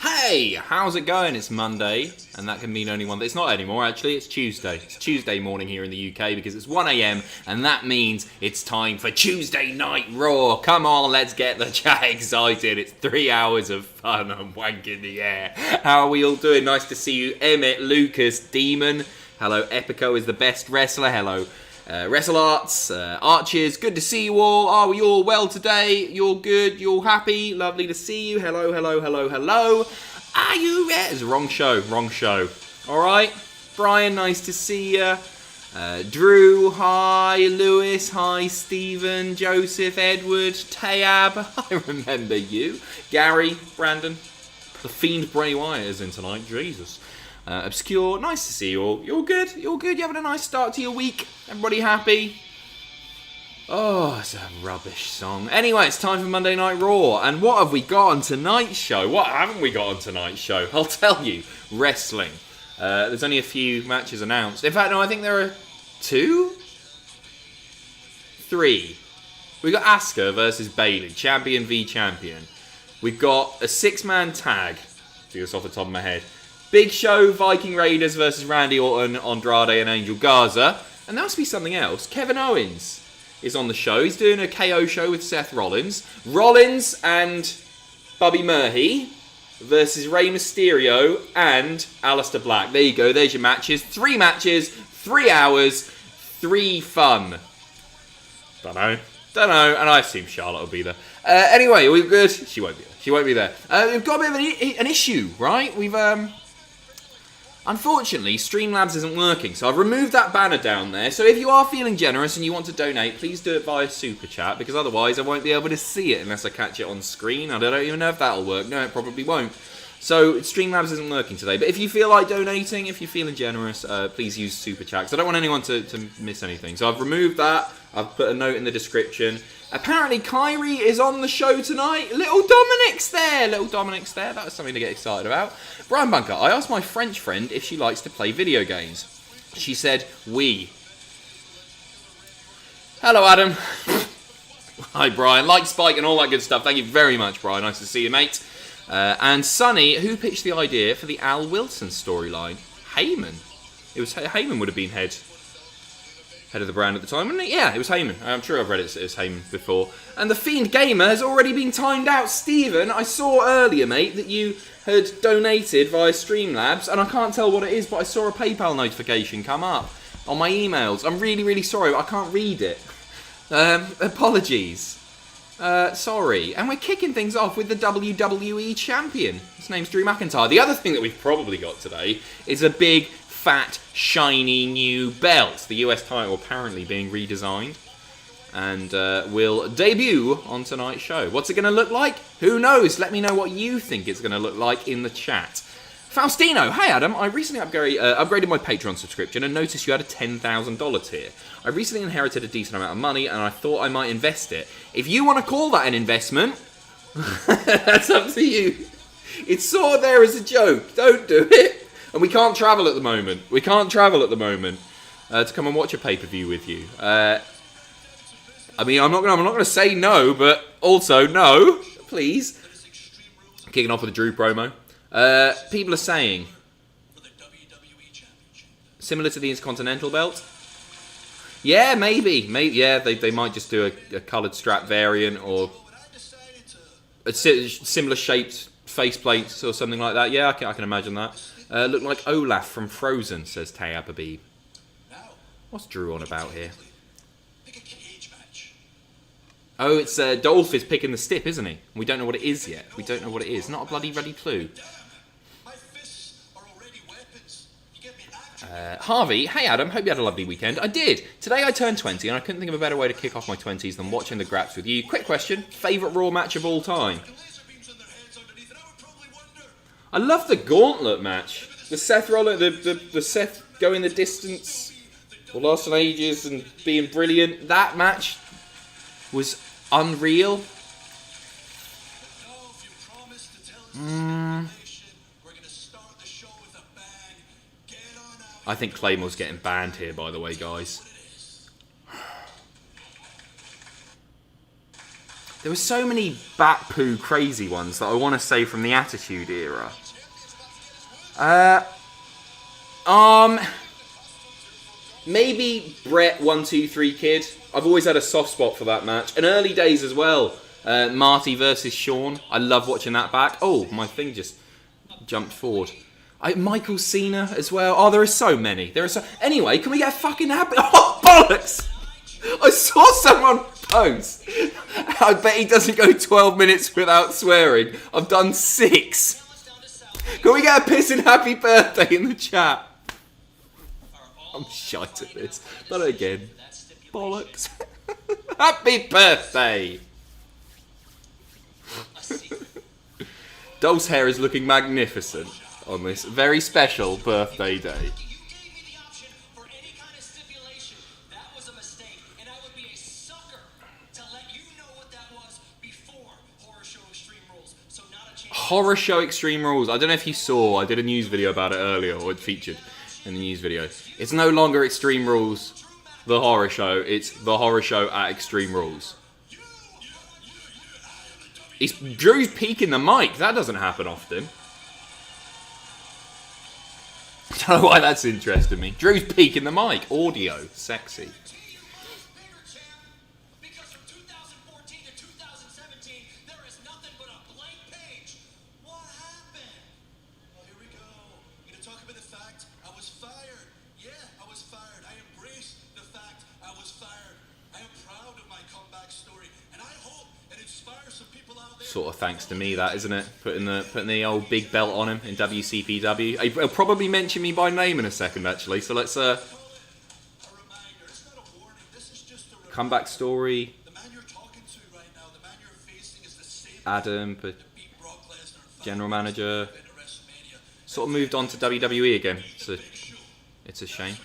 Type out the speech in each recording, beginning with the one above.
Hey, how's it going? It's Monday, and that can mean only one thing. It's not anymore, actually. It's Tuesday. It's Tuesday morning here in the UK because it's 1 a.m, and that means it's time for Tuesday Night Raw. Come on, let's get the chat excited. It's 3 hours of fun and wank in the air. How are we all doing? Nice to see you. Emmett, Lucas, Demon. Hello, Epico is the best wrestler. Hello. Wrestle Arts, Archers, good to see you all. Are we all well today? You're good? You're happy? Lovely to see you. Hello, hello, hello, hello. Are you ready? It's wrong show. Alright, Brian, nice to see you. Drew, hi. Lewis, hi. Stephen, Joseph, Edward, Tayab, I remember you. Gary, Brandon, the Fiend Bray Wyatt is in tonight, Jesus. Obscure, nice to see you all. You're good? You're good? You having a nice start to your week? Everybody happy? Oh, it's a rubbish song. Anyway, it's time for Monday Night Raw. And what have we got on tonight's show? What haven't we got on tonight's show? I'll tell you. Wrestling. There's only a few matches announced. In fact, no, I think there are 2? 3. We've got Asuka versus Bayley. Champion v Champion. We've got a 6-man tag. Do this off the top of my head. Big Show, Viking Raiders versus Randy Orton, Andrade and Angel Garza. And there must be something else. Kevin Owens is on the show. He's doing a KO show with Seth Rollins. Rollins and Bobby Murphy versus Rey Mysterio and Aleister Black. There you go. There's your matches. 3 matches, 3 hours, 3 fun. Don't know. And I assume Charlotte will be there. Anyway, we're good. She won't be there. We've got a bit of an issue, right? We've Unfortunately, Streamlabs isn't working, so I've removed that banner down there. So if you are feeling generous and you want to donate, please do it via Super Chat, because otherwise I won't be able to see it unless I catch it on screen. I don't even know if that'll work. No, it probably won't. So Streamlabs isn't working today. But if you feel like donating, if you're feeling generous, please use Super Chat, because I don't want anyone to miss anything. So I've removed that. I've put a note in the description. Apparently, Kairi is on the show tonight. Little Dominic's there. That was something to get excited about. Brian Bunker, I asked my French friend if she likes to play video games. She said, oui. Hello, Adam. Hi, Brian. Like Spike and all that good stuff. Thank you very much, Brian. Nice to see you, mate. And Sonny, who pitched the idea for the Al Wilson storyline? Heyman. It was Heyman would have been head of the brand at the time, wasn't it? Yeah, it was Heyman. I'm sure I've read it as Heyman before. And the Fiend Gamer has already been timed out. Stephen, I saw earlier, mate, that you had donated via Streamlabs, and I can't tell what it is, but I saw a PayPal notification come up on my emails. I'm really, really sorry, but I can't read it. Apologies. Sorry. And we're kicking things off with the WWE Champion. His name's Drew McIntyre. The other thing that we've probably got today is a big, fat, shiny new belt. The US title apparently being redesigned and will debut on tonight's show. What's it going to look like? Who knows? Let me know what you think it's going to look like in the chat. Faustino, hey Adam, I recently upgraded my Patreon subscription and noticed you had a $10,000 tier. I recently inherited a decent amount of money and I thought I might invest it. If you want to call that an investment, that's up to you. It's sort of there as a joke. Don't do it. And we can't travel at the moment. To come and watch a pay-per-view with you. I mean, I'm not going to say no, but also no, please. Kicking off with a Drew promo. People are saying similar to the Intercontinental belt. Yeah, maybe. Yeah, they might just do a coloured strap variant or a similar shaped faceplates or something like that. Yeah, I can imagine that. Look like Olaf from Frozen, says Tayab Habib. What's Drew on about here? Oh, it's Dolph is picking the stip, isn't he? We don't know what it is yet. Not a bloody ready clue. Harvey, hey Adam, hope you had a lovely weekend. I did. Today I turned 20 and I couldn't think of a better way to kick off my 20s than watching the Graps with you. Quick question, favourite Raw match of all time? I love the gauntlet match. The Seth Rollins, the Seth going the distance, or lasting ages and being brilliant. That match was unreal. I think Claymore's getting banned here, by the way, guys. There were so many bat poo crazy ones that I want to say from the Attitude Era. Maybe Bret 1-2-3 Kid. I've always had a soft spot for that match. And early days as well. Marty versus Shawn. I love watching that back. Oh, my thing just jumped forward. Michael Cena as well. Oh, there are so many. Anyway, can we get a fucking happy... Oh, bollocks! I saw someone post. I bet he doesn't go 12 minutes without swearing. I've done 6. Can we get a pissing happy birthday in the chat? I'm shite at this. Not again. Bollocks. Happy birthday! Dolph's hair is looking magnificent on this very special birthday day. Horror Show Extreme Rules. I don't know if you saw, I did a news video about it earlier, or it featured in the news video. It's no longer Extreme Rules, the horror show. It's the horror show at Extreme Rules. Drew's peeking the mic. That doesn't happen often. I don't know why that's interesting me. Drew's peeking the mic. Audio. Sexy. Sort of thanks to me, that, isn't it? Putting the old big belt on him in WCPW. He'll probably mention me by name in a second, actually. So let's comeback story. Adam, general manager, sort of moved on to WWE again. So it's a shame.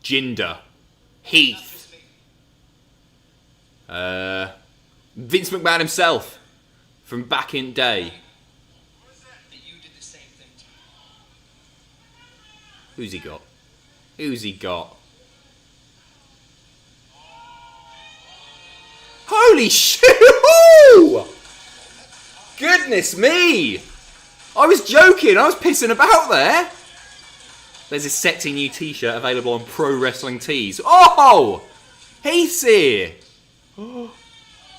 Jinder, Heath, Vince McMahon himself from back in day. Who's he got? Who's he got? Holy shit! Goodness me! I was joking. I was pissing about there. There's a sexy new t-shirt available on Pro Wrestling Tees. Oh! Heath's here! Oh.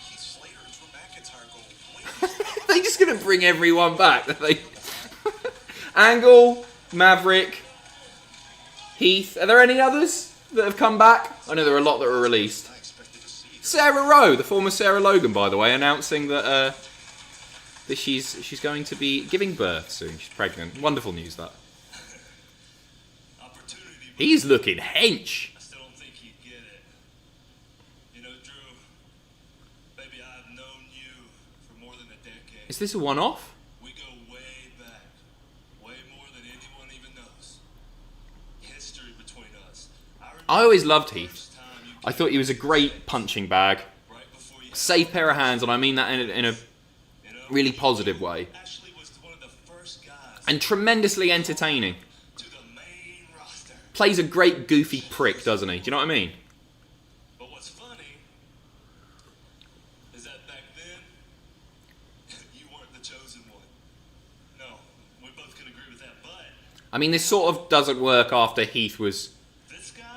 Heath Slater and McIntyre. They're just going to bring everyone back. Angle, Maverick, Heath. Are there any others that have come back? I know there are a lot that were released. Sarah Rowe, the former Sarah Logan, by the way, announcing that she's going to be giving birth soon. She's pregnant. Wonderful news, that. He's looking hench. I still don't think he'd get it. You know, Drew, baby, I've known you for more than a decade. Is this a one-off? We go way back. Way more than anyone even knows. History between us. I always loved Heath. I thought he was a great punching bag. Safe pair of hands, and I mean that in a really positive way. And tremendously entertaining. Plays a great goofy prick, doesn't he? Do you know what I mean? But what's funny is that back then, you weren't the chosen one. No, we both can agree with that, but... I mean, this sort of doesn't work after Heath was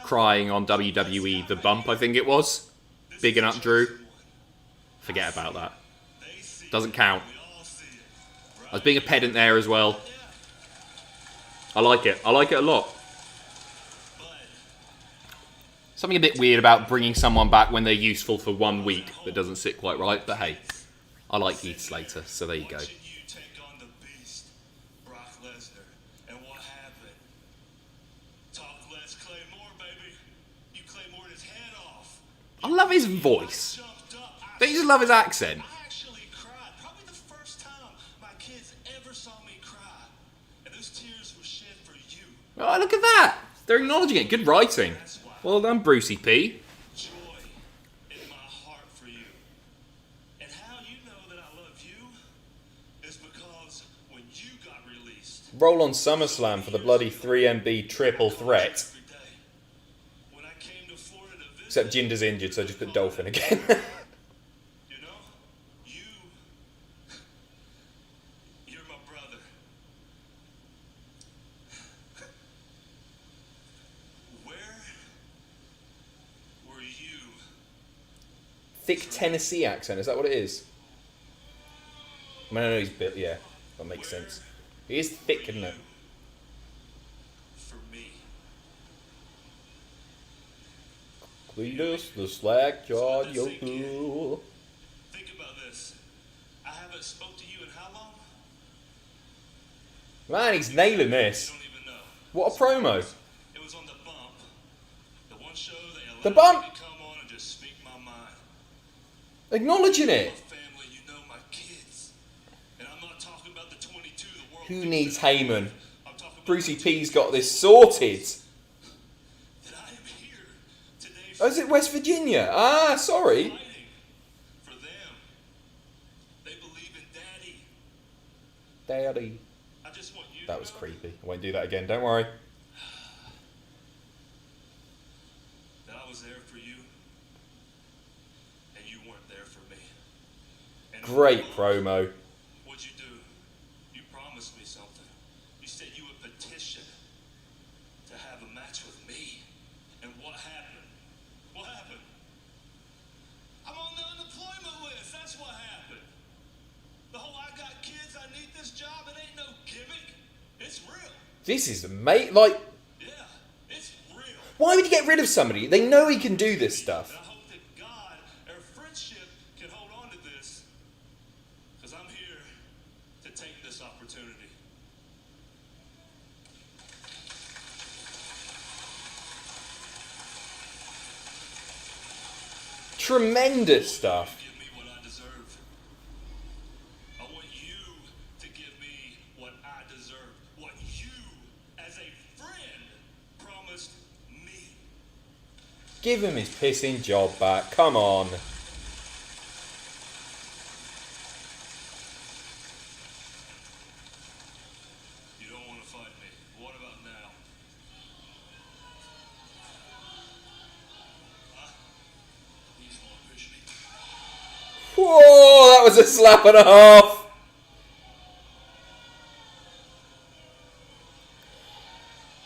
crying on WWE The Bump, I think it was. Bigging up Drew. Forget about that. Doesn't count. I was being a pedant there as well. I like it. I like it a lot. Something a bit weird about bringing someone back when they're useful for 1 week that doesn't sit quite right, but hey, I like Heath Slater, so there you go. I love his voice. Don't you just love his accent? I actually cried. Probably the first time my kids ever saw me cry. And those tears were shed for you. Oh, look at that. They're acknowledging it. Good writing. Well done, Brucey P. Joy in my heart for you. And how you know that I love you is because when you got released. Roll on SummerSlam for the bloody 3MB triple threat. Every day. When I came to Florida to visit, Except Jinder's injured, so just put Dolphin again. you know, you're my brother. Where were you? Thick Tennessee accent, is that what it is? I mean, I know he's bit, yeah, that makes sense. He is thick, isn't it? For me. Cletus, the slack jawed yokel. Think about this. I haven't spoke to you in how long? Man, he's nailing You this. don't even know. What a promo. It was on the bump. The one show that The allowed bump? me to come on and just speak my mind. Acknowledging My it. family, you know my kids. And I'm not talking about the 22 the world Who thinks needs that I am. Heyman? I'm talking about Brucey the P's got this sorted. that I am here today Oh, is it West Virginia? Ah, sorry. fighting for them. They believe in Daddy. Daddy. I just want you That to was know creepy. I won't do that again, don't worry. that I was there for you. And you weren't there for me. And Great promo. what'd you do? You promised me something. You said you would petition to have a match with me. And what happened? What happened? I'm on the unemployment list. That's what happened. The whole I got kids, I need this job, it ain't no gimmick. It's real. This is mate. Like, Yeah, it's real. why would you get rid of somebody? They know he can do this stuff. And I hope that God, our friendship, can hold on to this. Because I'm here to take this opportunity. Tremendous stuff. Give me what I deserve. I want you to give me what I deserve. What you, as a friend, promised me. Give him his pissing job back. Come on. You don't want to fight me. What about now? Huh? You just want to push me? Whoa, that was a slap and a half.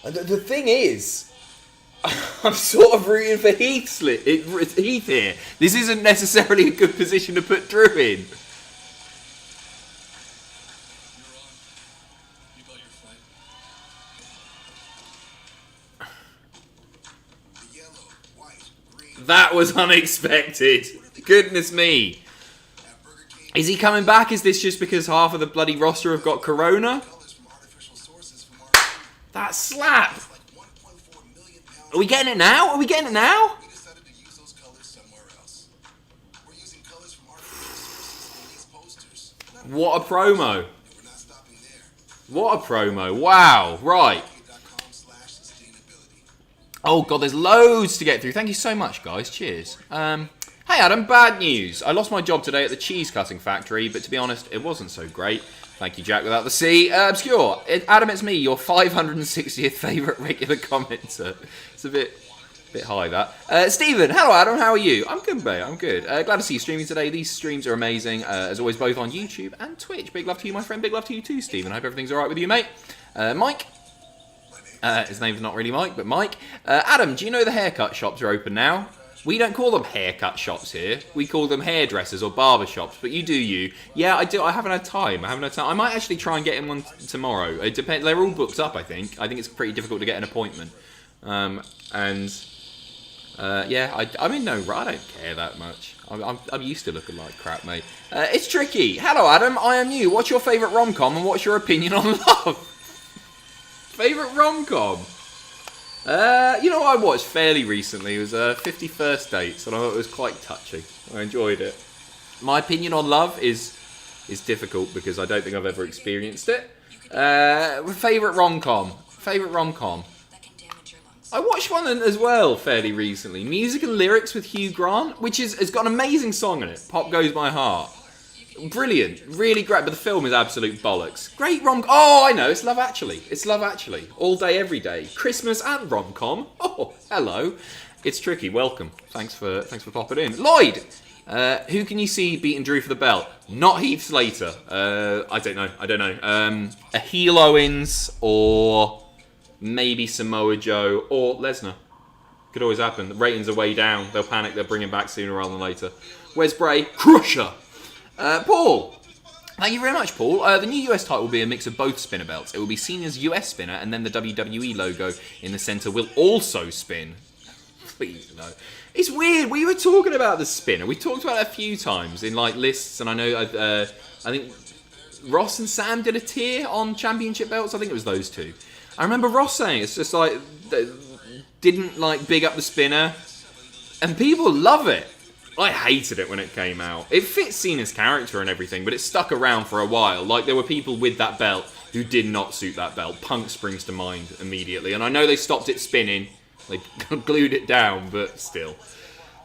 And the thing is, I'm sort of rooting for Heath here. This isn't necessarily a good position to put Drew in. You're on. You got your fight. The yellow, white, green. That was unexpected. Goodness me. At Burger King, Is he coming back? Is this just because half of the bloody roster have got corona? colors from artificial sources from our food. That slap. It's like 1.4 million pounds. Are we getting it now? Are we getting it now? We decided to use those colors somewhere else. We're using colors from artificial sources in these posters. What a promo. And we're not stopping there. What a promo. Wow. Right. Burgerking.com/sustainability. Oh, God, there's loads to get through. Thank you so much, guys. Cheers. Hey, Adam, bad news. I lost my job today at the cheese cutting factory, but to be honest, it wasn't so great. Thank you, Jack, without the C. Obscure. Adam, it's me, your 560th favourite regular commenter. It's a bit high, that. Stephen, hello, Adam. How are you? I'm good, mate. I'm good. Glad to see you streaming today. These streams are amazing, as always, both on YouTube and Twitch. Big love to you, my friend. Big love to you too, Stephen. I hope everything's all right with you, mate. Mike. His name's not really Mike, but Mike. Adam, do you know the haircut shops are open now? We don't call them haircut shops here. We call them hairdressers or barber shops, but you do you. Yeah, I do. I haven't had time. I might actually try and get in one tomorrow. It depends. They're all booked up, I think. I think it's pretty difficult to get an appointment. Yeah, I'm in no rush. I don't care that much. I'm used to looking like crap, mate. It's tricky. Hello, Adam. I am you. What's your favourite rom-com and what's your opinion on love? Favourite rom-com? You know what I watched fairly recently? It was 50 First Dates, and I thought it was quite touching. I enjoyed it. My opinion on love is difficult because I don't think I've ever experienced it. Favourite rom-com? I watched one as well fairly recently. Music and Lyrics with Hugh Grant, which has got an amazing song in it. Pop Goes My Heart. Brilliant. Really great, but the film is absolute bollocks. Great rom... Oh, I know. It's Love Actually. It's Love Actually. All day, every day. Christmas and rom-com. Oh, hello. It's tricky. Welcome. Thanks for popping in. Lloyd! Who can you see beating Drew for the belt? Not Heath Slater. I don't know. A heel Owens or... maybe Samoa Joe or Lesnar. Could always happen. The ratings are way down. They'll panic. They'll bring him back sooner rather than later. Where's Bray? Crusher. Paul. Thank you very much, Paul. The new US title will be a mix of both spinner belts. It will be seen as US spinner, and then the WWE logo in the center will also spin. Please, no. It's weird. We were talking about the spinner. We talked about it a few times in like lists, and I know I think Ross and Sam did a tier on championship belts. I think it was those two. I remember Ross saying it's just like didn't like big up the spinner, and people love it. I hated it when it came out. It fits Cena's character and everything, but it stuck around for a while. Like there were people with that belt who did not suit that belt. Punk springs to mind immediately, and I know they stopped it spinning, they glued it down, but still.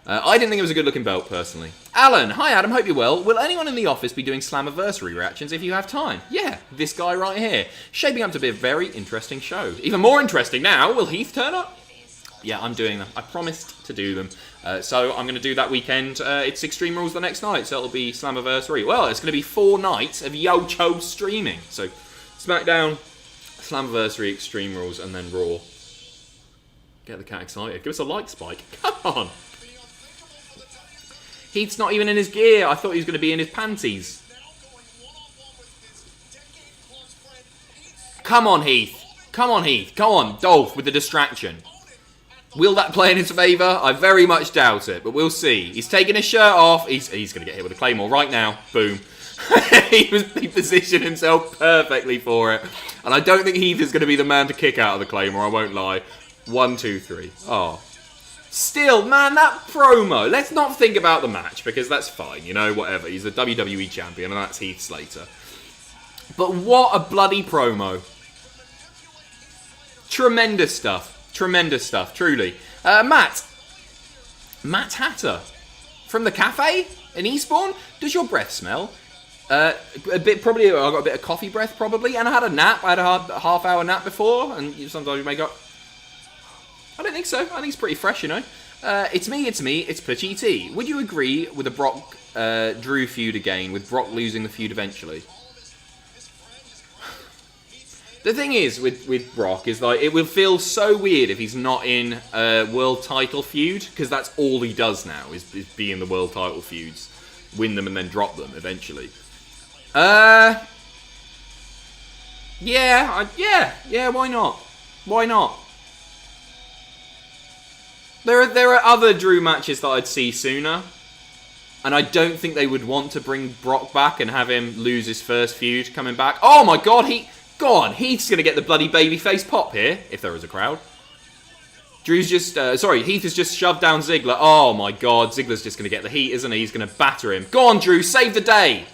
I didn't think it was a good looking belt, personally. Alan, hi Adam, hope you're well. Will anyone in the office be doing Slammiversary reactions if you have time? Yeah, this guy right here. Shaping up to be a very interesting show. Even more interesting now, will Heath turn up? Yeah, I'm doing them. I promised to do them. So I'm going to do that weekend. It's Extreme Rules the next night, so it'll be Slammiversary. Well, it's going to be 4 nights of Yo-Cho streaming. So SmackDown, Slammiversary, Extreme Rules, and then Raw. Get the cat excited. Give us a like spike. Come on. Heath's not even in his gear. I thought he was going to be in his panties. Come on, Heath. Come on, Heath. Go on, Dolph with the distraction. Will that play in his favour? I very much doubt it, but we'll see. He's taking his shirt off. He's going to get hit with a Claymore right now. Boom. He positioned himself perfectly for it. And I don't think Heath is going to be the man to kick out of the Claymore. I won't lie. 1, 2, 3. Oh. Still, man, that promo. Let's not think about the match, because that's fine, you know, whatever. He's the WWE champion, and that's Heath Slater. But what a bloody promo. Tremendous stuff. Tremendous stuff, truly. Matt Hatter. From the cafe in Eastbourne. Does your breath smell? A bit, probably, I got a bit of coffee breath, probably. And I had a nap. I had a half-hour nap before, and sometimes you make up... I don't think so. I think it's pretty fresh, you know. It's me, it's Pacitti. Would you agree with a Brock Drew feud again, with Brock losing the feud eventually? The thing is, with Brock, is like, it will feel so weird if he's not in a world title feud, because that's all he does now, is be in the world title feuds. Win them and then drop them, eventually. Yeah, why not? Why not? There are other Drew matches that I'd see sooner. And I don't think they would want to bring Brock back and have him lose his first feud coming back. Oh my god, Heath's going to get the bloody babyface pop here, if there is a crowd. Heath has just shoved down Ziggler. Oh my god, Ziggler's just going to get the heat, isn't he? He's going to batter him. Go on, Drew, save the day.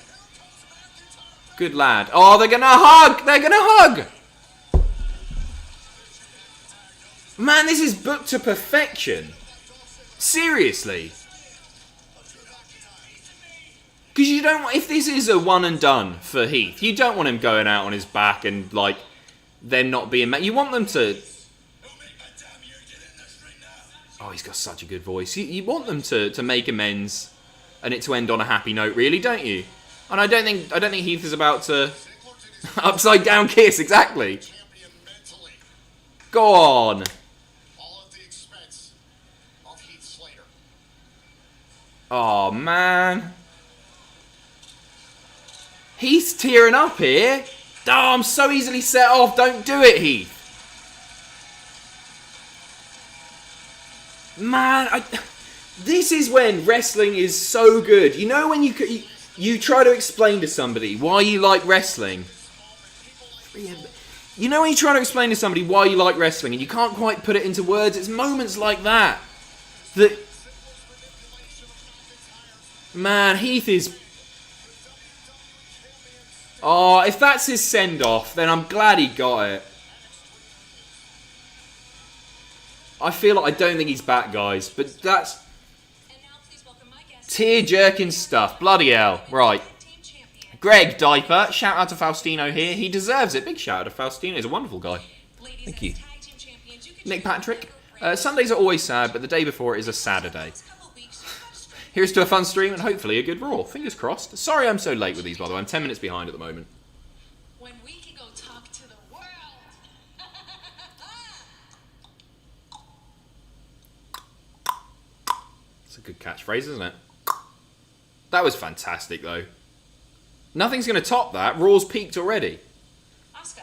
Good lad. Oh, they're going to hug. They're going to hug. Man, this is booked to perfection. Seriously. Because you don't want... If this is a one and done for Heath, you don't want him going out on his back and, like, them not being... You want them to... Oh, he's got such a good voice. You want them to make amends and it to end on a happy note, really, don't you? And I don't think Heath is about to... Upside down kiss, exactly. Go on. Oh, man. Heath's tearing up here. Oh, I'm so easily set off. Don't do it, Heath. Man, this is when wrestling is so good. You know when you try to explain to somebody why you like wrestling? You know when you try to explain to somebody why you like wrestling and you can't quite put it into words? It's moments like that. Man, Heath is... Oh, if that's his send-off, then I'm glad he got it. I feel like I don't think he's back, guys. But that's tear-jerking stuff. Bloody hell. Right. Greg Diaper, shout out to Faustino here. He deserves it. Big shout out to Faustino. He's a wonderful guy. Thank you. Nick Patrick. Sundays are always sad, but the day before it is a Saturday. Here's to a fun stream and hopefully a good Raw. Fingers crossed. Sorry I'm so late with these, by the way. I'm 10 minutes behind at the moment. When we can go talk to the world. It's a good catchphrase, isn't it? That was fantastic, though. Nothing's going to top that. Raw's peaked already. Asuka,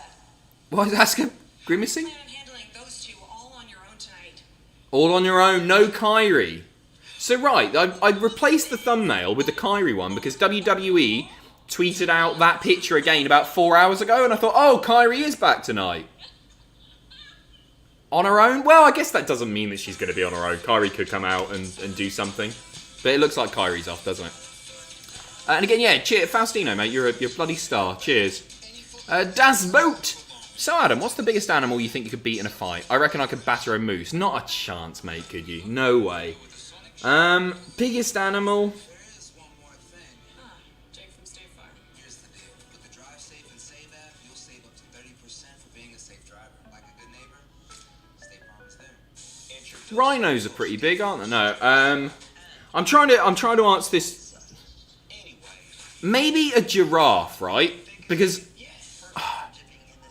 Why is Asuka grimacing? plan on handling those two all on your own tonight. All on your own, no Kairi. So right, I replaced the thumbnail with the Kairi one because WWE tweeted out that picture again about 4 hours ago, and I thought, oh, Kairi is back tonight. On her own? Well, I guess that doesn't mean that she's going to be on her own. Kairi could come out and do something. But it looks like Kairi's off, doesn't it? And again, yeah, cheers, Faustino, mate, you're a bloody star. Cheers. Das Boat. So, Adam, what's the biggest animal you think you could beat in a fight? I reckon I could batter a moose. Not a chance, mate, could you? No way. Biggest animal. There is one more thing. Jake from State Farm. Here's the deal. With the Drive Safe and Save app, you'll save up to 30% for being a safe driver. Like a good neighbor, State Farm is there. Rhinos are pretty big, aren't they? No. I'm trying to answer this. Maybe a giraffe, right? Because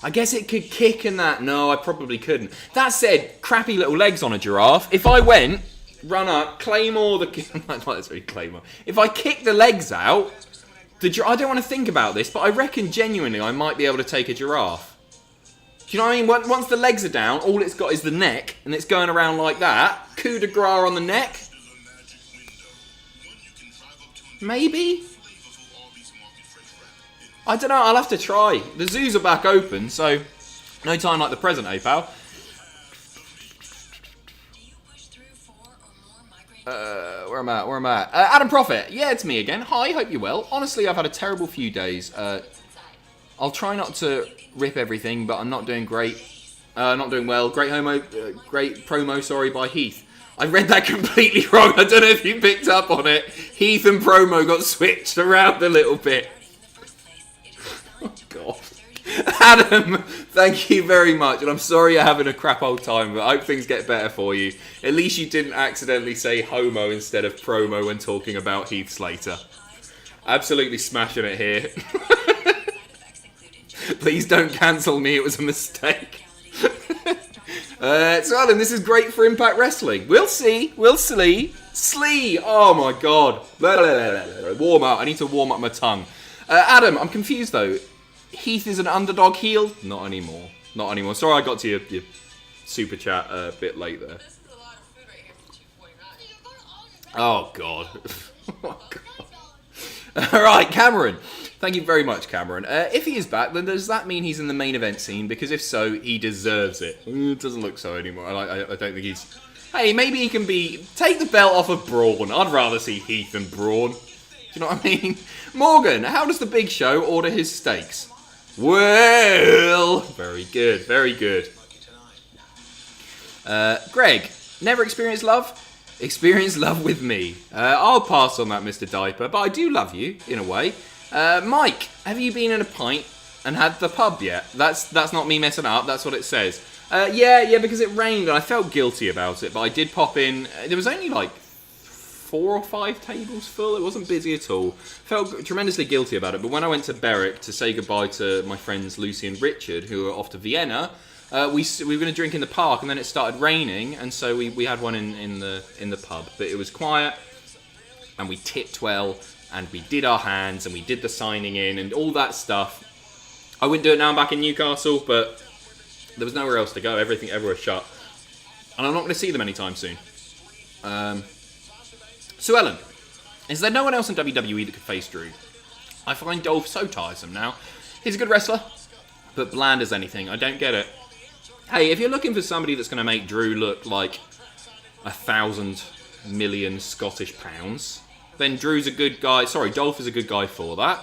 I guess it could kick and that. No, I probably couldn't. That said, crappy little legs on a giraffe. If I went, run up, claymore the... That's really claymore. If I kick the legs out, I don't want to think about this, but I reckon genuinely I might be able to take a giraffe. Do you know what I mean? Once the legs are down, all it's got is the neck, and it's going around like that. Coup de grace on the neck. Maybe? I don't know, I'll have to try. The zoos are back open, so no time like the present, eh, pal? Where am I? Adam Prophet. Yeah, it's me again. Hi, hope you're well. Honestly, I've had a terrible few days. I'll try not to rip everything, but I'm not doing great. Not doing well. Great promo, sorry, by Heath. I read that completely wrong. I don't know if you picked up on it. Heath and promo got switched around a little bit. Oh, God. Adam, thank you very much. And I'm sorry you're having a crap old time, but I hope things get better for you. At least you didn't accidentally say homo instead of promo when talking about Heath Slater. Absolutely smashing it here. Please don't cancel me, it was a mistake. So Adam, this is great for Impact Wrestling. We'll see. Slee. Oh my God. Warm up. I need to warm up my tongue. Adam, I'm confused though. Heath is an underdog heel? Not anymore. Sorry I got to your super chat a bit late there. This is a lot of food right here for $2.49. Oh God. Oh God. Alright, Cameron. Thank you very much, Cameron. If he is back, then does that mean he's in the main event scene? Because if so, he deserves it. It doesn't look so anymore. I don't think he's... Hey, maybe he can be... Take the belt off of Braun. I'd rather see Heath than Braun. Do you know what I mean? Morgan, how does the Big Show order his steaks? Well... Very good. Greg, never experienced love? Experience love with me. I'll pass on that, Mr. Diaper, but I do love you, in a way. Mike, have you been in a pint and had the pub yet? That's not me messing up, that's what it says. Yeah, because it rained and I felt guilty about it, but I did pop in. There was only like 4 or 5 tables full, it wasn't busy at all. Felt tremendously guilty about it, but when I went to Berwick to say goodbye to my friends Lucy and Richard, who are off to Vienna, we were going to drink in the park and then it started raining, and so we had one in the pub, but it was quiet and we tipped well. And we did our hands, and we did the signing in, and all that stuff. I wouldn't do it now I'm back in Newcastle, but there was nowhere else to go. Everything everywhere shut. And I'm not going to see them anytime soon. So Ellen, is there no one else in WWE that could face Drew? I find Dolph so tiresome now. He's a good wrestler, but bland as anything. I don't get it. Hey, if you're looking for somebody that's going to make Drew look like 1,000 million Scottish pounds... then Drew's a good guy. Sorry, Dolph is a good guy for that.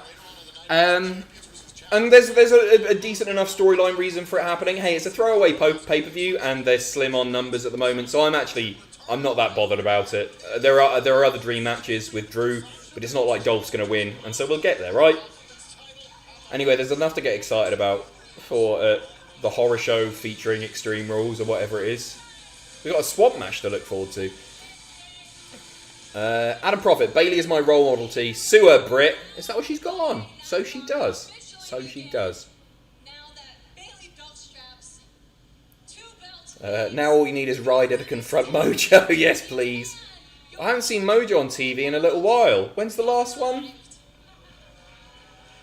And there's a decent enough storyline reason for it happening. Hey, it's a throwaway pay-per-view, and they're slim on numbers at the moment, so I'm not that bothered about it. There are other dream matches with Drew, but it's not like Dolph's going to win, and so we'll get there, right? Anyway, there's enough to get excited about for the horror show featuring Extreme Rules or whatever it is. We've got a swamp match to look forward to. Adam Prophet, Bayley is my role model T. Sue her, Brit. Is that what she's got on? So she does. So she does. Now all you need is Ryder to confront Mojo. Yes, please. I haven't seen Mojo on TV in a little while. When's the last one?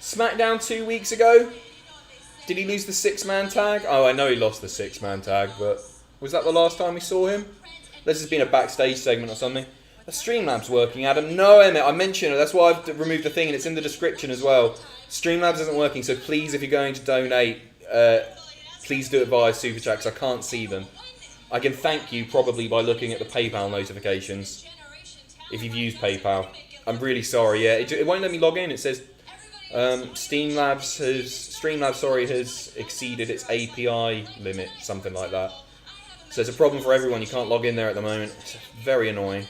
SmackDown 2 weeks ago? Did he lose the 6-man tag? Oh, I know he lost the 6-man tag, but was that the last time we saw him? This has been a backstage segment or something. The Streamlabs working, Adam. No, Emmett, I mentioned it. That's why I've removed the thing, and it's in the description as well. Streamlabs isn't working, so please, if you're going to donate, please do it via Super Chat, because I can't see them. I can thank you probably by looking at the PayPal notifications, if you've used PayPal. I'm really sorry, yeah. It won't let me log in. It says Streamlabs has exceeded its API limit, something like that. So it's a problem for everyone. You can't log in there at the moment. It's very annoying.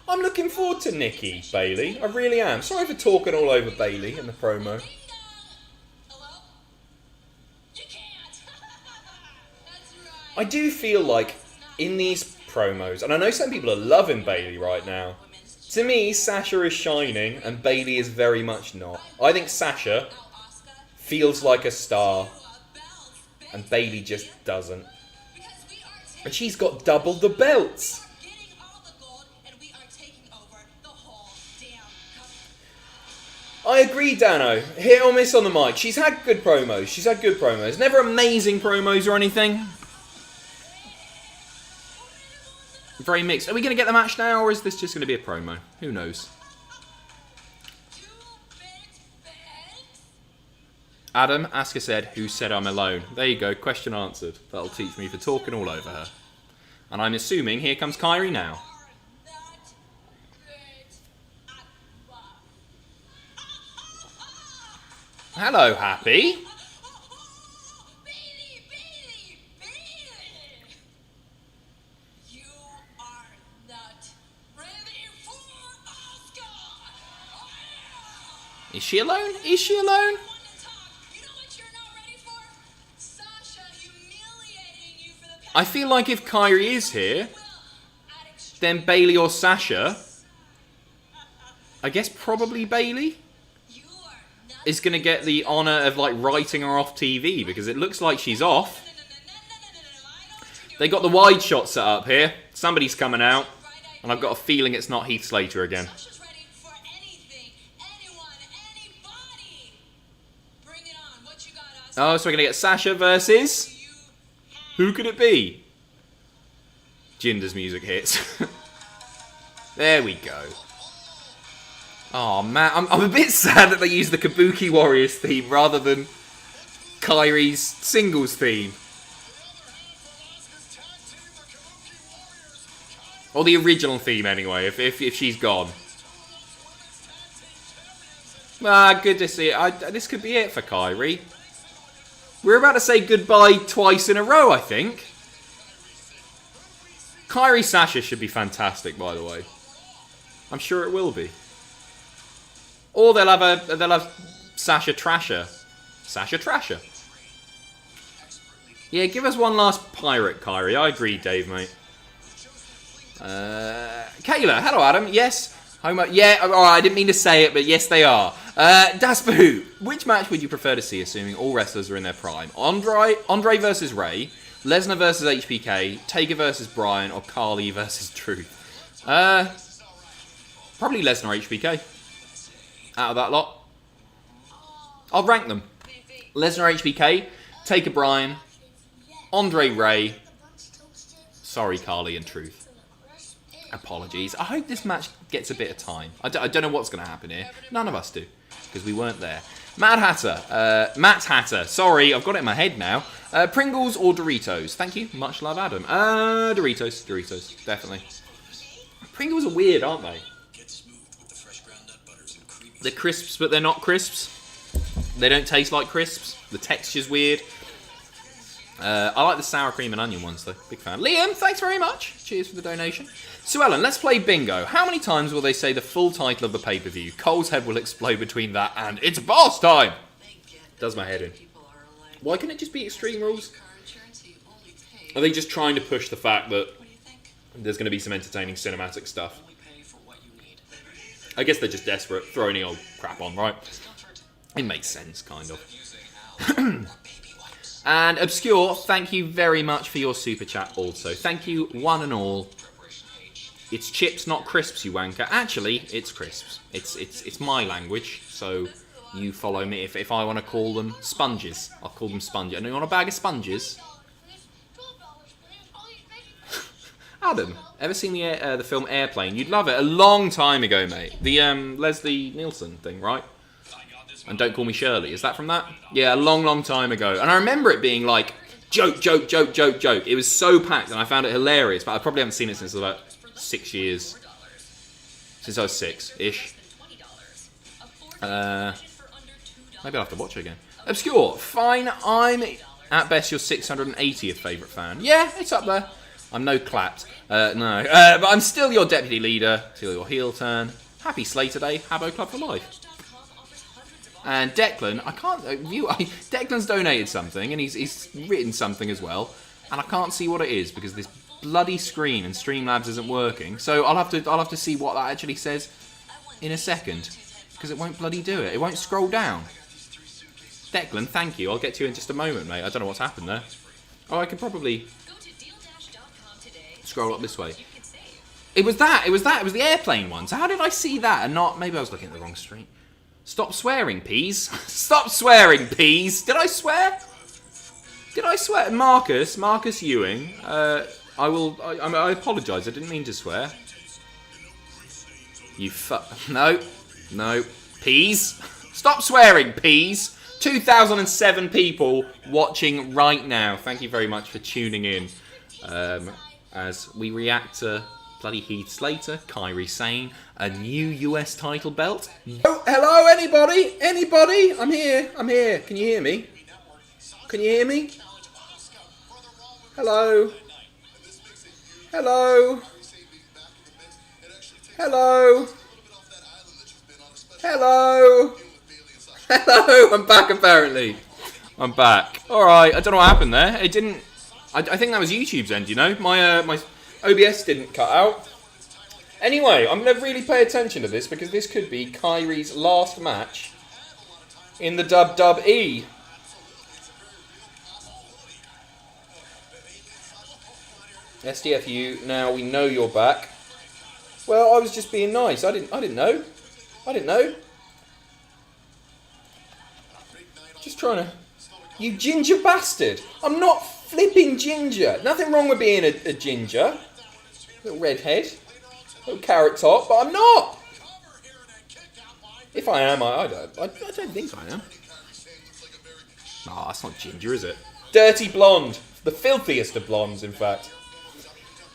I'm looking forward to Nikki, Bayley. I really am. Sorry for talking all over Bayley in the promo. I do feel like in these promos, and I know some people are loving Bayley right now. To me, Sasha is shining and Bayley is very much not. I think Sasha feels like a star and Bayley just doesn't. And she's got double the belts. I agree, Dano. Hit or miss on the mic. She's had good promos. Never amazing promos or anything. Very mixed. Are we going to get the match now, or is this just going to be a promo? Who knows? Adam, Asuka said, who said I'm alone? There you go, question answered. That'll teach me for talking all over her. And I'm assuming here comes Kairi now. Hello, Happy. You are not ready for Asuka. Is she alone? Is she alone? You know what you're not ready for? Sasha humiliating you for the past. I feel like if Kairi is here, then Bayley or Sasha, I guess probably Bayley, is going to get the honour of like writing her off TV because it looks like she's off. They got the wide shot set up here. Somebody's coming out. And I've got a feeling it's not Heath Slater again. Oh, so we're going to get Sasha versus... Who could it be? Jinder's music hits. There we go. Oh man, I'm a bit sad that they used the Kabuki Warriors theme rather than Kairi's singles theme. Or the original theme anyway, if she's gone. Ah, good to see it. This could be it for Kairi. We're about to say goodbye twice in a row, I think. Kairi Sasha should be fantastic, by the way. I'm sure it will be. Or they'll have Sasha Trasher. Sasha Trasher. Yeah, give us one last pirate, Kairi. I agree, Dave, mate. Kayla, hello, Adam. Yes. Homer. Yeah, alright, I didn't mean to say it, but yes, they are. Das for who? Which match would you prefer to see, assuming all wrestlers are in their prime? Andre versus Ray, Lesnar versus HBK, Taker versus Bryan, or Carly versus Truth? Probably Lesnar HBK. Out of that lot. I'll rank them. Lesnar HBK, Taker Bryan, Andre Ray. Sorry, Carly and Truth. Apologies. I hope this match gets a bit of time. I don't know what's going to happen here. None of us do, because we weren't there. Matt Hatter. Sorry, I've got it in my head now. Pringles or Doritos? Thank you. Much love, Adam. Doritos, definitely. Pringles are weird, aren't they? Get smooth with the fresh ground nut butters and creamy. They're crisps, but they're not crisps. They don't taste like crisps. The texture's weird. I like the sour cream and onion ones, though. Big fan. Liam, thanks very much. Cheers for the donation. Sue Ellen, let's play bingo. How many times will they say the full title of the pay-per-view? Cole's head will explode between that and it's boss time! Does my head in. Why can't it just be Extreme Rules? Are they just trying to push the fact that there's going to be some entertaining cinematic stuff? I guess they're just desperate. Throw any old crap on, right? It makes sense, kind of. And Obscure, thank you very much for your super chat also. Thank you, one and all. It's chips, not crisps, you wanker. Actually, it's crisps. It's my language, so you follow me. If I want to call them sponges, I'll call them sponges. And you want a bag of sponges? Adam, ever seen the film Airplane? You'd love it. A long time ago, mate. The Leslie Nielsen thing, right? And Don't Call Me Shirley. Is that from that? Yeah, a long, long time ago. And I remember it being like, joke, joke, joke, joke, joke. It was so packed and I found it hilarious. But I probably haven't seen it since about 6 years. Since I was 6-ish. Maybe I'll have to watch it again. Obscure. Fine, I'm at best your 680th favourite fan. Yeah, it's up there. I'm no clapped. No. But I'm still your deputy leader. Still your heel turn. Happy Slater Day. Habbo Club for life. And Declan, I can't view. Declan's donated something, and he's written something as well, and I can't see what it is because this bloody screen and Streamlabs isn't working. So I'll have to see what that actually says in a second because it won't bloody do it. It won't scroll down. Declan, thank you. I'll get to you in just a moment, mate. I don't know what's happened there. Oh, I could probably scroll up this way. It was that. It was the airplane one. So how did I see that and not? Maybe I was looking at the wrong stream. Stop swearing, peas. Stop swearing, peas. Did I swear? Did I swear? Marcus Ewing. I apologise. I didn't mean to swear. You No. Peas. Stop swearing, peas. 2007 people watching right now. Thank you very much for tuning in. As we react to bloody Heath Slater, Kairi Sane, a new US title belt. Oh, hello, anybody? Anybody? I'm here. Can you hear me? Can you hear me? Hello? Hello? Hello? Hello? Hello? I'm back, apparently. I'm back. Alright, I don't know what happened there. It didn't... I think that was YouTube's end, you know? My OBS didn't cut out. Anyway, I'm going to really pay attention to this because this could be Kairi's last match in the WWE. SDFU, now we know you're back. Well, I was just being nice. I didn't know. Just trying to... You ginger bastard. I'm not flipping ginger. Nothing wrong with being a ginger. Little redhead. Little carrot top, but I'm not. If I am, I don't think I am. Nah, that's not ginger, is it? Dirty blonde. The filthiest of blondes, in fact.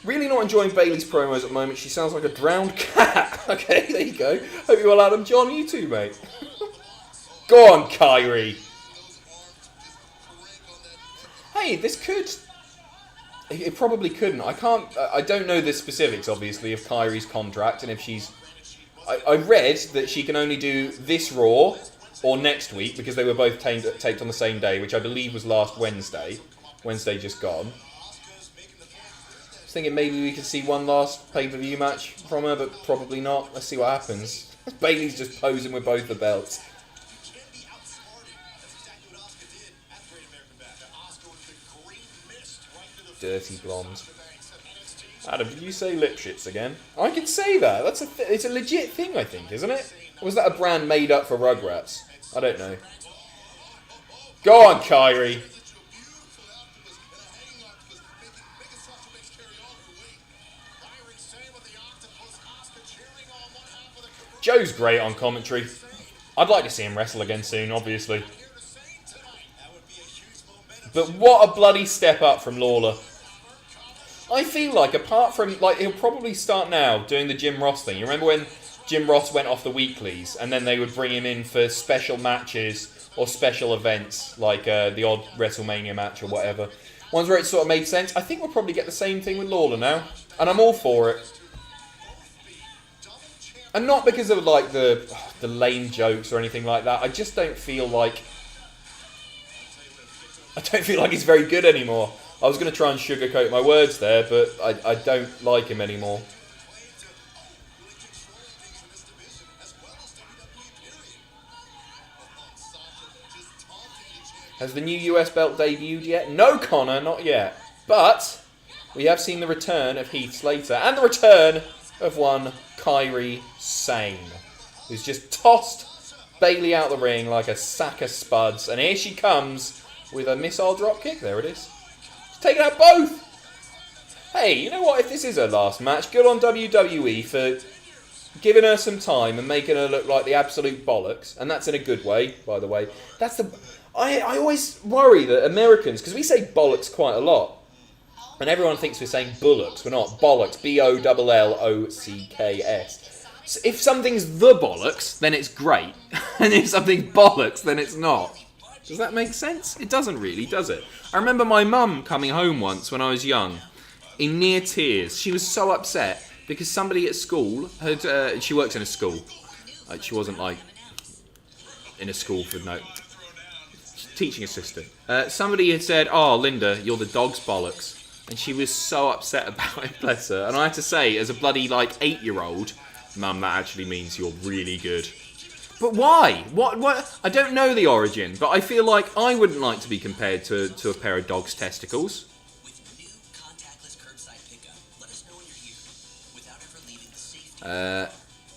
Really not enjoying Bayley's promos at the moment. She sounds like a drowned cat. Okay, there you go. Hope you're well, Adam. John, you too, mate. Go on, Kairi. Hey, this could... It probably couldn't. I don't know the specifics, obviously, of Kairi's contract, and if she's... I read that she can only do this Raw or next week, because they were both taped on the same day, which I believe was last Wednesday. Wednesday just gone. I was thinking maybe we could see one last pay-per-view match from her, but probably not. Let's see what happens. Bayley's just posing with both the belts. Dirty blonde. Adam, did you say lip shits again? I can say that. It's a legit thing, I think, isn't it? Or was that a brand made up for Rugrats? I don't know. Go on, Kairi. Joe's great on commentary. I'd like to see him wrestle again soon, obviously. But what a bloody step up from Lawler. I feel like apart from, like, he'll probably start now doing the Jim Ross thing. You remember when Jim Ross went off the weeklies and then they would bring him in for special matches or special events, like the odd WrestleMania match or whatever. Ones where it sort of made sense. I think we'll probably get the same thing with Lawler now. And I'm all for it. And not because of, like, the lame jokes or anything like that. I just don't feel like... he's very good anymore. I was going to try and sugarcoat my words there, but I don't like him anymore. Has the new US belt debuted yet? No, Connor, not yet. But we have seen the return of Heath Slater and the return of one Kairi Sane, who's just tossed Bayley out the ring like a sack of spuds. And here she comes with a missile drop kick. There it is. She's taken out both. Hey, you know what? If this is her last match, good on WWE for giving her some time and making her look like the absolute bollocks. And that's in a good way, by the way. I always worry that Americans, because we say bollocks quite a lot, and everyone thinks we're saying bullocks. We're not. Bollocks. B-O-L-L-O-C-K-S. So if something's the bollocks, then it's great. And if something's bollocks, then it's not. Does that make sense? It doesn't really, does it? I remember my mum coming home once when I was young, in near tears. She was so upset because somebody at school had... she works in a school. Like, she wasn't, like, in a school for no... teaching assistant. Somebody had said, "Oh, Linda, you're the dog's bollocks." And she was so upset about it, bless her. And I have to say, as a bloody, like, 8-year-old, Mum, that actually means you're really good. But why? What? I don't know the origin, but I feel like I wouldn't like to be compared to a pair of dog's testicles. With new contactless curbside pickup, let us know when you're here without ever leaving the safety.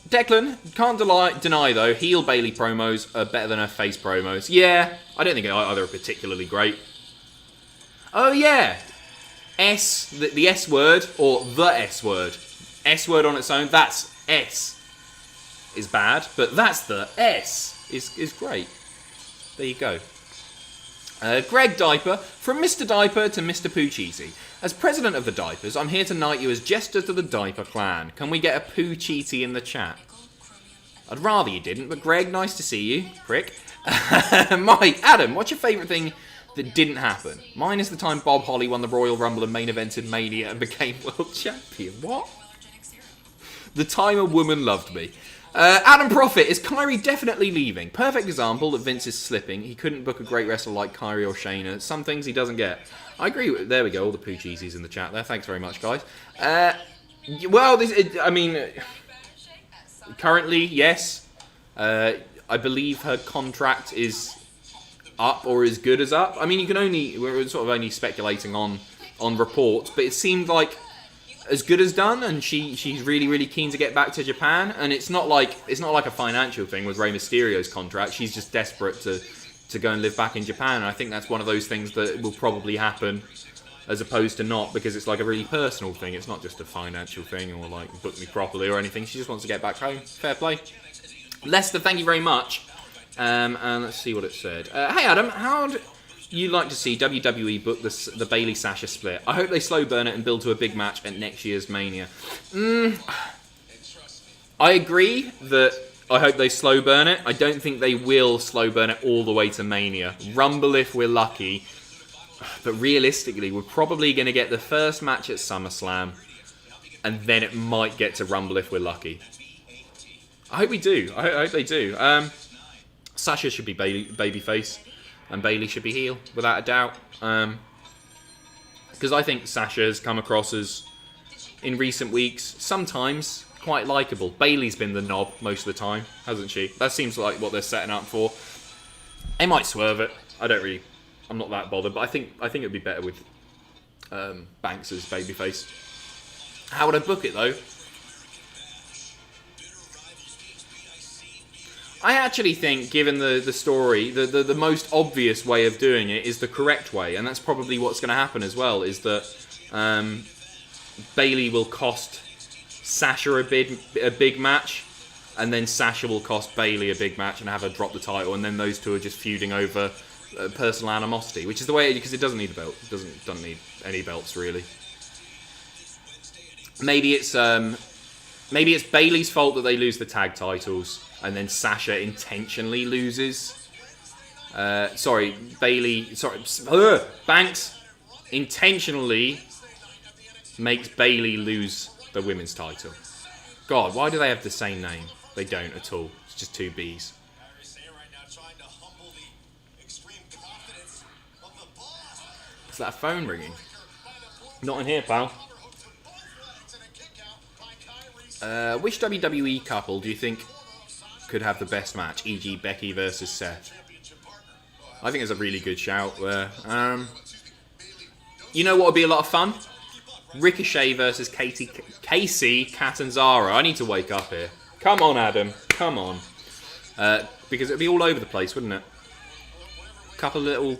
Declan, can't deny though, heel Bayley promos are better than her face promos. Yeah, I don't think either are particularly great. Oh yeah, the S word, or the S word. S word on its own, that's S. Is bad, but that's the S is great. There you go. Greg Diaper, from Mr. Diaper to Mr. Poocheesy. As president of the Diapers, I'm here to knight you as jester to the Diaper clan. Can we get a Poocheesy in the chat? I'd rather you didn't, but Greg, nice to see you, prick. Mike, Adam, what's your favourite thing that didn't happen? Mine is the time Bob Holly won the Royal Rumble and main evented Mania and became world champion. What? The time a woman loved me. Adam Prophet, is Kairi definitely leaving? Perfect example that Vince is slipping. He couldn't book a great wrestler like Kairi or Shayna. Some things he doesn't get. I agree. There we go. All the Poocheesies in the chat there. Thanks very much, guys. Currently, yes. I believe her contract is up or as good as up. I mean, we're sort of only speculating on reports, but it seemed like as good as done, and she's really, really keen to get back to Japan. And it's not like a financial thing with Rey Mysterio's contract. She's just desperate to go and live back in Japan. And I think that's one of those things that will probably happen, as opposed to not, because it's like a really personal thing. It's not just a financial thing or like book me properly or anything. She just wants to get back home. Fair play. Lester, thank you very much. And let's see what it said. Hey Adam, how'd you like to see WWE book the Bayley Sasha split? I hope they slow burn it and build to a big match at next year's Mania. I agree that I hope they slow burn it. I don't think they will slow burn it all the way to Mania. Rumble if we're lucky. But realistically, we're probably going to get the first match at SummerSlam. And then it might get to Rumble if we're lucky. I hope we do. I hope they do. Sasha should be babyface. And Bayley should be heel, without a doubt. Because I think Sasha has come across as, in recent weeks, sometimes quite likeable. Bayley's been the knob most of the time, hasn't she? That seems like what they're setting up for. They might swerve it. I'm not that bothered, but I think it'd be better with Banks as babyface. How would I book it, though? I actually think, given the story, the most obvious way of doing it is the correct way, and that's probably what's going to happen as well, is that Bayley will cost Sasha a big match, and then Sasha will cost Bayley a big match and have her drop the title, and then those two are just feuding over personal animosity, which is the way, because it doesn't need a belt. It doesn't need any belts, really. maybe it's Bayley's fault that they lose the tag titles, and then Sasha intentionally loses. Banks intentionally makes Bayley lose the women's title. God, why do they have the same name? They don't at all. It's just two B's. Is that a phone ringing? Not in here, pal. Which WWE couple do you think could have the best match? E.g. Becky versus Seth. I think it's a really good shout there. You know what would be a lot of fun? Ricochet versus Casey Catanzaro. I need to wake up here. Come on, Adam. Come on. Because it would be all over the place, wouldn't it? A couple of little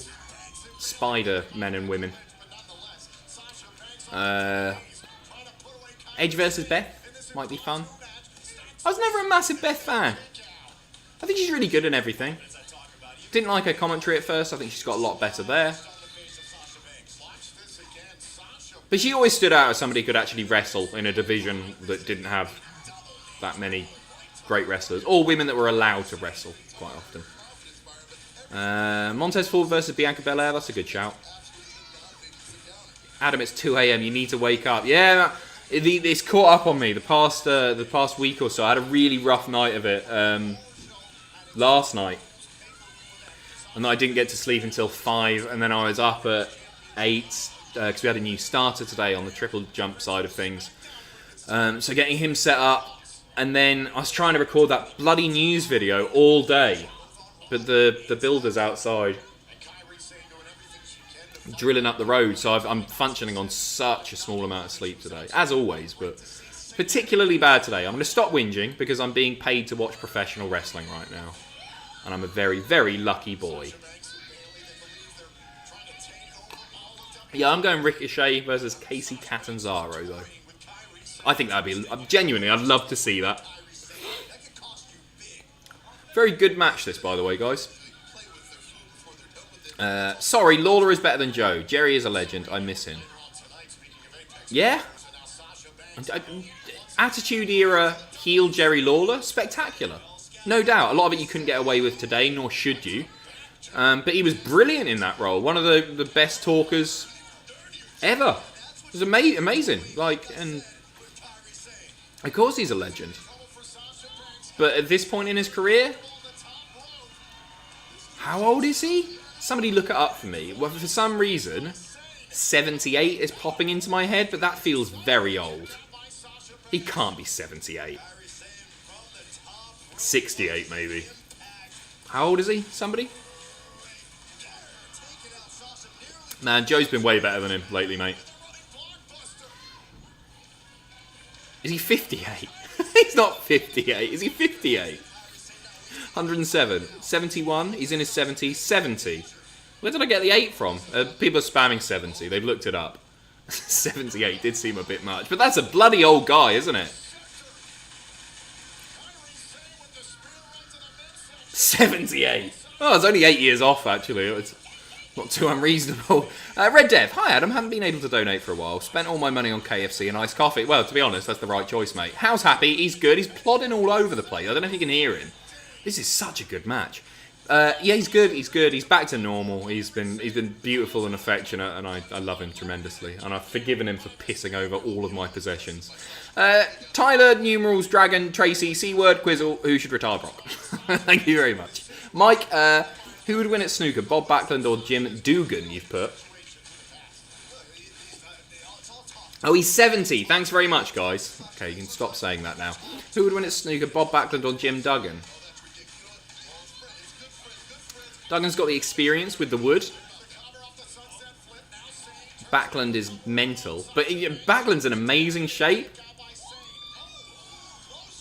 spider men and women. Edge versus Beth might be fun. I was never a massive Beth fan. I think she's really good in everything. Didn't like her commentary at first. I think she's got a lot better there. But she always stood out as somebody who could actually wrestle in a division that didn't have that many great wrestlers. Or women that were allowed to wrestle quite often. Montez Ford versus Bianca Belair. That's a good shout. Adam, it's 2 a.m. You need to wake up. Yeah, it's caught up on me the past week or so. I had a really rough night of it last night. And I didn't get to sleep until 5. And then I was up at 8. Because we had a new starter today on the triple jump side of things. So getting him set up, and then I was trying to record that bloody news video all day, but the builder's outside drilling up the road, so I'm functioning on such a small amount of sleep today, as always, but particularly bad today. I'm going to stop whinging because I'm being paid to watch professional wrestling right now, and I'm a very, very lucky boy. Yeah, I'm going Ricochet versus Casey Catanzaro, though. I think that'd be... Genuinely, I'd love to see that. Very good match, this, by the way, guys. Sorry, Lawler is better than Joe. Jerry is a legend. I miss him. Yeah? Attitude Era heel Jerry Lawler? Spectacular. No doubt. A lot of it you couldn't get away with today, nor should you. But he was brilliant in that role. One of the best talkers ever. It was amazing. And of course he's a legend. But at this point in his career, how old is he? Somebody look it up for me. Well, for some reason, 78 is popping into my head, but that feels very old. He can't be 78. 68 maybe. How old is he? Somebody? Man, Joe's been way better than him lately, mate. Is he 58? He's not 58. Is he 58? 107. 71. He's in his 70s. 70. Where did I get the 8 from? People are spamming 70. They've looked it up. 78 did seem a bit much. But that's a bloody old guy, isn't it? 78. Oh, it's only 8 years off, actually. It's not too unreasonable. Red Dev, hi Adam, haven't been able to donate for a while. Spent all my money on KFC and iced coffee. Well, to be honest, that's the right choice, mate. How's Happy? He's good. He's plodding all over the place. I don't know if you can hear him. This is such a good match. Yeah, he's good. He's good. He's back to normal. He's been beautiful and affectionate, and I love him tremendously. And I've forgiven him for pissing over all of my possessions. Tyler, Numerals, Dragon, Tracy, C-Word, Quizzle, who should retire Brock? Thank you very much. Mike, who would win at snooker? Bob Backlund or Jim Dugan, you've put? Oh, he's 70. Thanks very much, guys. Okay, you can stop saying that now. Who would win at snooker? Bob Backlund or Jim Duggan? Duggan's got the experience with the wood. Backlund is mental. But Backlund's in amazing shape.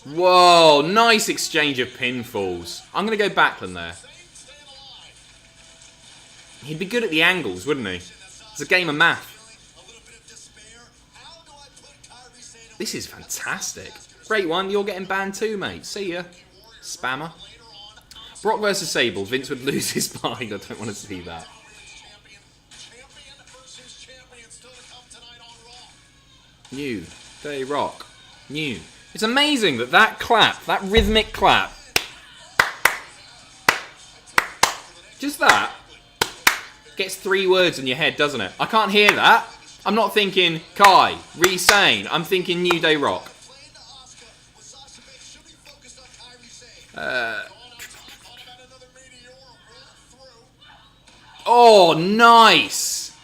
Whoa, nice exchange of pinfalls. I'm going to go Backlund there. He'd be good at the angles, wouldn't he? It's a game of math. This is fantastic. Great one. You're getting banned too, mate. See ya. Spammer. Brock versus Sable. Vince would lose his mind. I don't want to see that. You. Day Rock. New. It's amazing that clap, that rhythmic clap, just that, gets 3 words in your head, doesn't it? I can't hear that. I'm not thinking Kairi Sane. I'm thinking New Day Rock. Oh, nice!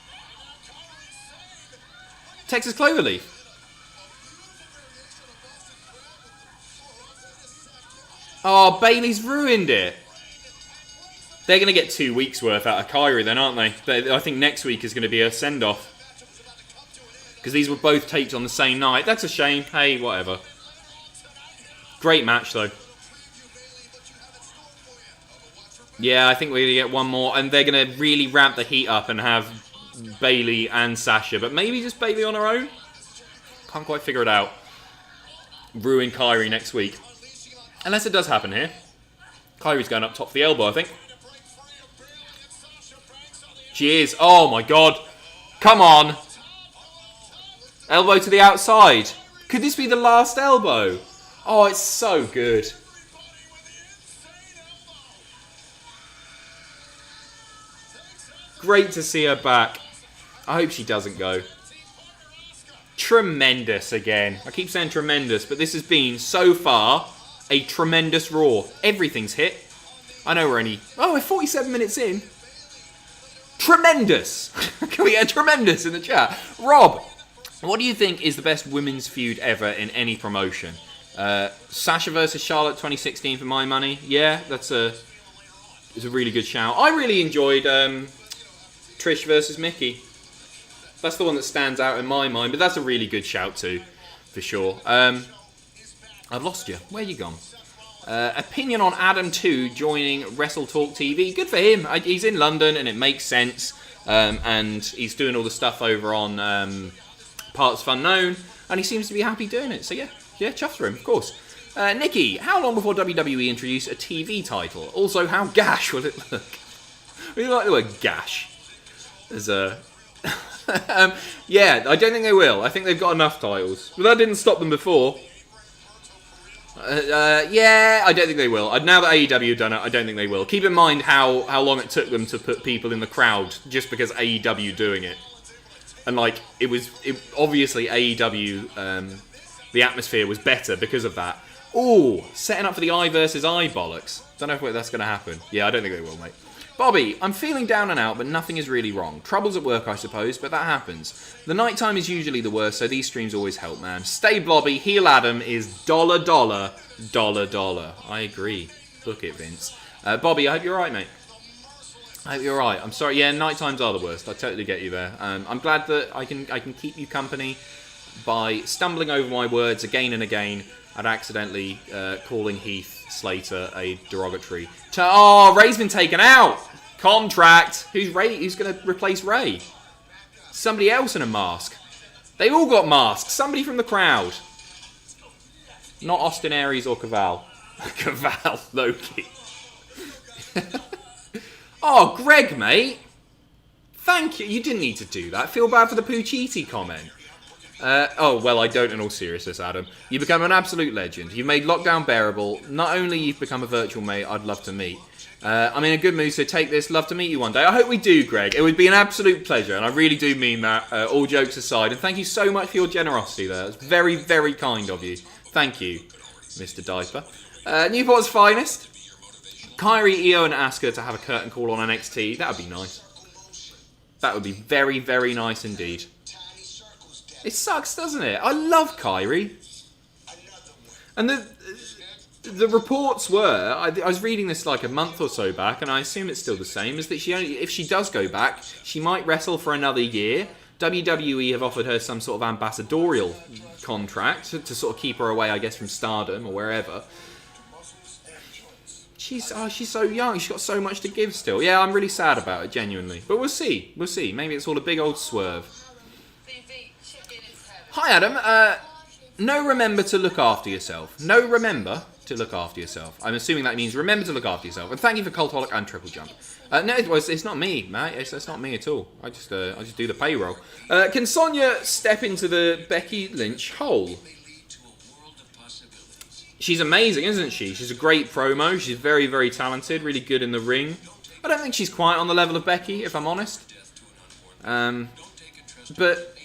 Texas Cloverleaf. Oh, Bayley's ruined it. They're going to get 2 weeks worth out of Kairi then, aren't they? I think next week is going to be a send-off. Because these were both taped on the same night. That's a shame. Hey, whatever. Great match, though. Yeah, I think we're going to get one more. And they're going to really ramp the heat up and have Bayley and Sasha. But maybe just Bayley on her own? Can't quite figure it out. Ruin Kairi next week. Unless it does happen here. Kairi's going up top for the elbow, I think. She is. Oh, my God. Come on. Elbow to the outside. Could this be the last elbow? Oh, it's so good. Great to see her back. I hope she doesn't go. Tremendous again. I keep saying tremendous, but this has been, so far, a tremendous Raw. Everything's hit. I know we're only... Oh, we're 47 minutes in. Tremendous! Can we get a tremendous in the chat? Rob, what do you think is the best women's feud ever in any promotion? Sasha versus Charlotte 2016 for my money. Yeah, it's a really good shout. I really enjoyed Trish versus Mickey. That's the one that stands out in my mind, but that's a really good shout too, for sure. I've lost you. Where you gone? Opinion on Adam 2 joining Wrestle Talk TV. Good for him. He's in London and it makes sense. And he's doing all the stuff over on Parts of Unknown. And he seems to be happy doing it. So yeah, chuffed for him, of course. Nikki, how long before WWE introduce a TV title? Also, how gash will it look? We like the word gash. There's a... yeah, I don't think they will. I think they've got enough titles. But that didn't stop them before. Yeah, I don't think they will. Now that AEW have done it, I don't think they will. Keep in mind how long it took them to put people in the crowd just because AEW doing it. And like, it obviously AEW, the atmosphere was better because of that. Ooh, setting up for the eye versus eye bollocks. Don't know if that's going to happen. Yeah, I don't think they will, mate. Bobby, I'm feeling down and out, but nothing is really wrong. Troubles at work, I suppose, but that happens. The nighttime is usually the worst, so these streams always help, man. Stay blobby, heel Adam is $, $. I agree. Book it, Vince. Bobby, I hope you're right, mate. I hope you're right. I'm sorry, yeah, night times are the worst. I totally get you there. I'm glad that I can keep you company by stumbling over my words again and again and accidentally calling Heath Slater a derogatory. Oh, Ray's been taken out. Contract. Who's Ray? Who's going to replace Ray? Somebody else in a mask. They all got masks. Somebody from the crowd. Not Austin Aries or Caval. Caval Loki. Oh, Greg, mate. Thank you. You didn't need to do that. Feel bad for the Pucciti comment. Oh, well, I don't in all seriousness, Adam. You become an absolute legend. You've made lockdown bearable. Not only you've become a virtual mate I'd love to meet. I'm in a good mood, so take this. Love to meet you one day. I hope we do, Greg. It would be an absolute pleasure, and I really do mean that, all jokes aside. And thank you so much for your generosity there. It's very, very kind of you. Thank you, Mr. Diaper. Newport's finest. Kairi, Io, and Asuka to have a curtain call on NXT. That would be nice. That would be very, very nice indeed. It sucks, doesn't it? I love Kairi. And the reports were, I was reading this like a month or so back, and I assume it's still the same, is that if she does go back, she might wrestle for another year. WWE have offered her some sort of ambassadorial contract to sort of keep her away, I guess, from Stardom or wherever. She's so young. She's got so much to give still. Yeah, I'm really sad about it, genuinely. But we'll see. We'll see. Maybe it's all a big old swerve. Hi, Adam. No remember to look after yourself. No remember? to look after yourself. I'm assuming that means remember to look after yourself. And thank you for Cultaholic and Triple Jump. No, it's not me, mate. It's not me at all. I just do the payroll. Can Sonya step into the Becky Lynch hole? She's amazing, isn't she? She's a great promo. She's very, very talented. Really good in the ring. I don't think she's quite on the level of Becky, if I'm honest. But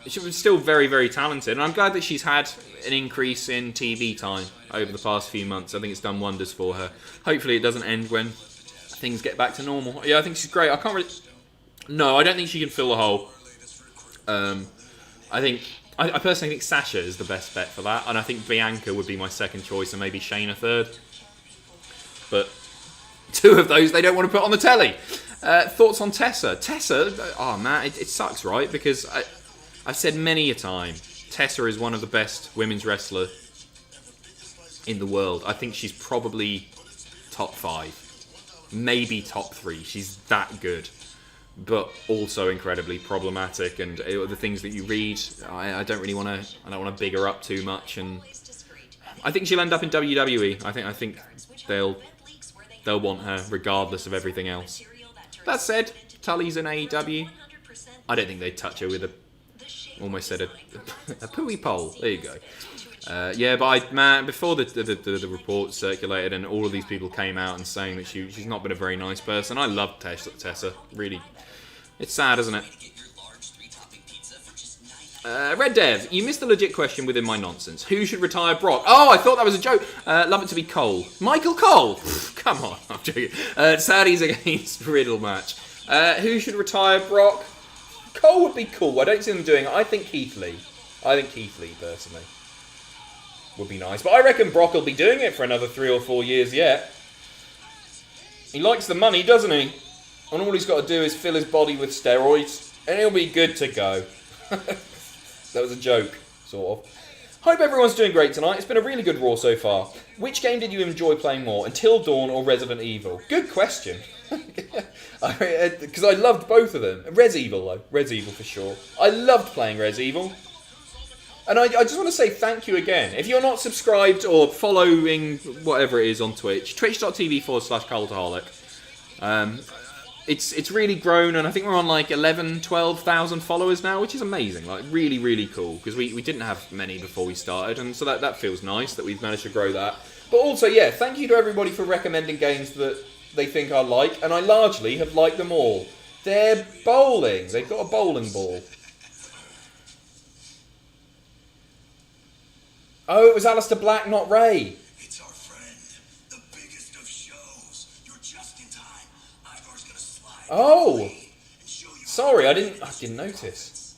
she was still very, very talented. And I'm glad that she's had an increase in TV time over the past few months. I think it's done wonders for her. Hopefully it doesn't end when things get back to normal. Yeah, I think she's great. I can't really... No, I don't think she can fill the hole. I personally think Sasha is the best bet for that. And I think Bianca would be my second choice and maybe Shayna third. But two of those they don't want to put on the telly. Thoughts on Tessa? Tessa, oh man, it sucks, right? Because I've said many a time, Tessa is one of the best women's wrestlers in the world. I think she's probably top 5, maybe top 3. She's that good, but also incredibly problematic. And the things that you read, I don't really want to. I don't want to big her up too much. And I think she'll end up in WWE. I think they'll want her regardless of everything else. That said, Tully's in AEW. I don't think they'd touch her with almost said a pooey pole. There you go. Yeah, but before the report circulated and all of these people came out and saying that she's not been a very nice person. I love Tessa. Really, it's sad, isn't it? Red Dev, you missed a legit question within my nonsense. Who should retire Brock? Oh, I thought that was a joke. Love it to be Cole. Michael Cole? Come on, I'm joking. Saudis against Riddle match. Who should retire Brock? Cole would be cool. I don't see them doing it. I think Heath Lee, personally, would be nice. But I reckon Brock will be doing it for another 3 or 4 years yet. He likes the money, doesn't he? And all he's got to do is fill his body with steroids, and he'll be good to go. That was a joke, sort of. Hope everyone's doing great tonight. It's been a really good Raw so far. Which game did you enjoy playing more, Until Dawn or Resident Evil? Good question. Because I loved both of them. Res Evil, though. Res Evil for sure. I loved playing Res Evil. And I just want to say thank you again. If you're not subscribed or following whatever it is on Twitch, twitch.tv/Cultaholic. It's really grown, and I think we're on like 12,000 followers now, which is amazing. Like really, really cool, because we didn't have many before we started, and so that feels nice that we've managed to grow that. But also, yeah, thank you to everybody for recommending games that they think I like, and I largely have liked them all. They're bowling. They've got a bowling ball. Oh, it was Aleister Black, not Ray. It's our friend, the biggest of shows. You're just in time. Ivar's gonna slide. Oh, sorry, I didn't notice.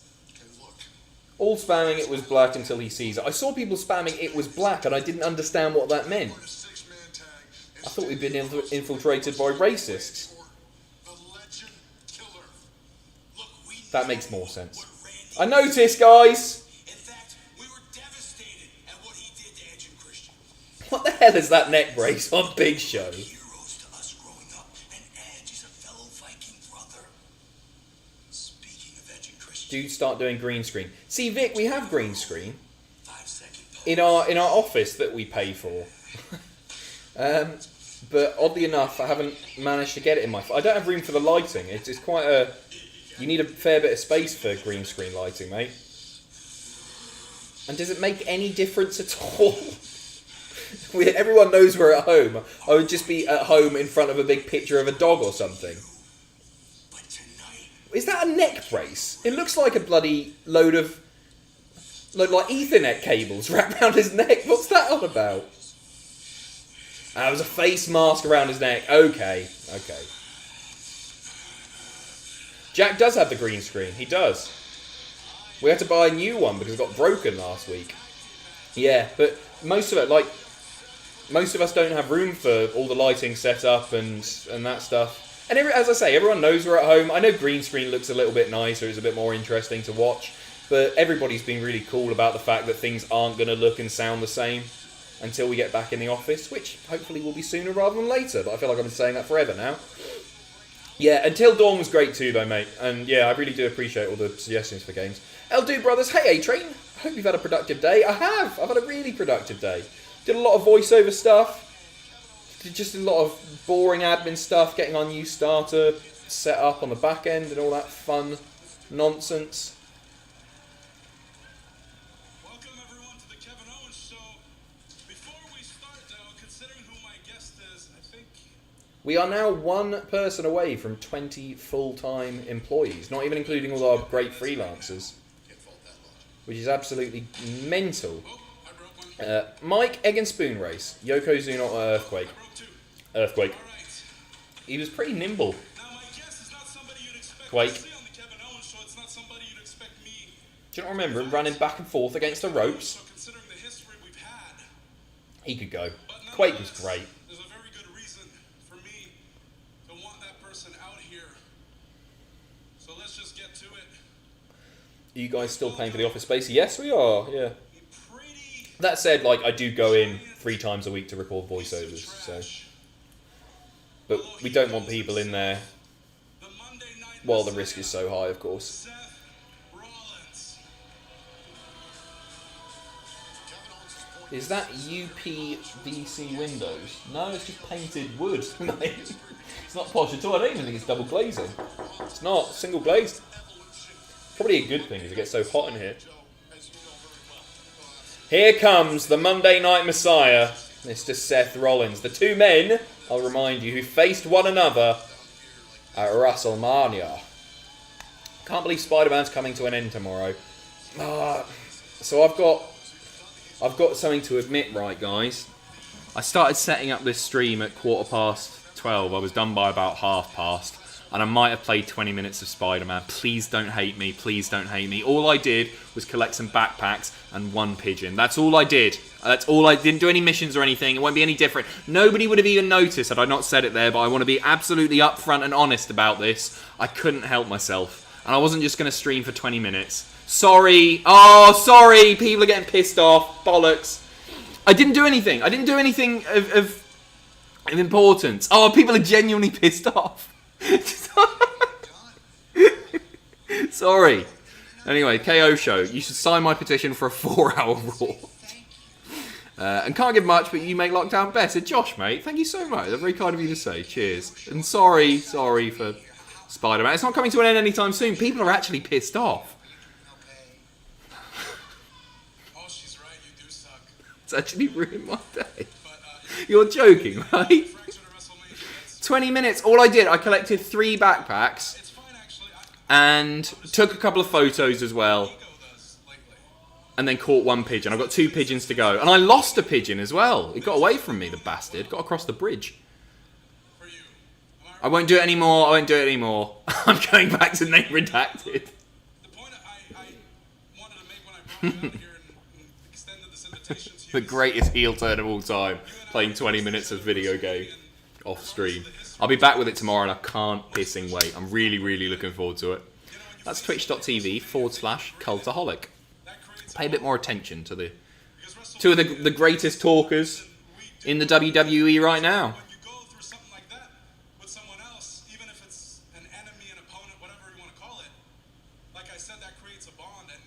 All spamming it was black until he sees it. I saw people spamming it was black, and I didn't understand what that meant. I thought we'd been infiltrated by racists. That makes more sense. I noticed, guys. What the hell is that neck brace on Big Show? Heroes to us growing up, and Edge is a fellow Viking brother. Speaking of Edge and Christian, Dude, start doing green screen. See, Vic, we have green screen 5-second in our office that we pay for. But oddly enough, I haven't managed to get it in my. I don't have room for the lighting. It's quite a. You need a fair bit of space for green screen lighting, mate. And does it make any difference at all? Everyone knows we're at home. I would just be at home in front of a big picture of a dog or something. Is that a neck brace? It looks like a bloody load of like Ethernet cables wrapped around his neck. What's that on about? It was a face mask around his neck. Okay. Jack does have the green screen. He does. We had to buy a new one because it got broken last week. Yeah, but most of us don't have room for all the lighting set up and that stuff. And as I say, everyone knows we're at home. I know green screen looks a little bit nicer, it's a bit more interesting to watch, but everybody's been really cool about the fact that things aren't going to look and sound the same until we get back in the office, which hopefully will be sooner rather than later, but I feel like I've been saying that forever now. Yeah, Until Dawn was great too though, mate. And yeah, I really do appreciate all the suggestions for games. LD Brothers, hey A-Train, I hope you've had a productive day. I have! I've had a really productive day. Did a lot of voiceover stuff. Did just a lot of boring admin stuff, getting our new starter set up on the back end and all that fun nonsense. Welcome everyone to the Kevin Owens Show. Before we start though, considering who my guest is, I think... We are now one person away from 20 full-time employees, not even including all our great freelancers, which is absolutely mental. Mike, Egg and Spoon race. Yokozuna or Earthquake? Earthquake. He was pretty nimble. Quake. Do you not remember him running back and forth against the ropes? He could go. Quake was great. There's a very good reason for me to want that person out here. So let's just get to it. Are you guys still paying for the office space? Yes, we are. Yeah. That said, like, I do go in 3 times a week to record voiceovers, so. But we don't want people in there while the risk is so high, of course. Seth Rollins. Is that UPVC windows? No, it's just painted wood. It's not posh at all. I don't even think it's double glazing. It's not. Single glazed. Probably a good thing, because it gets so hot in here. Here comes the Monday Night Messiah, Mr. Seth Rollins. The two men, I'll remind you, who faced one another at WrestleMania. Can't believe Spider-Man's coming to an end tomorrow. So I've got something to admit, right, guys? I started setting up this stream at 12:15. I was done by about past. And I might have played 20 minutes of Spider-Man. Please don't hate me. Please don't hate me. All I did was collect some backpacks and 1 pigeon. That's all I did. That's all I didn't do any missions or anything. It won't be any different. Nobody would have even noticed had I not said it there, but I want to be absolutely upfront and honest about this. I couldn't help myself. And I wasn't just going to stream for 20 minutes. Sorry. Oh, sorry. People are getting pissed off. Bollocks. I didn't do anything. I didn't do anything of importance. Oh, people are genuinely pissed off. Sorry. Anyway, KO show. You should sign my petition for a 4-hour Raw. And can't give much, but you make lockdown better. Josh, mate, thank you so much. That's very kind of you to say. Cheers. And sorry for Spider-Man. It's not coming to an end anytime soon. People are actually pissed off. Oh, she's right. You do suck. It's actually ruined my day. You're joking, right? 20 minutes. All I did, I collected 3 backpacks and took a couple of photos as well, and then caught 1 pigeon. I've got 2 pigeons to go, and I lost a pigeon as well. It got away from me, the bastard. Got across the bridge. I won't do it anymore. I'm going back to name redacted. The point I wanted to make when I brought you out here and extended this invitation to you. The greatest heel turn of all time, playing 20 minutes of video game off stream. I'll be back with it tomorrow and I can't pissing wait. I'm really looking forward to it. That's twitch.tv/Cultaholic. Pay a bit more attention to the 2 of the greatest talkers in the WWE right now. When you go through something like that with someone else, even if it's an enemy, an opponent, whatever you want to call it, like I said, that creates a bond, and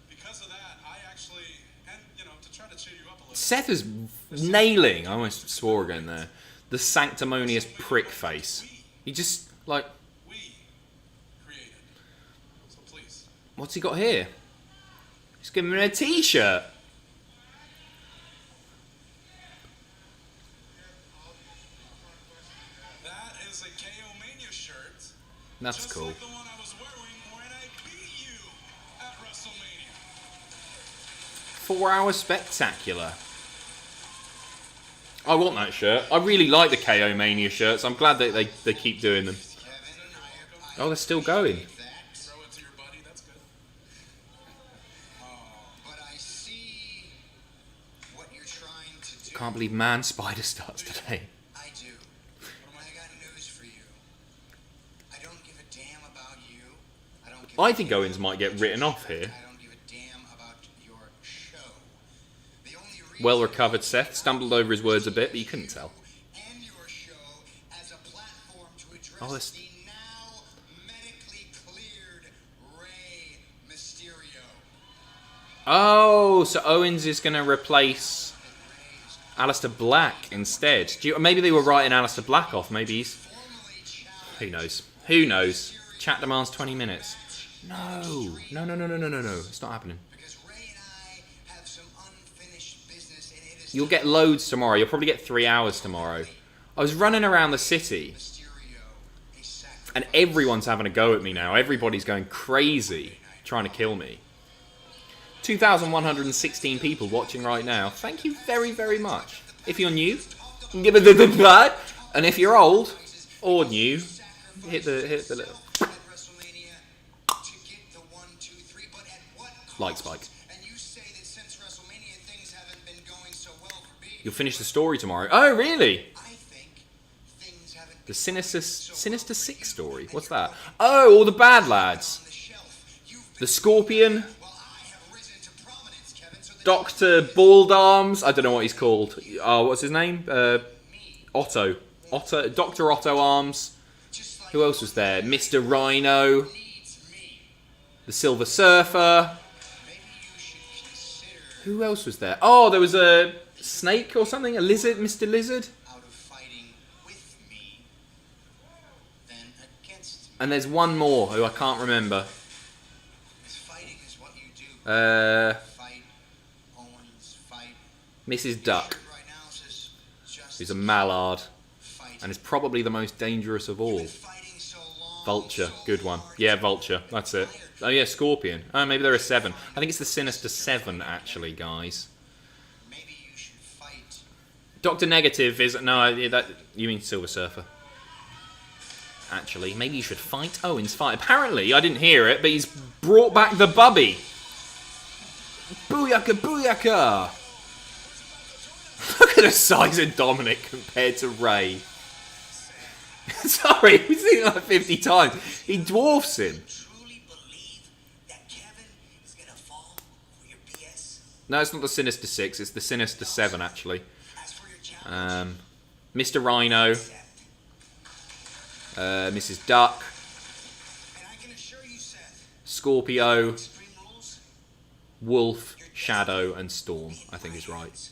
because of that, I actually, and to try to cheer you up a little. Seth is nailing, I almost swore again there, the sanctimonious prick face. He just, like... We created. So please. What's he got here? He's giving him a t-shirt. That is a KO Mania shirt. That's just cool. Like the one I was wearing when I beat you at WrestleMania. 4-hour spectacular. I want that shirt. I really like the KO Mania shirts. I'm glad that they keep doing them. Oh, they're still going. Throw it to your buddy. That's good. But I see what you're trying to do. Can't believe Man Spider starts today. I do. I got news for you. I don't give a damn about you. I think Owens might get written off here. I don't give a damn about your show. The only reason Well recovered Seth. Stumbled over his words a bit, but you couldn't tell. and your show as a platform to address Oh, this- the now medically cleared Mysterio. Oh, so Owens is going to replace Aleister Black instead. Maybe they were writing Aleister Black off. Maybe he's... Who knows? Who knows? Chat demands 20 minutes. No. No. It's not happening. You'll get loads tomorrow. You'll probably get 3 hours tomorrow. I was running around the city, and everyone's having a go at me now. Everybody's going crazy, trying to kill me. 2,116 people watching right now. Thank you very, very much. If you're new, give it the blood. And if you're old or new, hit the little like spike. You'll finish the story tomorrow. Oh, really? The Sinister Six story. What's that? Oh, all the bad lads. The Scorpion. Dr. Bald Arms. I don't know what he's called. What's his name? Otto. Dr. Otto Arms. Who else was there? Mr. Rhino. The Silver Surfer. Who else was there? Oh, there was a snake or something? A lizard? Mr. Lizard? And there's one more who I can't remember. Mrs. Duck. Who's a mallard. And is probably the most dangerous of all. Vulture. Good one. Yeah, Vulture. That's it. Oh yeah, Scorpion. Oh, maybe there are 7. I think it's the Sinister 7, actually, guys. Dr. Negative is... No, that you mean Silver Surfer. Actually, maybe you should fight Owens. Apparently, I didn't hear it, but he's brought back the Bubby. Booyaka, booyaka! Look at the size of Dominic compared to Ray. Sorry, we've seen it like 50 times. He dwarfs him. No, it's not the Sinister 6, it's the Sinister 7, actually. Mr. Rhino. Mrs. Duck. Scorpio. Wolf, Shadow, and Storm, I think is right.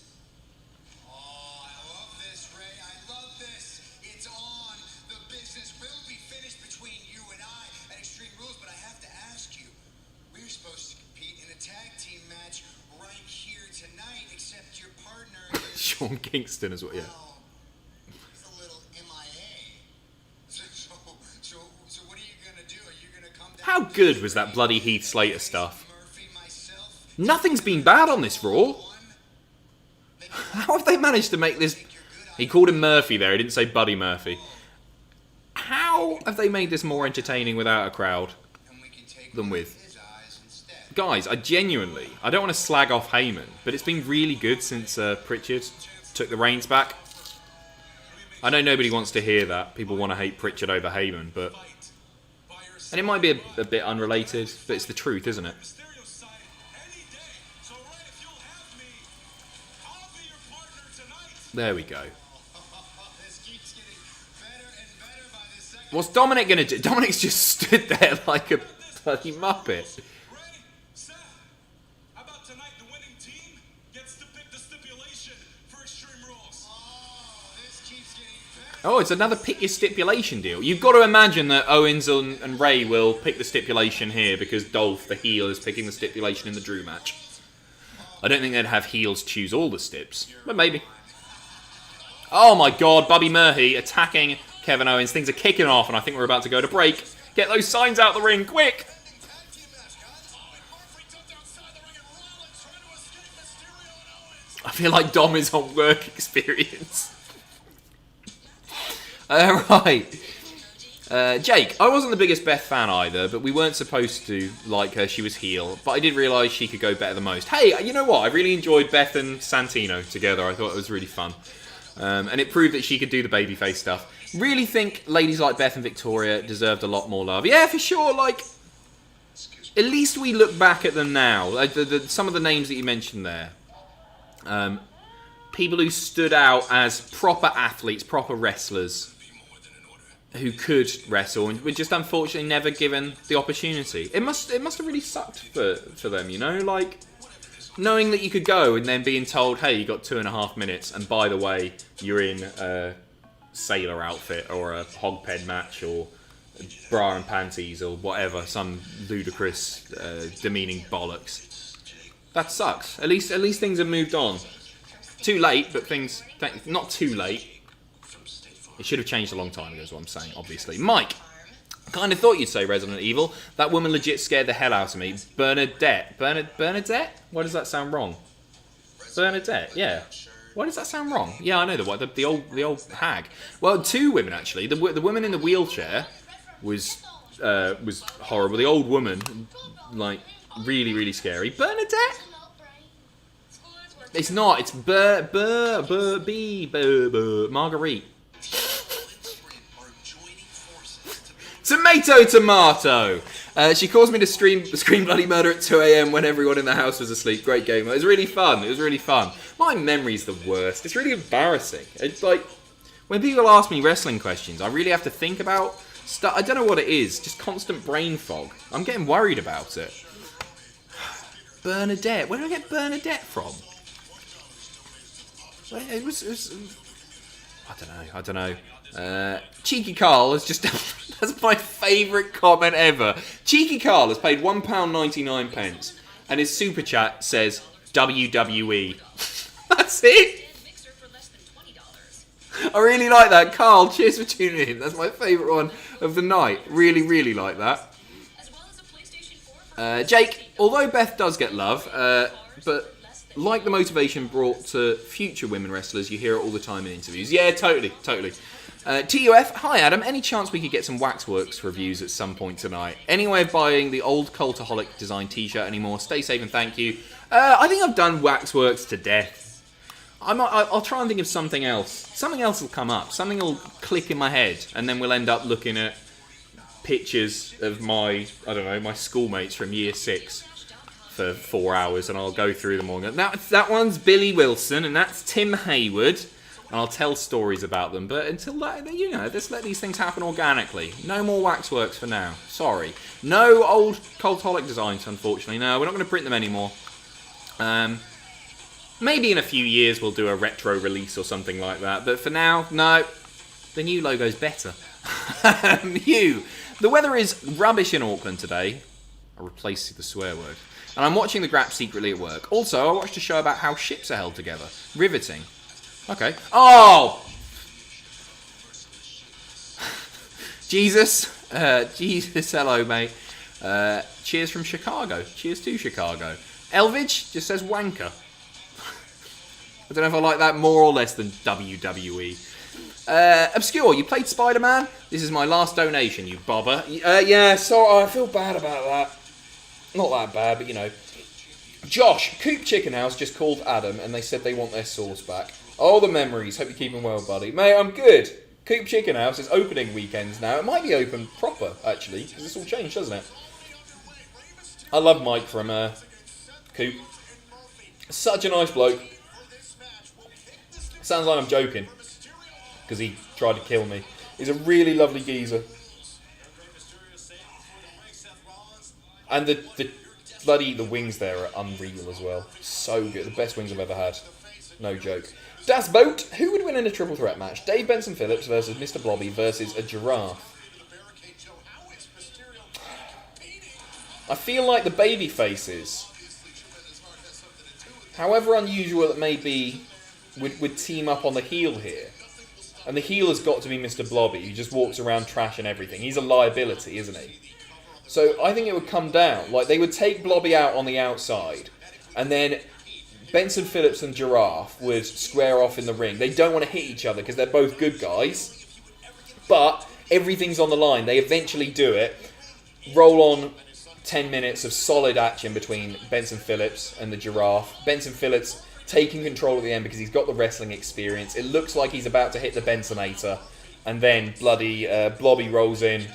Sean Kingston as well, yeah. He's a little MIA. So what are you gonna do? Are you gonna come down? How good was that bloody Heath Slater stuff? Nothing's been bad on this Raw. How have they managed to make this... He called him Murphy there, he didn't say Buddy Murphy. How have they made this more entertaining without a crowd than with? Guys, I don't want to slag off Heyman, but it's been really good since Pritchard took the reins back. I know nobody wants to hear that. People want to hate Pritchard over Heyman, but... And it might be a bit unrelated, but it's the truth, isn't it? There we go. What's Dominic going to do? Dominic's just stood there like a bloody muppet. Oh, it's another pick your stipulation deal. You've got to imagine that Owens and Ray will pick the stipulation here because Dolph, the heel, is picking the stipulation in the Drew match. I don't think they'd have heels choose all the stips, but maybe. Oh my god, Bobby Murphy attacking Kevin Owens. Things are kicking off and I think we're about to go to break. Get those signs out the ring, quick! I feel like Dom is on work experience. Right. Jake, I wasn't the biggest Beth fan either, but we weren't supposed to like her. She was heel, but I did realise she could go better than most. Hey, you know what? I really enjoyed Beth and Santino together. I thought it was really fun. And it proved that she could do the babyface stuff. Really think ladies like Beth and Victoria deserved a lot more love. Yeah, for sure. Like, at least we look back at them now. Like some of the names that you mentioned there. People who stood out as proper athletes, proper wrestlers, who could wrestle and were just unfortunately never given the opportunity. It must have really sucked for them, you know? Like, knowing that you could go and then being told, hey, you got 2.5 minutes, and by the way, you're in a sailor outfit or a hog pen match or bra and panties or whatever, some ludicrous, demeaning bollocks. That sucks. At least things have moved on. Too late, but things not too late. It should have changed a long time ago, is what I'm saying. Obviously, Mike. Kind of thought you'd say Resident Evil. That woman legit scared the hell out of me. Bernadette. Bernadette? Why does that sound wrong? Bernadette, yeah. Why does that sound wrong? Yeah, I know the old hag. Well, 2 women actually. The woman in the wheelchair was horrible. The old woman, like, really, really scary. Bernadette? It's not. It's Marguerite. Tomato. She caused me to scream bloody murder at 2 a.m. when everyone in the house was asleep. Great game. It was really fun. My memory's the worst. It's really embarrassing. It's like, when people ask me wrestling questions, I really have to think about stuff. I don't know what it is. Just constant brain fog. I'm getting worried about it. Bernadette. Where did I get Bernadette from? It was I don't know. Cheeky Carl has just... That's my favourite comment ever. Cheeky Carl has paid £1.99 and his super chat says WWE. That's it. I really like that. Carl, cheers for tuning in. That's my favourite one of the night. Really, really like that. Jake, although Beth does get love, but like the motivation brought to future women wrestlers, you hear it all the time in interviews. Yeah, totally. TUF, hi Adam, any chance we could get some Waxworks reviews at some point tonight? Any way of buying the old Cultaholic design t-shirt anymore? Stay safe and thank you. I think I've done Waxworks to death. I'll try and think of something else. Something else will come up. Something will click in my head, and then we'll end up looking at pictures of my schoolmates from year 6 for 4 hours, and I'll go through them all. That one's Billy Wilson, and that's Tim Hayward. And I'll tell stories about them, but until that, just let these things happen organically. No more Waxworks for now. Sorry. No old Cultaholic designs, unfortunately. No, we're not going to print them anymore. Maybe in a few years we'll do a retro release or something like that, but for now, no. The new logo's better. The weather is rubbish in Auckland today. I replaced the swear word. And I'm watching the Grap secretly at work. Also, I watched a show about how ships are held together. Riveting. Okay. Oh! Jesus, hello, mate. Cheers from Chicago. Cheers to Chicago. Elvidge just says wanker. I don't know if I like that more or less than WWE. Obscure, you played Spider-Man? This is my last donation, you bobber. Yeah, so I feel bad about that. Not that bad, but Josh, Coop Chicken House just called Adam and they said they want their sauce back. Oh, the memories. Hope you're keeping well, buddy. Mate, I'm good. Coop Chicken House is opening weekends now. It might be open proper, actually, because it's all changed, hasn't it? I love Mike from Coop. Such a nice bloke. Sounds like I'm joking, because he tried to kill me. He's a really lovely geezer. And the wings there are unreal as well. So good. The best wings I've ever had. No joke. Das Boat, who would win in a triple threat match? Dave Benson Phillips versus Mr. Blobby versus a giraffe. I feel like the baby faces, however unusual it may be, would team up on the heel here. And the heel has got to be Mr. Blobby, who just walks around trashing everything. He's a liability, isn't he? So I think it would come down. Like, they would take Blobby out on the outside, and then Benson Phillips and Giraffe would square off in the ring. They don't want to hit each other because they're both good guys, but everything's on the line. They eventually do it. Roll on 10 minutes of solid action between Benson Phillips and the Giraffe. Benson Phillips taking control at the end because he's got the wrestling experience. It looks like he's about to hit the Bensonator, and then bloody Blobby rolls in,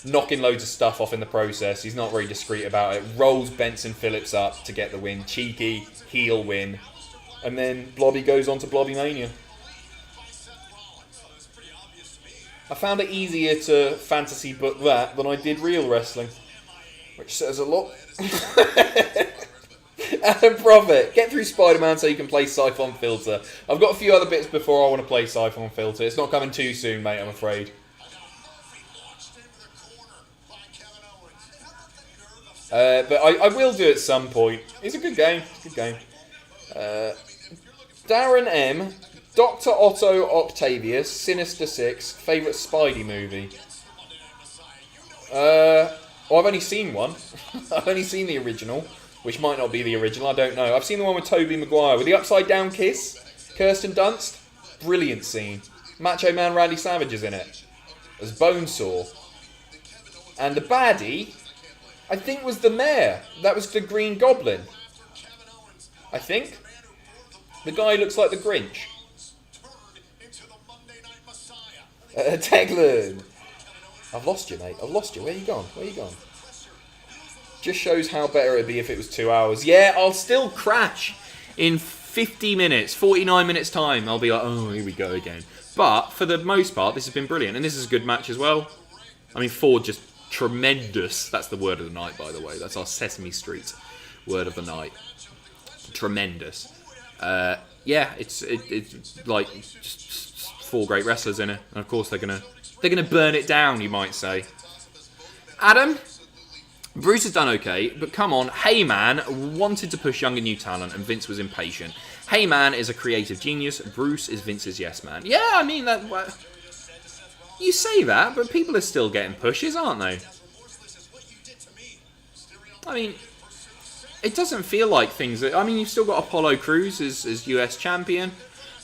knocking loads of stuff off in the process. He's not very discreet about it. Rolls Benson Phillips up to get the win. Cheeky heel win. And then Blobby goes on to Blobby Mania. I found it easier to fantasy book that than I did real wrestling, which says a lot. Adam Prophet, get through Spider-Man so you can play Siphon Filter. I've got a few other bits before I want to play Siphon Filter. It's not coming too soon, mate, I'm afraid. But I will do it at some point. It's a good game. It's a good game. Darren M. Dr. Otto Octavius, Sinister Six, favourite Spidey movie. I've only seen one. I've only seen the original, which might not be the original, I don't know. I've seen the one with Tobey Maguire, with the upside down kiss, Kirsten Dunst. Brilliant scene. Macho Man Randy Savage is in it, as Bonesaw. And the baddie, I think, was the mayor. That was the Green Goblin. I think. The guy looks like the Grinch. Teglen. I've lost you, mate. I've lost you. Where you gone? Where you gone? Just shows how better it'd be if it was 2 hours. Yeah, I'll still crash in 50 minutes, 49 minutes time. I'll be like, oh, here we go again. But for the most part, this has been brilliant. And this is a good match as well. I mean, Ford just tremendous. That's the word of the night, by the way. That's our Sesame Street word of the night. Tremendous. Yeah, it's like just 4 great wrestlers in it. And of course, they're gonna burn it down, you might say. Adam, Bruce has done okay, but come on, Heyman wanted to push young and new talent, and Vince was impatient. Heyman is a creative genius. Bruce is Vince's yes man. Yeah, I mean that. You say that, but people are still getting pushes, aren't they? I mean, it doesn't feel like things. I mean, you've still got Apollo Crews as US champion.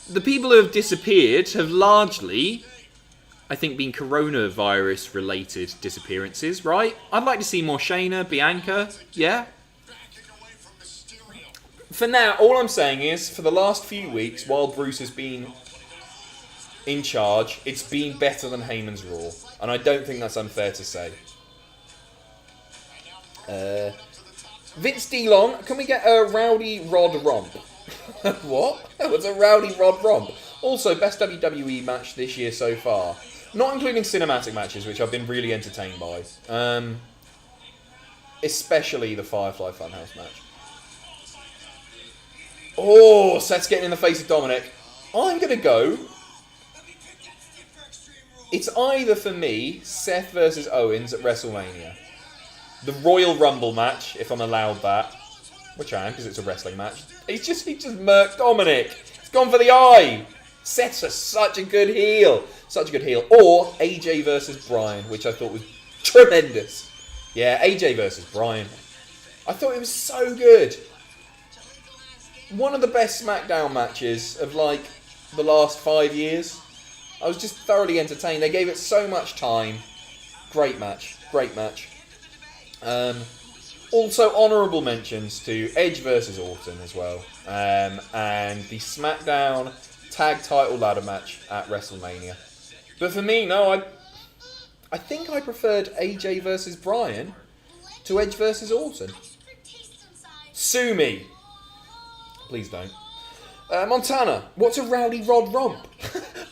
The people who have disappeared have largely, I think, been coronavirus-related disappearances, right? I'd like to see more Shayna, Bianca, yeah? For now, all I'm saying is, for the last few weeks, while Bruce has been in charge, it's been better than Heyman's Raw. And I don't think that's unfair to say. Vince D. Long, can we get a Rowdy Rod Romp? What? What's a Rowdy Rod Romp? Also, best WWE match this year so far. Not including cinematic matches, which I've been really entertained by. Especially the Firefly Funhouse match. Oh, Seth's getting in the face of Dominic. I'm going to go... It's either, for me, Seth versus Owens at WrestleMania. The Royal Rumble match, if I'm allowed that. Which I am, because it's a wrestling match. He just murked Dominic. He's gone for the eye. Seth's such a good heel. Such a good heel. Or AJ versus Bryan, which I thought was tremendous. Yeah, AJ versus Bryan. I thought it was so good. One of the best SmackDown matches of, like, the last 5 years. I was just thoroughly entertained. They gave it so much time. Great match. Great match. Also, honourable mentions to Edge versus Orton as well. And the SmackDown Tag Title Ladder match at WrestleMania. But for me, no, I think I preferred AJ versus Bryan to Edge versus Orton. Sue me. Please don't. Montana, what's a Rowdy Rod Romp?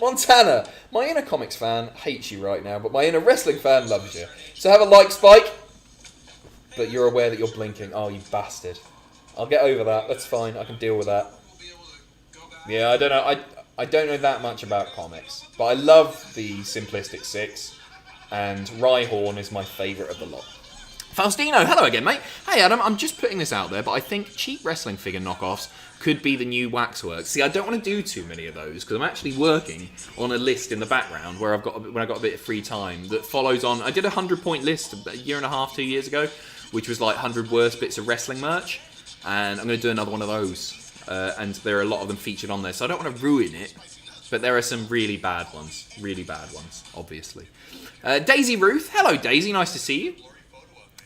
Montana, my inner comics fan hates you right now, but my inner wrestling fan loves you. So have a like spike, but you're aware that you're blinking. Oh, you bastard. I'll get over that. That's fine. I can deal with that. Yeah, I don't know. I don't know that much about comics, but I love the Simplistic Six, and Rhyhorn is my favourite of the lot. Faustino, hello again, mate. Hey, Adam, I'm just putting this out there, but I think cheap wrestling figure knockoffs could be the new Waxworks. See, I don't want to do too many of those, because I'm actually working on a list in the background when I got a bit of free time that follows on. I did a 100-point list a year and a half, 2 years ago, which was like 100 worst bits of wrestling merch, and I'm going to do another one of those. And there are a lot of them featured on there, so I don't want to ruin it, but there are some really bad ones, obviously. Daisy Ruth, hello Daisy, nice to see you.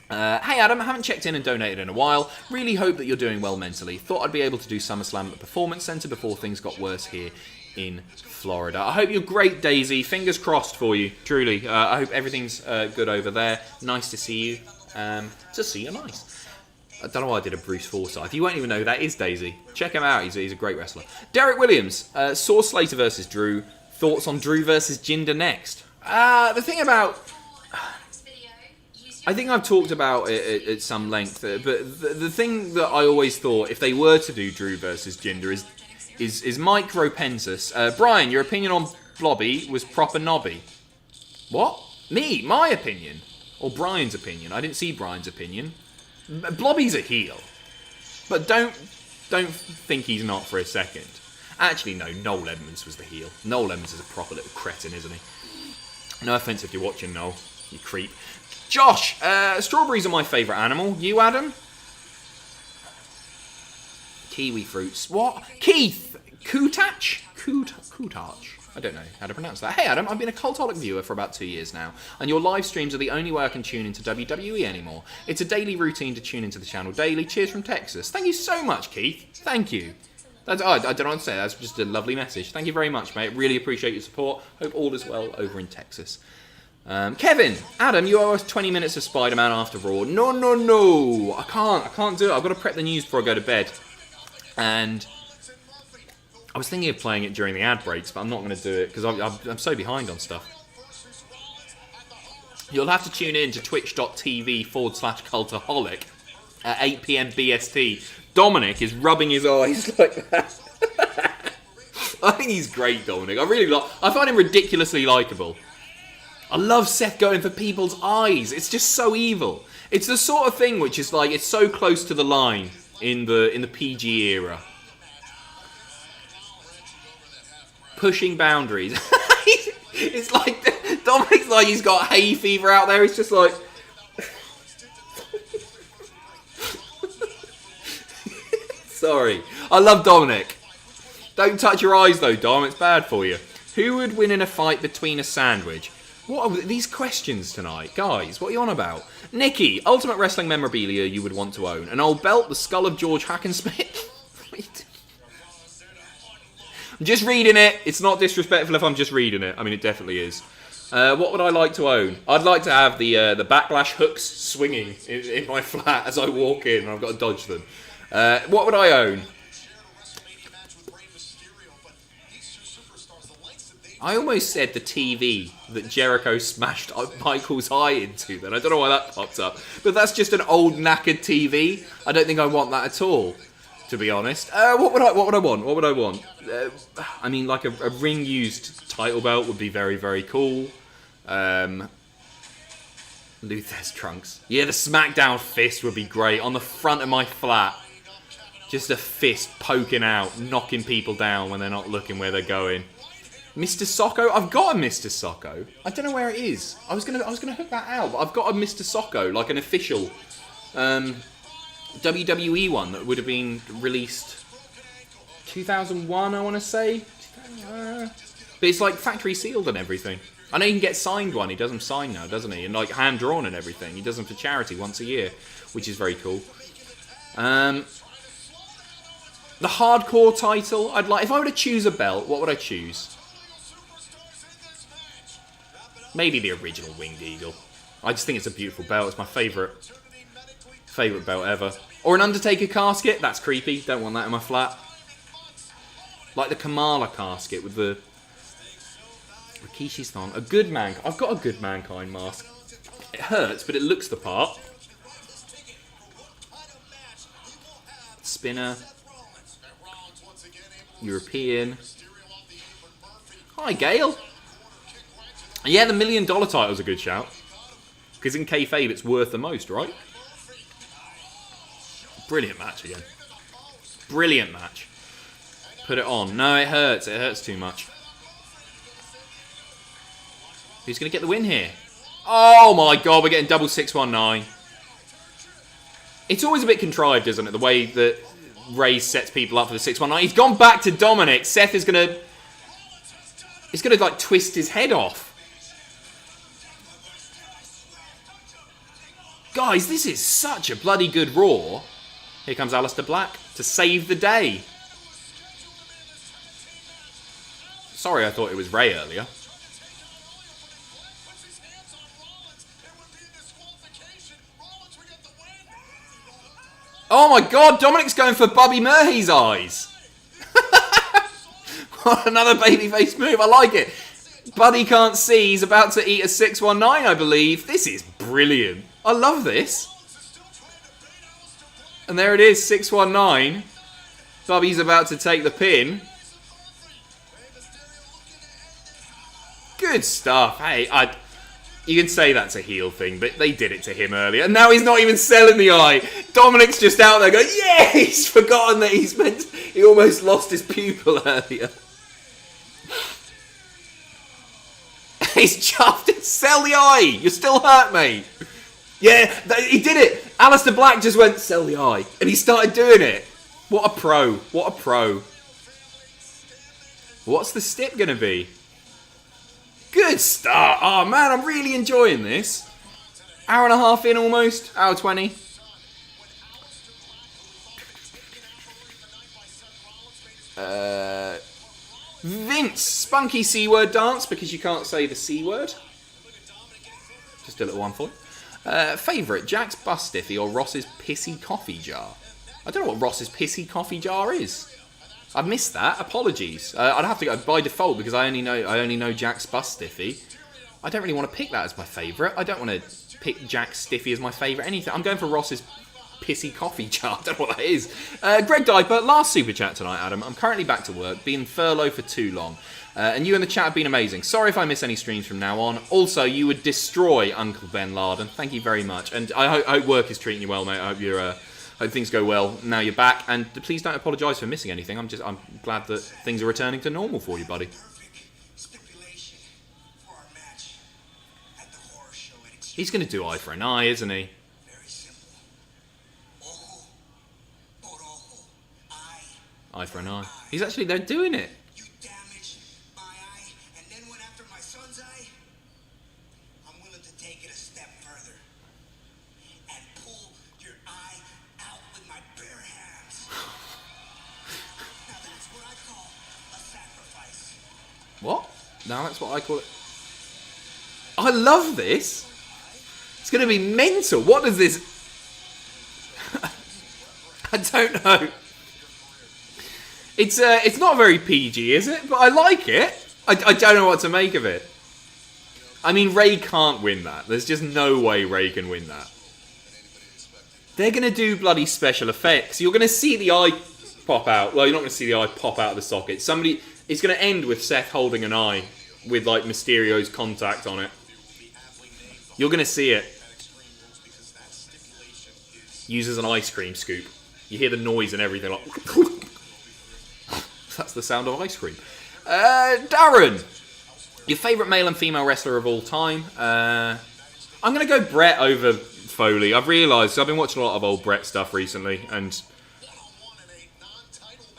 Hey Adam, I haven't checked in and donated in a while. Really hope that you're doing well mentally. Thought I'd be able to do SummerSlam at the Performance Center before things got worse here in Florida. I hope you're great, Daisy. Fingers crossed for you, truly. I hope everything's good over there. Nice to see you. To see you, nice. I don't know why I did a Bruce Forsyth. You won't even know who that is, Daisy. Check him out. He's a great wrestler. Derek Williams, saw Slater versus Drew. Thoughts on Drew versus Jinder next? The thing about... I think I've talked about it at some length, but the thing that I always thought, if they were to do Drew versus Jinder, is Mike Ropensis. Brian, your opinion on Blobby was proper knobby. What? Me? My opinion? Or Brian's opinion? I didn't see Brian's opinion. Blobby's a heel. But don't think he's not for a second. Actually, no, Noel Edmonds was the heel. Noel Edmonds is a proper little cretin, isn't he? No offense if you're watching, Noel. You creep. Josh, strawberries are my favourite animal. You, Adam? Kiwi fruits. What? Keith! Kutach? Kutach. I don't know how to pronounce that. Hey, Adam, I've been a Cultaholic viewer for about 2 years now, and your live streams are the only way I can tune into WWE anymore. It's a daily routine to tune into the channel daily. Cheers from Texas. Thank you so much, Keith. Thank you. I don't know what to say. That's just a lovely message. Thank you very much, mate. Really appreciate your support. Hope all is well over in Texas. Kevin, Adam, you owe us 20 minutes of Spider-Man after Raw. No. I can't do it. I've got to prep the news before I go to bed. And I was thinking of playing it during the ad breaks, but I'm not going to do it because I'm so behind on stuff. You'll have to tune in to twitch.tv/Cultaholic at 8 PM BST. Dominic is rubbing his eyes like that. I think he's great, Dominic. I find him ridiculously likeable. I love Seth going for people's eyes. It's just so evil. It's the sort of thing which is like, it's so close to the line in the PG era. Pushing boundaries. It's like, Dominic's like he's got hay fever out there. It's just like... Sorry. I love Dominic. Don't touch your eyes though, Dom. It's bad for you. Who would win in a fight between a sandwich? What are these questions tonight? Guys, what are you on about? Nikki, ultimate wrestling memorabilia you would want to own. An old belt, the skull of George Hackenspit. I'm just reading it. It's not disrespectful if I'm just reading it. I mean, it definitely is. What would I like to own? I'd like to have the backlash hooks swinging in my flat as I walk in, and I've got to dodge them. What would I own? I almost said the TV that Jericho smashed Michael's eye into then. I don't know why that popped up. But that's just an old knackered TV. I don't think I want that at all, to be honest. What would I want? I mean, like a ring-used title belt would be very, very cool. Luther's trunks. Yeah, the SmackDown fist would be great. On the front of my flat. Just a fist poking out, knocking people down when they're not looking where they're going. Mr. Socko? I've got a Mr. Socko. I don't know where it is. I was gonna hook that out, but I've got a Mr. Socko, like an official WWE one that would have been released 2001, I want to say. But it's like factory sealed and everything. I know you can get signed one. He does them signed now, doesn't he? And like hand drawn and everything. He does them for charity once a year, which is very cool. The hardcore title, I'd like. If I were to choose a belt, what would I choose? Maybe the original Winged Eagle. I just think it's a beautiful belt. It's my favourite belt ever. Or an Undertaker casket. That's creepy. Don't want that in my flat. Like the Kamala casket with the Rikishi's thong. A good man. I've got a good Mankind mask. It hurts, but it looks the part. Spinner. European. Hi, Gail. Yeah, the $1 million title's a good shout. Because in kayfabe, it's worth the most, right? Brilliant match again. Brilliant match. Put it on. No, it hurts. It hurts too much. Who's going to get the win here? Oh my god, we're getting double 619. It's always a bit contrived, isn't it? The way that Ray sets people up for the 619. He's gone back to Dominic. Seth is going to... He's going to, like, twist his head off. Guys, this is such a bloody good Raw. Here comes Aleister Black to save the day. Sorry, I thought it was Ray earlier. Oh my god, Dominic's going for Bobby Murphy's eyes. What another babyface move, I like it. Buddy can't see, he's about to eat a 619, I believe. This is brilliant. I love this. And there it is, 619. Bobby's about to take the pin. Good stuff. Hey, you can say that's a heel thing, but they did it to him earlier. And now he's not even selling the eye. Dominic's just out there going, yeah, he's forgotten that he almost lost his pupil earlier. He's chuffed and sell the eye. You're still hurt, mate. Yeah, he did it. Aleister Black just went, sell the eye. And he started doing it. What a pro. What a pro. What's the stip going to be? Good start. Oh, man, I'm really enjoying this. Hour and a half in almost. Hour 20. Vince, spunky C-word dance because you can't say the C-word. Just a little one for you. Favourite, Jack's bus stiffy or Ross's pissy coffee jar? I don't know what Ross's pissy coffee jar is. I missed that. Apologies. I'd have to go by default because I only know Jack's bus stiffy. I don't really want to pick that as my favourite. I don't want to pick Jack's stiffy as my favourite anything. I'm going for Ross's pissy coffee jar. I don't know what that is. Greg Diaper, last super chat tonight, Adam. I'm currently back to work, been furloughed for too long. And you and the chat have been amazing. Sorry if I miss any streams from now on. Also, you would destroy Uncle Ben Laden. Thank you very much. And I hope work is treating you well, mate. I hope you're... hope things go well. Now you're back, and please don't apologise for missing anything. I'm glad that things are returning to normal for you, buddy. He's going to do eye for an eye, isn't he? Eye for an eye. They're doing it. You damaged my eye and then went after my son's eye. I'm willing to take it a step further and pull your eye out with my bare hands. Now that's what I call a sacrifice. What? Now that's what I call it. I love this. It's going to be mental. What does this... I don't know. It's not very PG, is it? But I like it. I don't know what to make of it. I mean, Ray can't win that. There's just no way Ray can win that. They're going to do bloody special effects. You're going to see the eye pop out. Well, you're not going to see the eye pop out of the socket. It's going to end with Seth holding an eye with, like, Mysterio's contact on it. You're going to see it. Uses an ice cream scoop. You hear the noise and everything, like... That's the sound of ice cream. Darren, your favourite male and female wrestler of all time? I'm going to go Bret over Foley. I've realised, I've been watching a lot of old Bret stuff recently, and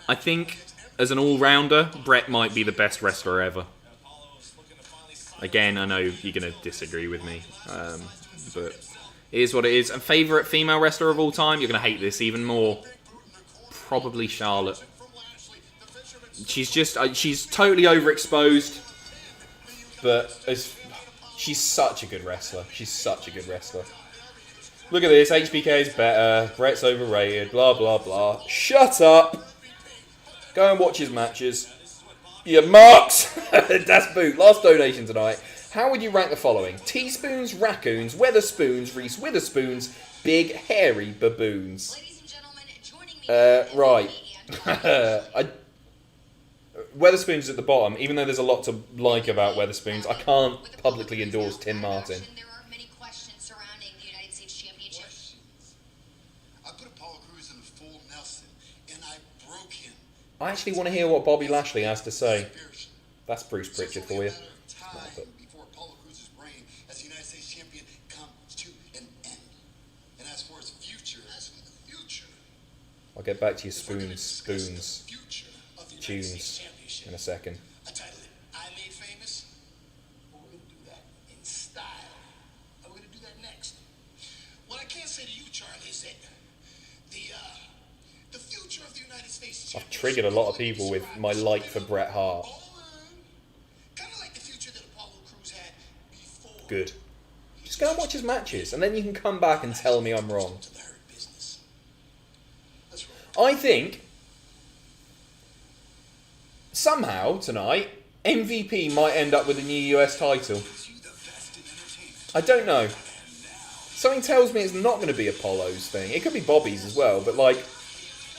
I think, as an all-rounder, Bret might be the best wrestler ever. Again, I know you're going to disagree with me, but it is what it is. And favourite female wrestler of all time? You're going to hate this even more. Probably Charlotte. She's totally overexposed, but she's such a good wrestler. She's such a good wrestler. Look at this, HBK is better, Bret's overrated, blah, blah, blah. Shut up! Go and watch his matches. You marks! Das Boot, last donation tonight. How would you rank the following? Teaspoons, raccoons, Weatherspoons, Reese Witherspoons, big hairy baboons. Ladies and gentlemen, joining me Right. Weatherspoons at the bottom, even though there's a lot to like about Weatherspoons, I can't publicly endorse Tim Martin. There are many questions surrounding the United States Championship. I put Apollo Crews in a full Nelson, and I broke him. I actually want to hear what Bobby Lashley has to say. That's Bruce Pritchard for you. Before Apollo Crews' reign as the United States champion comes to an end. And as for his future, I'll get back to your tunes in a second. I titled it, I Made Famous. But we're going to do that in style. And we're going to do that next. What I can say to you, Charlie, is that the future of the United States I've triggered a lot of people with my like for Bret Hart. kind of like the future that Apollo Crews had before. Good. Just go and watch his matches, and then you can come back and tell me I'm wrong. To the hurt business. Let's roll. I think somehow tonight MVP might end up with a new US title. I don't know. Something tells me it's not going to be Apollo's thing. It could be Bobby's as well, but like,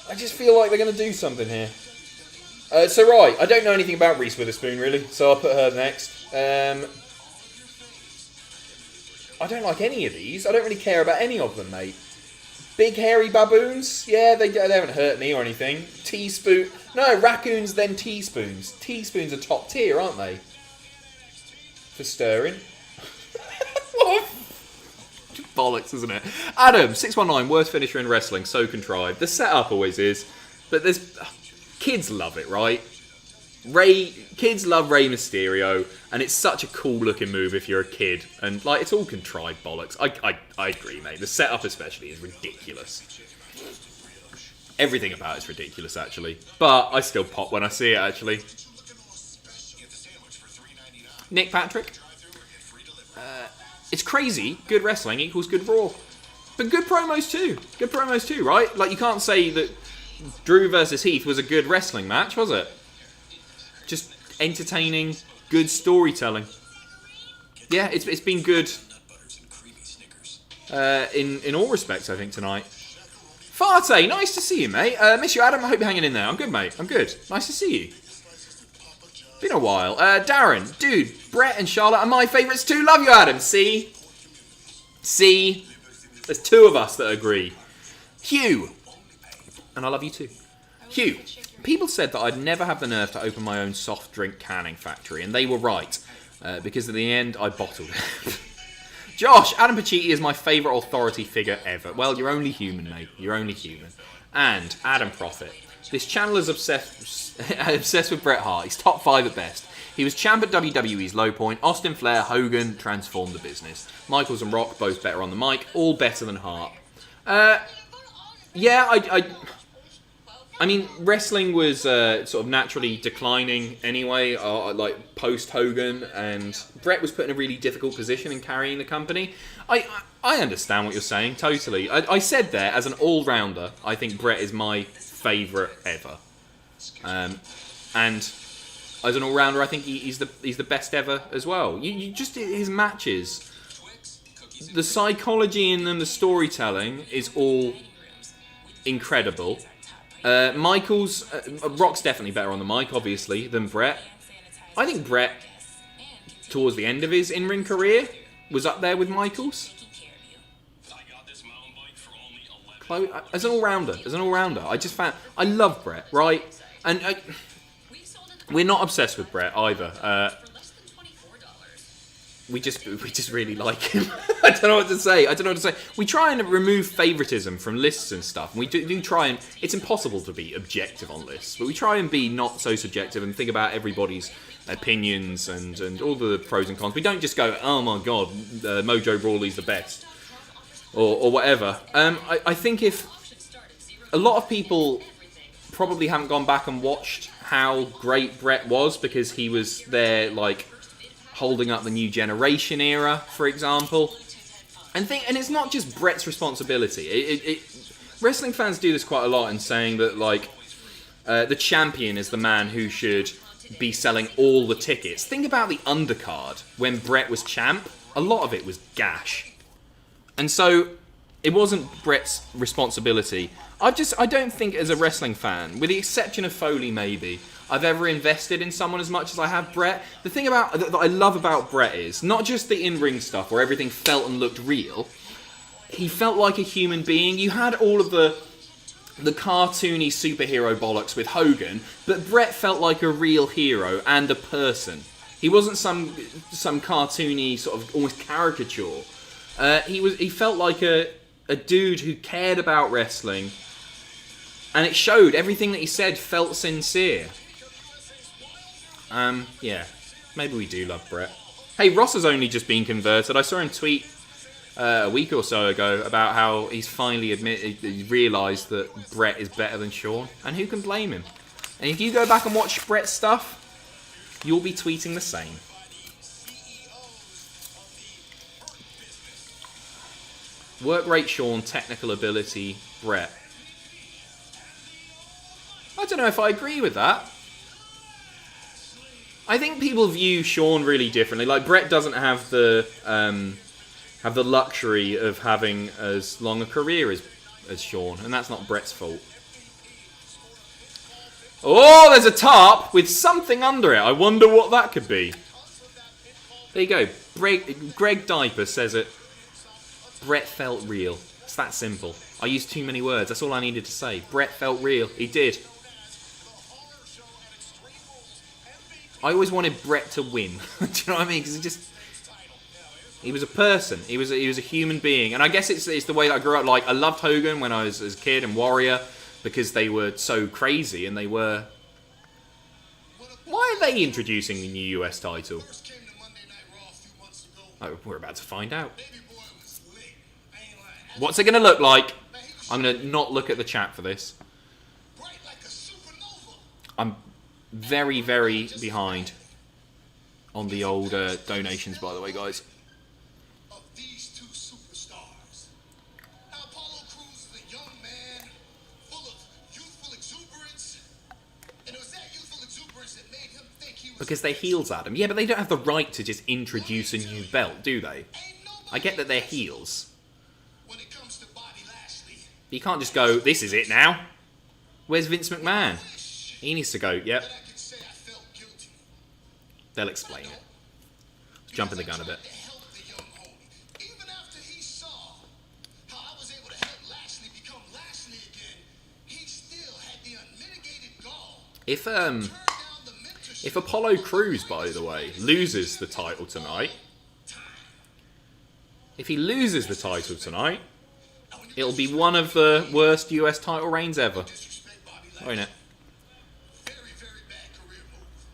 I just feel like they're going to do something here. So right, I don't know anything about Reese Witherspoon really, so I'll put her next. I don't like any of these. I don't really care about any of them, mate. Big hairy baboons? Yeah, they haven't hurt me or anything. Teaspoon? No, raccoons then teaspoons. Teaspoons are top tier, aren't they? For stirring. What? Bollocks, isn't it? Adam, 619, worst finisher in wrestling, so contrived. The setup always is, but there's... Kids love it, right? Kids love Rey Mysterio, and it's such a cool looking move if you're a kid, and like it's all contrived bollocks. I agree, mate. The setup especially is ridiculous. Everything about it's ridiculous, actually. But I still pop when I see it, actually. Nick Patrick. It's crazy. Good wrestling equals good Raw. But good promos too. Good promos too, right? Like you can't say that Drew versus Heath was a good wrestling match, was it? Just entertaining, good storytelling. Yeah, it's been good in all respects, I think, tonight. Farte, nice to see you, mate. Miss you, Adam. I hope you're hanging in there. I'm good, mate. I'm good. Nice to see you. Been a while. Darren, dude, Bret and Charlotte are my favourites too. Love you, Adam. See? There's two of us that agree. Hugh. And I love you too. Hugh, people said that I'd never have the nerve to open my own soft drink canning factory, and they were right, because in the end, I bottled it. Josh, Adam Pacitti is my favourite authority figure ever. Well, you're only human, mate. You're only human. And Adam Prophet. This channel is obsessed with Bret Hart. He's top 5 at best. He was champ at WWE's low point. Austin, Flair, Hogan transformed the business. Michaels and Rock, both better on the mic. All better than Hart. Yeah, I mean, wrestling was sort of naturally declining anyway, like post-Hogan, and Bret was put in a really difficult position in carrying the company. I understand what you're saying, totally. I said there, as an all-rounder, I think Bret is my favourite ever. And as an all-rounder, I think he's the best ever as well. You just, his matches, the psychology in them, the storytelling is all incredible. Michaels, Rock's definitely better on the mic, obviously, than Bret. I think Bret, towards the end of his in-ring career, was up there with Michaels. As an all-rounder, I love Bret, right? And we're not obsessed with Bret either. We just really like him. I don't know what to say. We try and remove favoritism from lists and stuff. We do try and... It's impossible to be objective on lists, but we try and be not so subjective and think about everybody's opinions and all the pros and cons. We don't just go, oh my god, Mojo Rawley's the best. Or whatever. I think if... A lot of people probably haven't gone back and watched how great Bret was because he was there, like... holding up the new generation era, for example, and it's not just Bret's responsibility. Wrestling fans do this quite a lot in saying that like the champion is the man who should be selling all the tickets. Think about the undercard when Bret was champ. A lot of it was gash, and so it wasn't Bret's responsibility. I don't think as a wrestling fan, with the exception of Foley maybe, I've ever invested in someone as much as I have Bret. The thing that I love about Bret is not just the in-ring stuff where everything felt and looked real. He felt like a human being. You had all of the cartoony superhero bollocks with Hogan, but Bret felt like a real hero and a person. He wasn't some cartoony sort of almost caricature. He felt like a dude who cared about wrestling, and it showed. Everything that he said felt sincere. Yeah, maybe we do love Bret. Hey, Ross has only just been converted. I saw him tweet a week or so ago about how he's finally realised that Bret is better than Shawn, and who can blame him? And if you go back and watch Bret's stuff, you'll be tweeting the same. Work rate Shawn, technical ability Bret. I don't know if I agree with that. I think people view Shawn really differently. Like, Bret doesn't have the have the luxury of having as long a career as Shawn, and that's not Bret's fault. Oh, there's a tarp with something under it. I wonder what that could be. There you go. Greg Diaper says it. Bret felt real. It's that simple. I used too many words. That's all I needed to say. Bret felt real. He did. I always wanted Bret to win. Do you know what I mean? Because he was a person. He was a human being. And I guess it's the way that I grew up. Like, I loved Hogan when I was a kid and Warrior because they were so crazy and they were... Why are they introducing the new US title? Oh, we're about to find out. What's it going to look like? I'm going to not look at the chat for this. I'm very, very behind on the old donations, by the way, guys. Of these two superstars. Now, Apollo Crews is a young man full of youthful exuberance. And it was that youthful exuberance that made him think he was... Because they're heels, Adam. Yeah, but they don't have the right to just introduce a new belt, do they? I get that they're heels. When it comes to Bobby Lashley, You can't just go, this is it now. Where's Vince McMahon? He needs to go, yep. I could say I felt guilty. They'll explain it. Jumping the gun a bit. To help the young homie. Even after he saw how I was able to help Lashley become Lashley again, he still had the unmitigated gall. If Turn down the mentorship. If Apollo Crews, by the way, loses the title tonight, if he loses the title tonight, it'll be one of the worst US title reigns ever. Disrespect Bobby Won't Lashley. it? Very, very bad career move.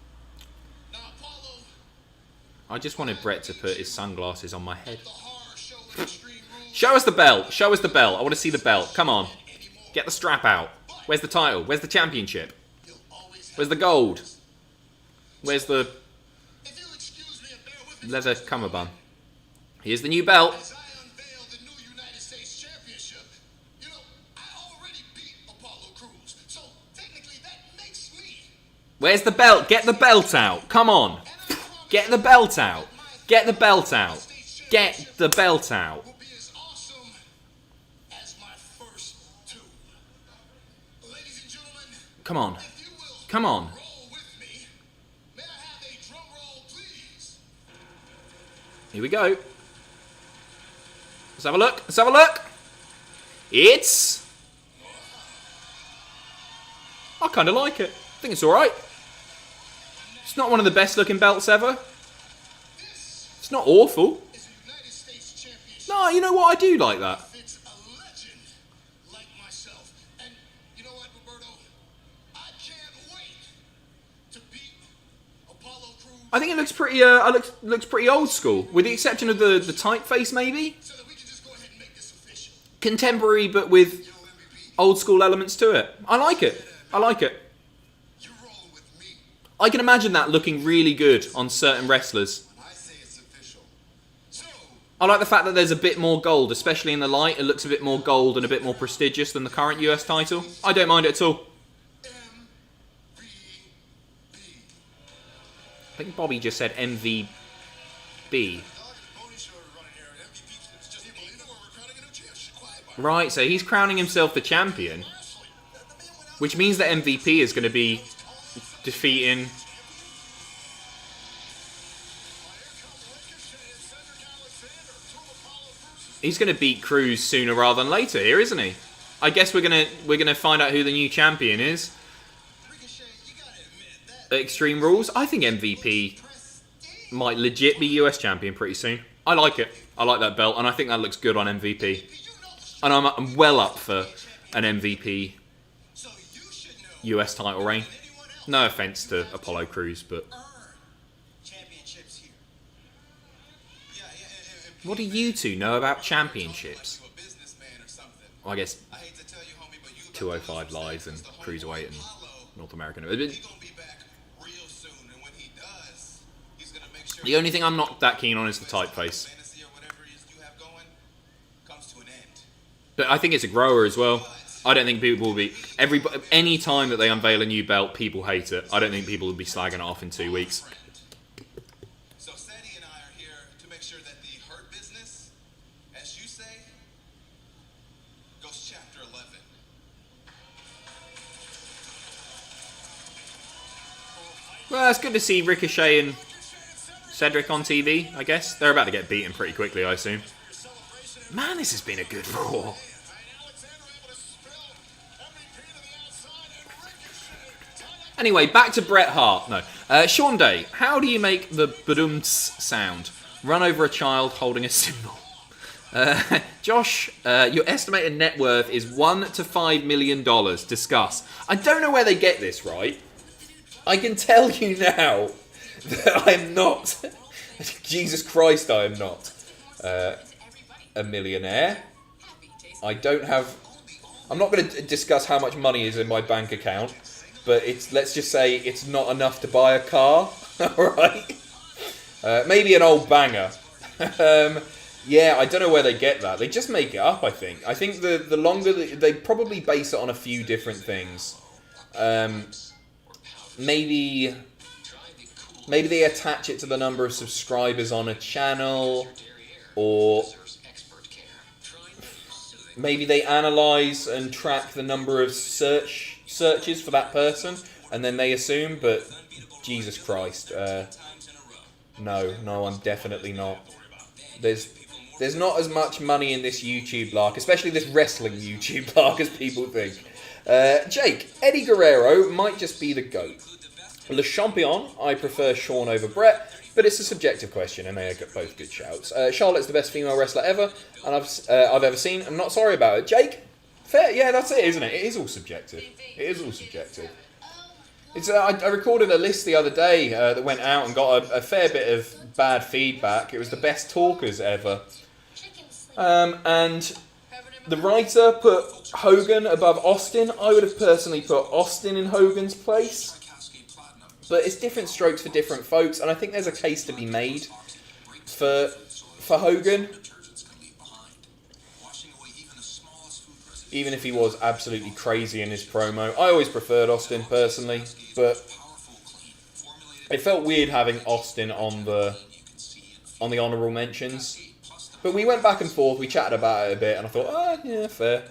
Now, Apollo, I just wanted Bret to put his sunglasses on my head. the horror show in Extreme Rules. Show us the belt. Show us the belt. I want to see the belt. Come on. Get the strap out. Where's the title? Where's the championship? You'll always have... Where's the gold? Where's the If you'll excuse me and bear with me, leather cummerbund? Here's the new belt. as I unveil the new United States Championship, you know, I already beat Apollo Crews, so technically that makes me. Where's the belt? Get the belt out. Come on. Get the belt out. Get the belt out. Get the belt out. Will be as awesome as my first two. Ladies and gentlemen, Come on. if you will Come on. roll with me, may I have a drum roll, please? Here we go. Let's have a look. Let's have a look. It's... I kind of like it. I think it's alright. It's not one of the best looking belts ever. It's not awful. Is a United States Championship No, you know what? I do like that. fits a legend like myself. And you know what, Roberto? I can't wait to beat Apollo Crews I think it looks pretty. Looks pretty old school, with the exception of the typeface, maybe so that we can just go ahead and make this official. contemporary, but with old school elements to it. I like it. I like it. You're rolling with me. I can imagine that looking really good on certain wrestlers. I say it's official. So, I like the fact that there's a bit more gold, especially in the light. It looks a bit more gold and a bit more prestigious than the current US title. I don't mind it at all. MVP. I think Bobby just said MVB. Right, so he's crowning himself the champion, which means that MVP is going to be defeating... He's going to beat Crews sooner rather than later here, isn't he? I guess we're gonna find out who the new champion is at Extreme Rules. I think MVP might legit be US champion pretty soon. I like it. I like that belt, and I think that looks good on MVP. And I'm well up for an MVP US title reign. No offense to Apollo Crews, but Championships here. what do you two know about championships? A businessman or something. Well, I guess I hate to tell you, homie, but you 205 Live and Cruiserweight and North American. He gonna be back real soon, and when he does, he's gonna make sure The only thing I'm not that keen on is the typeface. fantasy or whatever it is you have going comes to an end. But I think it's a grower as well. I don't think people will be... Any time that they unveil a new belt, people hate it. I don't think people will be slagging it off in 2 weeks. So Sadie and I are here to make sure that the Hurt business Well, it's good to see Ricochet and Cedric on TV, I guess. They're about to get beaten pretty quickly, I assume. Man, this has been a good Raw. Anyway, back to Bret Hart. No. Shawn Day, how do you make the badumts sound? Run over a child holding a symbol. Josh, your estimated net worth is $1 to $5 million. Discuss. I don't know where they get this, right? I can tell you now that I'm not... Jesus Christ, I am not a millionaire. I don't have... I'm not going to discuss how much money is in my bank account, but let's just say it's not enough to buy a car. Alright? Maybe an old banger. Yeah, I don't know where they get that. They just make it up, I think. I think the longer... They probably base it on a few different things. Maybe they attach it to the number of subscribers on a channel, or maybe they analyze and track the number of searches for that person, and then they assume, but Jesus Christ, no, I'm definitely not. There's not as much money in this YouTube lark, especially this wrestling YouTube lark, as people think. Jake, Eddie Guerrero might just be the GOAT. Le Champion, I prefer Shawn over Bret, but it's a subjective question, and they are both good shouts. Charlotte's the best female wrestler ever, and I've ever seen. I'm not sorry about it. Jake, fair, yeah, that's it, isn't it? It is all subjective. It's I recorded a list the other day that went out and got a fair bit of bad feedback. It was the best talkers ever, and the writer put Hogan above Austin. I would have personally put Austin in Hogan's place. But it's different strokes for different folks, and I think there's a case to be made for Hogan. Even if he was absolutely crazy in his promo. I always preferred Austin, personally, but it felt weird having Austin on the honourable mentions. But we went back and forth, we chatted about it a bit, and I thought, yeah, fair.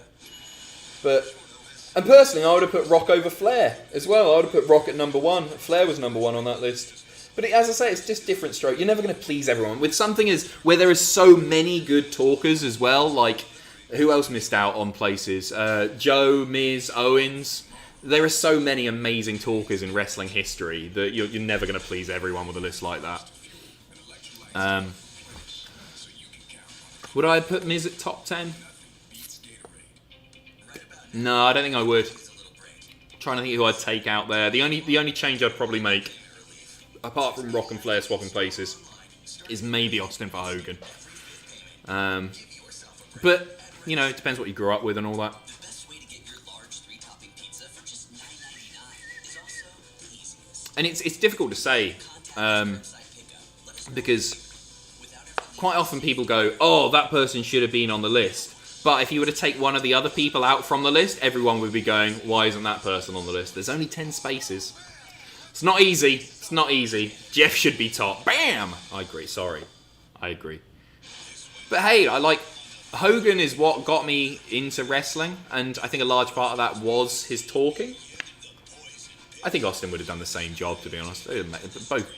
And personally, I would have put Rock over Flair as well. I would have put Rock at number 1. Flair was number 1 on that list. But as I say, it's just different stroke. You're never going to please everyone. With something where there is so many good talkers as well, like, who else missed out on places? Joe, Miz, Owens. There are so many amazing talkers in wrestling history that you're never going to please everyone with a list like that. Would I put Miz at top 10? No, I don't think I would. I'm trying to think who I'd take out there. The only change I'd probably make, apart from Rock and Flair swapping places, is maybe Austin for Hogan. But, you know, it depends what you grew up with and all that. And it's difficult to say, because quite often people go, oh, that person should have been on the list. But if you were to take one of the other people out from the list, everyone would be going, why isn't that person on the list? There's only 10 spaces. It's not easy. Jeff should be top. Bam! I agree, sorry. I agree. But hey, Hogan is what got me into wrestling, and I think a large part of that was his talking. I think Austin would have done the same job, to be honest. Both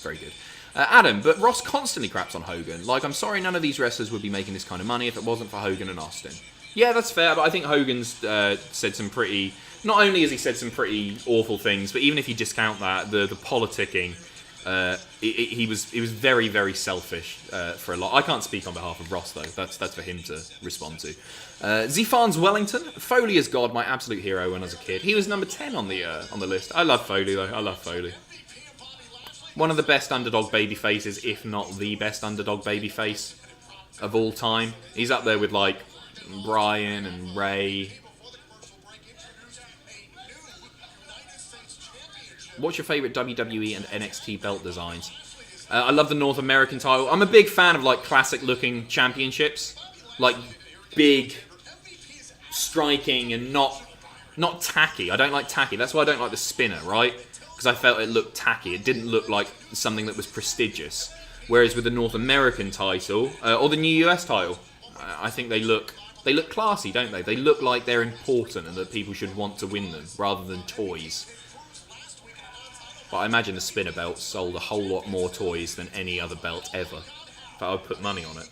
very good. Adam, but Ross constantly craps on Hogan. I'm sorry, none of these wrestlers would be making this kind of money if it wasn't for Hogan and Austin. Yeah, that's fair, but I think Hogan's said some pretty... Not only has he said some pretty awful things, but even if you discount that, the politicking, he was very, very selfish for a lot. I can't speak on behalf of Ross, though. That's for him to respond to. Zifans Wellington, Foley is God, my absolute hero when I was a kid. He was number 10 on the list. I love Foley, though. I love Foley. One of the best underdog baby faces, if not the best underdog baby face of all time. He's up there with Bryan and Ray. What's your favourite WWE and NXT belt designs? I love the North American title. I'm a big fan of classic looking championships. Big, striking and not tacky. I don't like tacky. That's why I don't like the spinner, right? Because I felt it looked tacky. It didn't look like something that was prestigious. Whereas with the North American title, or the new US title, I think they look classy, don't they? They look like they're important and that people should want to win them, rather than toys. But I imagine the spinner belt sold a whole lot more toys than any other belt ever. But I would put money on it.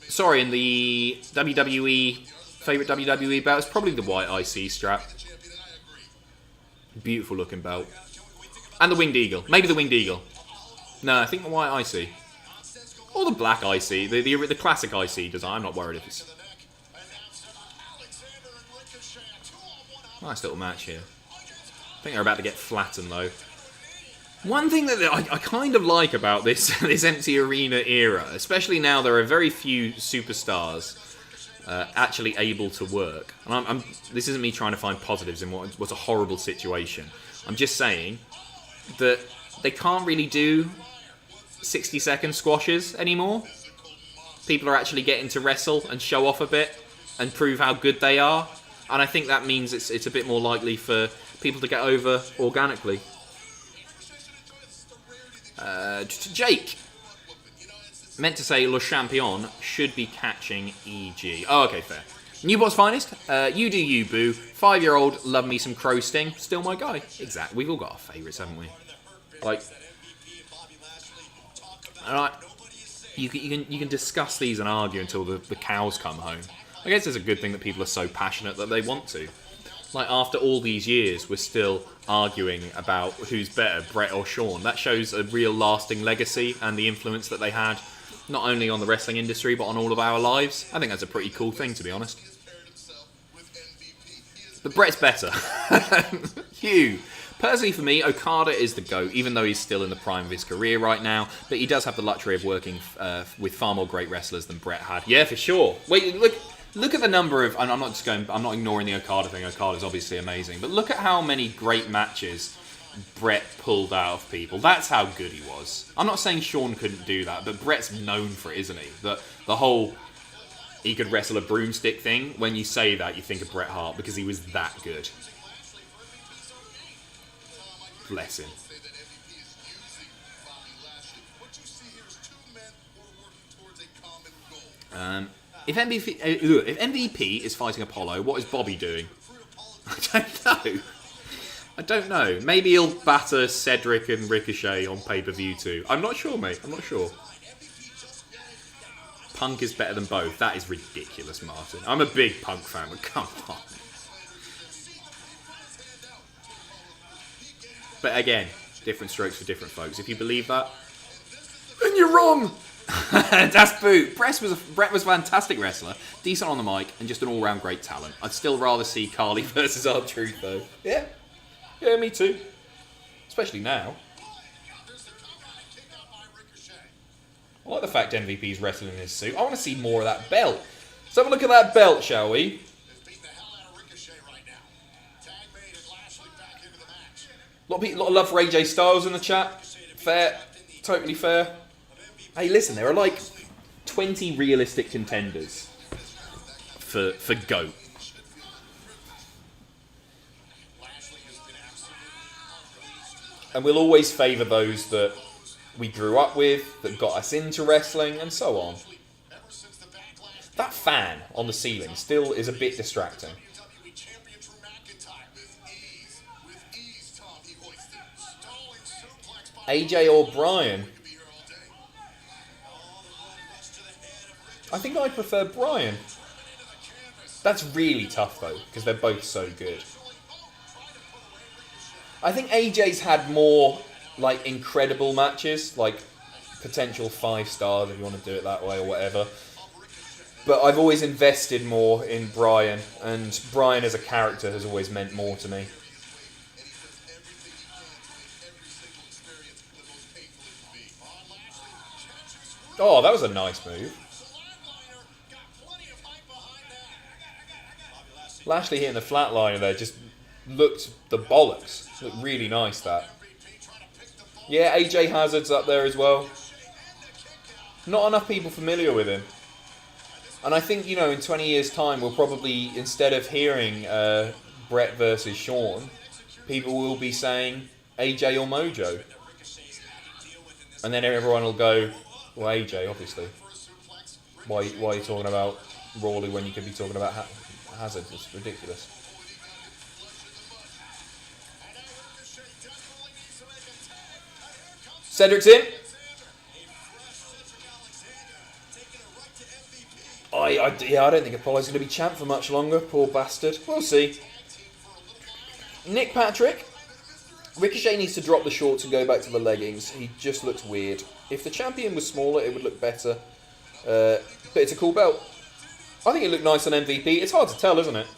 Sorry, in the WWE, favourite WWE belt, it's probably the white IC strap. Beautiful looking belt. And the Winged Eagle. Maybe the Winged Eagle. No, I think the white IC. Or the black IC. The classic IC design. I'm not worried if it's... Nice little match here. I think they're about to get flattened though. One thing that I kind of like about this this empty arena era, especially now there are very few superstars actually able to work. And this isn't me trying to find positives in what was a horrible situation. I'm just saying that they can't really do 60-second squashes anymore. People are actually getting to wrestle and show off a bit and prove how good they are. And I think that means it's a bit more likely for people to get over organically. Jake meant to say Le Champion should be catching EG. Oh, okay, fair. Newport's finest. You do you, boo. 5-year-old, love me some Crow Sting. Still my guy. Exactly. We've all got our favourites, haven't we? Like, alright. You can discuss these and argue until the cows come home. I guess it's a good thing that people are so passionate that they want to. Like, after all these years, we're still arguing about who's better, Bret or Shawn. That shows a real lasting legacy and the influence that they had, not only on the wrestling industry, but on all of our lives. I think that's a pretty cool thing, to be honest. But Bret's better. Hugh. Personally, for me, Okada is the GOAT, even though he's still in the prime of his career right now. But he does have the luxury of working with far more great wrestlers than Bret had. Yeah, for sure. Wait, look at the number of... And I'm not ignoring the Okada thing. Okada's obviously amazing. But look at how many great matches Bret pulled out of people. That's how good he was. I'm not saying Shawn couldn't do that, but Bret's known for it, isn't he? The whole... He could wrestle a broomstick thing. When you say that, you think of Bret Hart because he was that good. Bless him. If MVP is fighting Apollo, what is Bobby doing? I don't know. Maybe he'll batter Cedric and Ricochet on pay-per-view too. I'm not sure, mate. I'm not sure. Punk is better than both. That is ridiculous, Martin. I'm a big Punk fan, but come on. But again, different strokes for different folks. If you believe that, then you're wrong. Das Boot. Bret was a fantastic wrestler, decent on the mic, and just an all-round great talent. I'd still rather see Carly versus R-Truth, though. Yeah. Yeah, me too. Especially now. I like the fact MVP's wrestling in his suit. I want to see more of that belt. Let's have a look at that belt, shall we? A lot of love for AJ Styles in the chat. Fair. Totally fair. Hey, listen, there are like 20 realistic contenders for GOAT. And we'll always favour those that we grew up with, that got us into wrestling, and so on. That fan on the ceiling still is a bit distracting. AJ or Bryan? I think I prefer Bryan. That's really tough though, because they're both so good. I think AJ's had more like incredible matches, like potential 5 stars if you want to do it that way or whatever. But I've always invested more in Bryan, and Bryan as a character has always meant more to me. Oh, that was a nice move. Lashley hitting the flatliner there just looked the bollocks. Looked really nice, that. Yeah, AJ Hazard's up there as well. Not enough people familiar with him. And I think, you know, in 20 years' time, we'll probably, instead of hearing Bret versus Shawn, people will be saying AJ or Mojo. And then everyone will go, well, AJ, obviously. Why are you talking about Rawley when you could be talking about Hazard? It's ridiculous. Cedric's in. I don't think Apollo's going to be champ for much longer. Poor bastard. We'll see. Nick Patrick. Ricochet needs to drop the shorts and go back to the leggings. He just looks weird. If the champion was smaller, it would look better. But it's a cool belt. I think it looked nice on MVP. It's hard to tell, isn't it?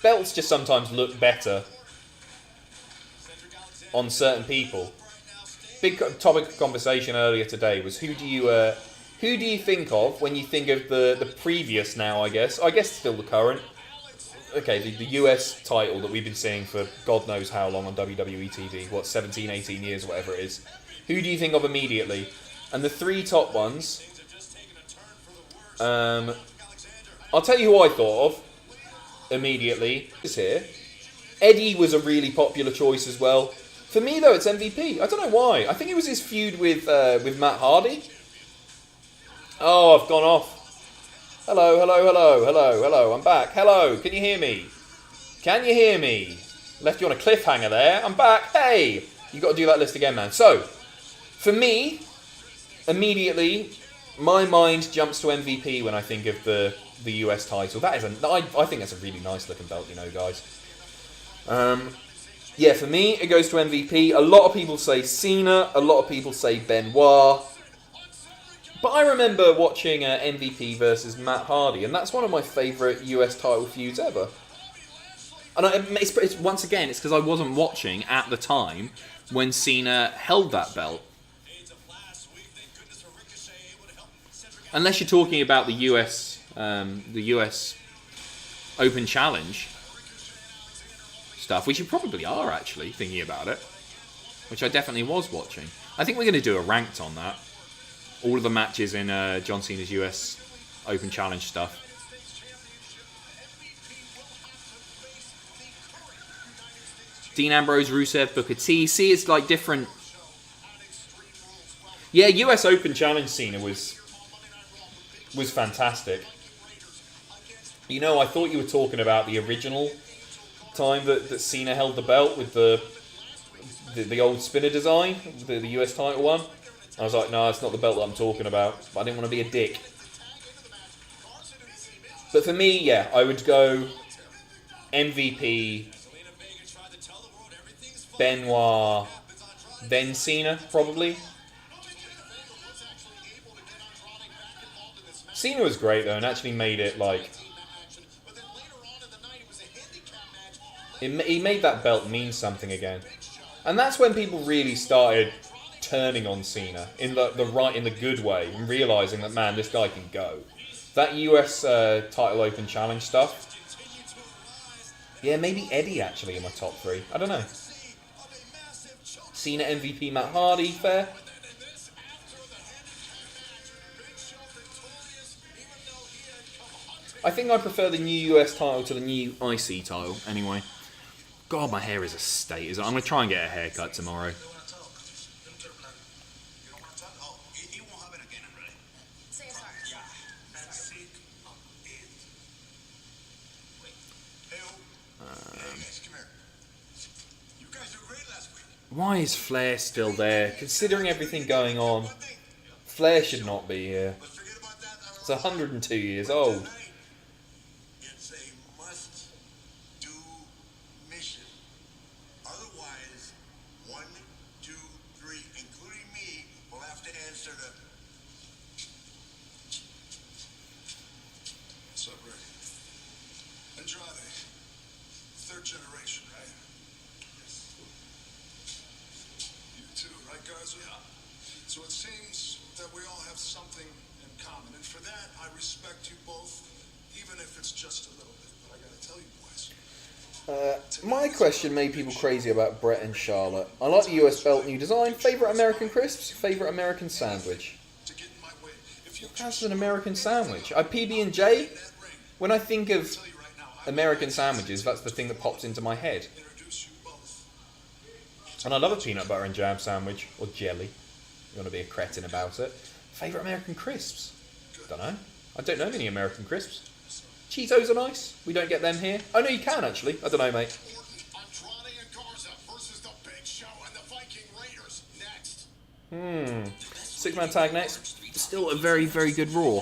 Belts just sometimes look better on certain people. Big topic of conversation earlier today was who do you think of when you think of the previous now, I guess still the current. Okay, the US title that we've been seeing for God knows how long on WWE TV, 17, 18 years, whatever it is. Who do you think of immediately? And the three top ones, I'll tell you who I thought of immediately. Is here. Eddie was a really popular choice as well. For me though, it's MVP. I don't know why. I think it was his feud with Matt Hardy. Oh, I've gone off. Hello, I'm back. Hello, can you hear me? Can you hear me? Left you on a cliffhanger there. I'm back. Hey! You got to do that list again, man. So, for me, immediately, my mind jumps to MVP when I think of the US title. I think that's a really nice looking belt, you know, guys. Yeah, for me, it goes to MVP. A lot of people say Cena. A lot of people say Benoit. But I remember watching MVP versus Matt Hardy, and that's one of my favourite US title feuds ever. And it's once again, it's because I wasn't watching at the time when Cena held that belt. Unless you're talking about the US Open Challenge stuff, which you probably are actually thinking about it, which I definitely was watching. I think we're going to do a ranked on that. All of the matches in John Cena's US Open Challenge stuff. Dean Ambrose, Rusev, Booker T. See, it's like different. Yeah, US Open Challenge Cena was fantastic. You know, I thought you were talking about the original time that Cena held the belt with the old spinner design, the US title one. I was like, no, it's not the belt that I'm talking about. But I didn't want to be a dick. But for me, yeah, I would go MVP, Benoit, then Cena, probably. Cena was great, though, and actually made it, like... He made that belt mean something again. And that's when people really started turning on Cena in the good way and realizing that, man, this guy can go. That US title open challenge stuff. Yeah, maybe Eddie actually in my top three. I don't know. Cena, MVP, Matt Hardy, fair. I think I prefer the new US title to the new IC title anyway. God, my hair is a state. I'm going to try and get a haircut tomorrow. Why is Flair still there? Considering everything going on, Flair should not be here. It's 102 years old. It's a must-do mission. Otherwise, 1, 2, 3, including me, will have to answer to... What's up, Rick? Andrade. Third generation, right? Yes. You too, right, Garza? Yeah. So it seems that we all have something in common. And for that, I respect you both, even if it's just a little bit. But I gotta tell you, boys. My question made people crazy about Bret and Charlotte. I like the US belt new design. Favourite American crisps? Favourite American sandwich? To get in my way. If you That's an American sandwich. PB&J? When I think of American sandwiches, that's the thing that pops into my head. introduce you both. And I love a peanut butter and jam sandwich. Or jelly. You want to be a cretin about it. Favourite American crisps? Don't know. I don't know many American crisps. Cheetos are nice. We don't get them here. Oh no, you can actually. I don't know, mate. Orton, Andrade, and Garza versus the Big Show and the Viking Raiders next. Six-man tag next. Still a very, very good Raw.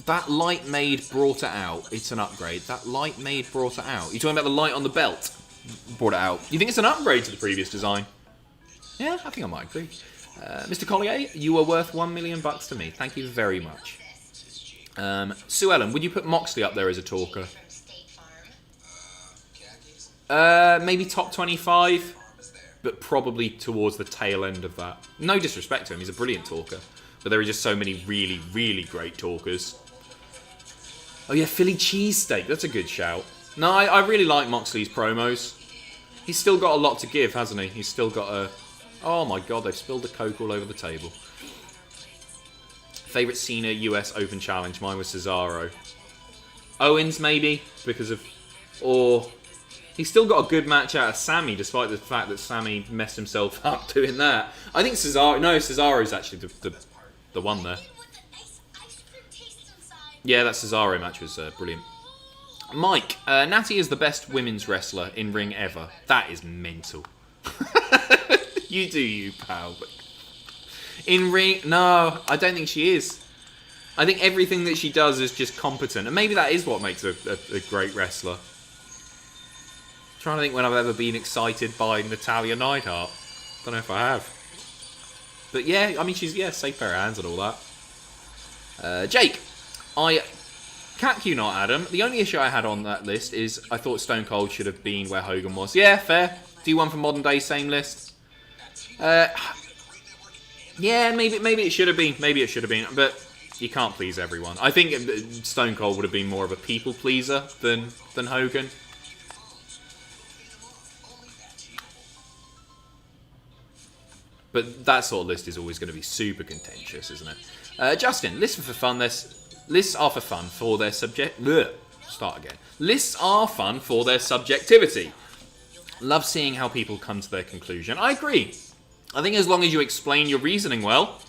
That light maid brought it out. It's an upgrade. That light maid brought it out. You talking about the light on the belt? Brought it out. You think it's an upgrade to the previous design? Yeah, I think I might agree. Mr. Collier, you are worth $1 million to me. Thank you very much. Sue Ellen, would you put Moxley up there as a talker? Maybe top 25, but probably towards the tail end of that. No disrespect to him, he's a brilliant talker. But there are just so many really, really great talkers. Oh yeah, Philly cheesesteak, that's a good shout. No, I really like Moxley's promos. He's still got a lot to give, hasn't he? He's still got a... Oh my god, they've spilled the Coke all over the table. Favourite Cena US Open Challenge, mine was Cesaro. Owens, maybe, because of... Or... He's still got a good match out of Sammy, despite the fact that Sammy messed himself up doing that. I think Cesaro... No, Cesaro's actually the one there. Yeah, that Cesaro match was brilliant. Mike, Natty is the best women's wrestler in ring ever. That is mental. You do you, pal. In ring... No, I don't think she is. I think everything that she does is just competent. And maybe that is what makes her a great wrestler. I'm trying to think when I've ever been excited by Natalya Neidhart. Don't know if I have. But yeah, I mean, she's, safe pair of hands and all that. Jake, I can't you not, Adam. The only issue I had on that list is I thought Stone Cold should have been where Hogan was. Yeah, fair. Do one for modern day, same list. Yeah, maybe it should have been. Maybe it should have been. But you can't please everyone. I think Stone Cold would have been more of a people pleaser than Hogan. But that sort of list is always going to be super contentious, isn't it? Justin, lists are for fun for their Lists are fun for their subjectivity. Love seeing how people come to their conclusion. I agree. I think as long as you explain your reasoning well,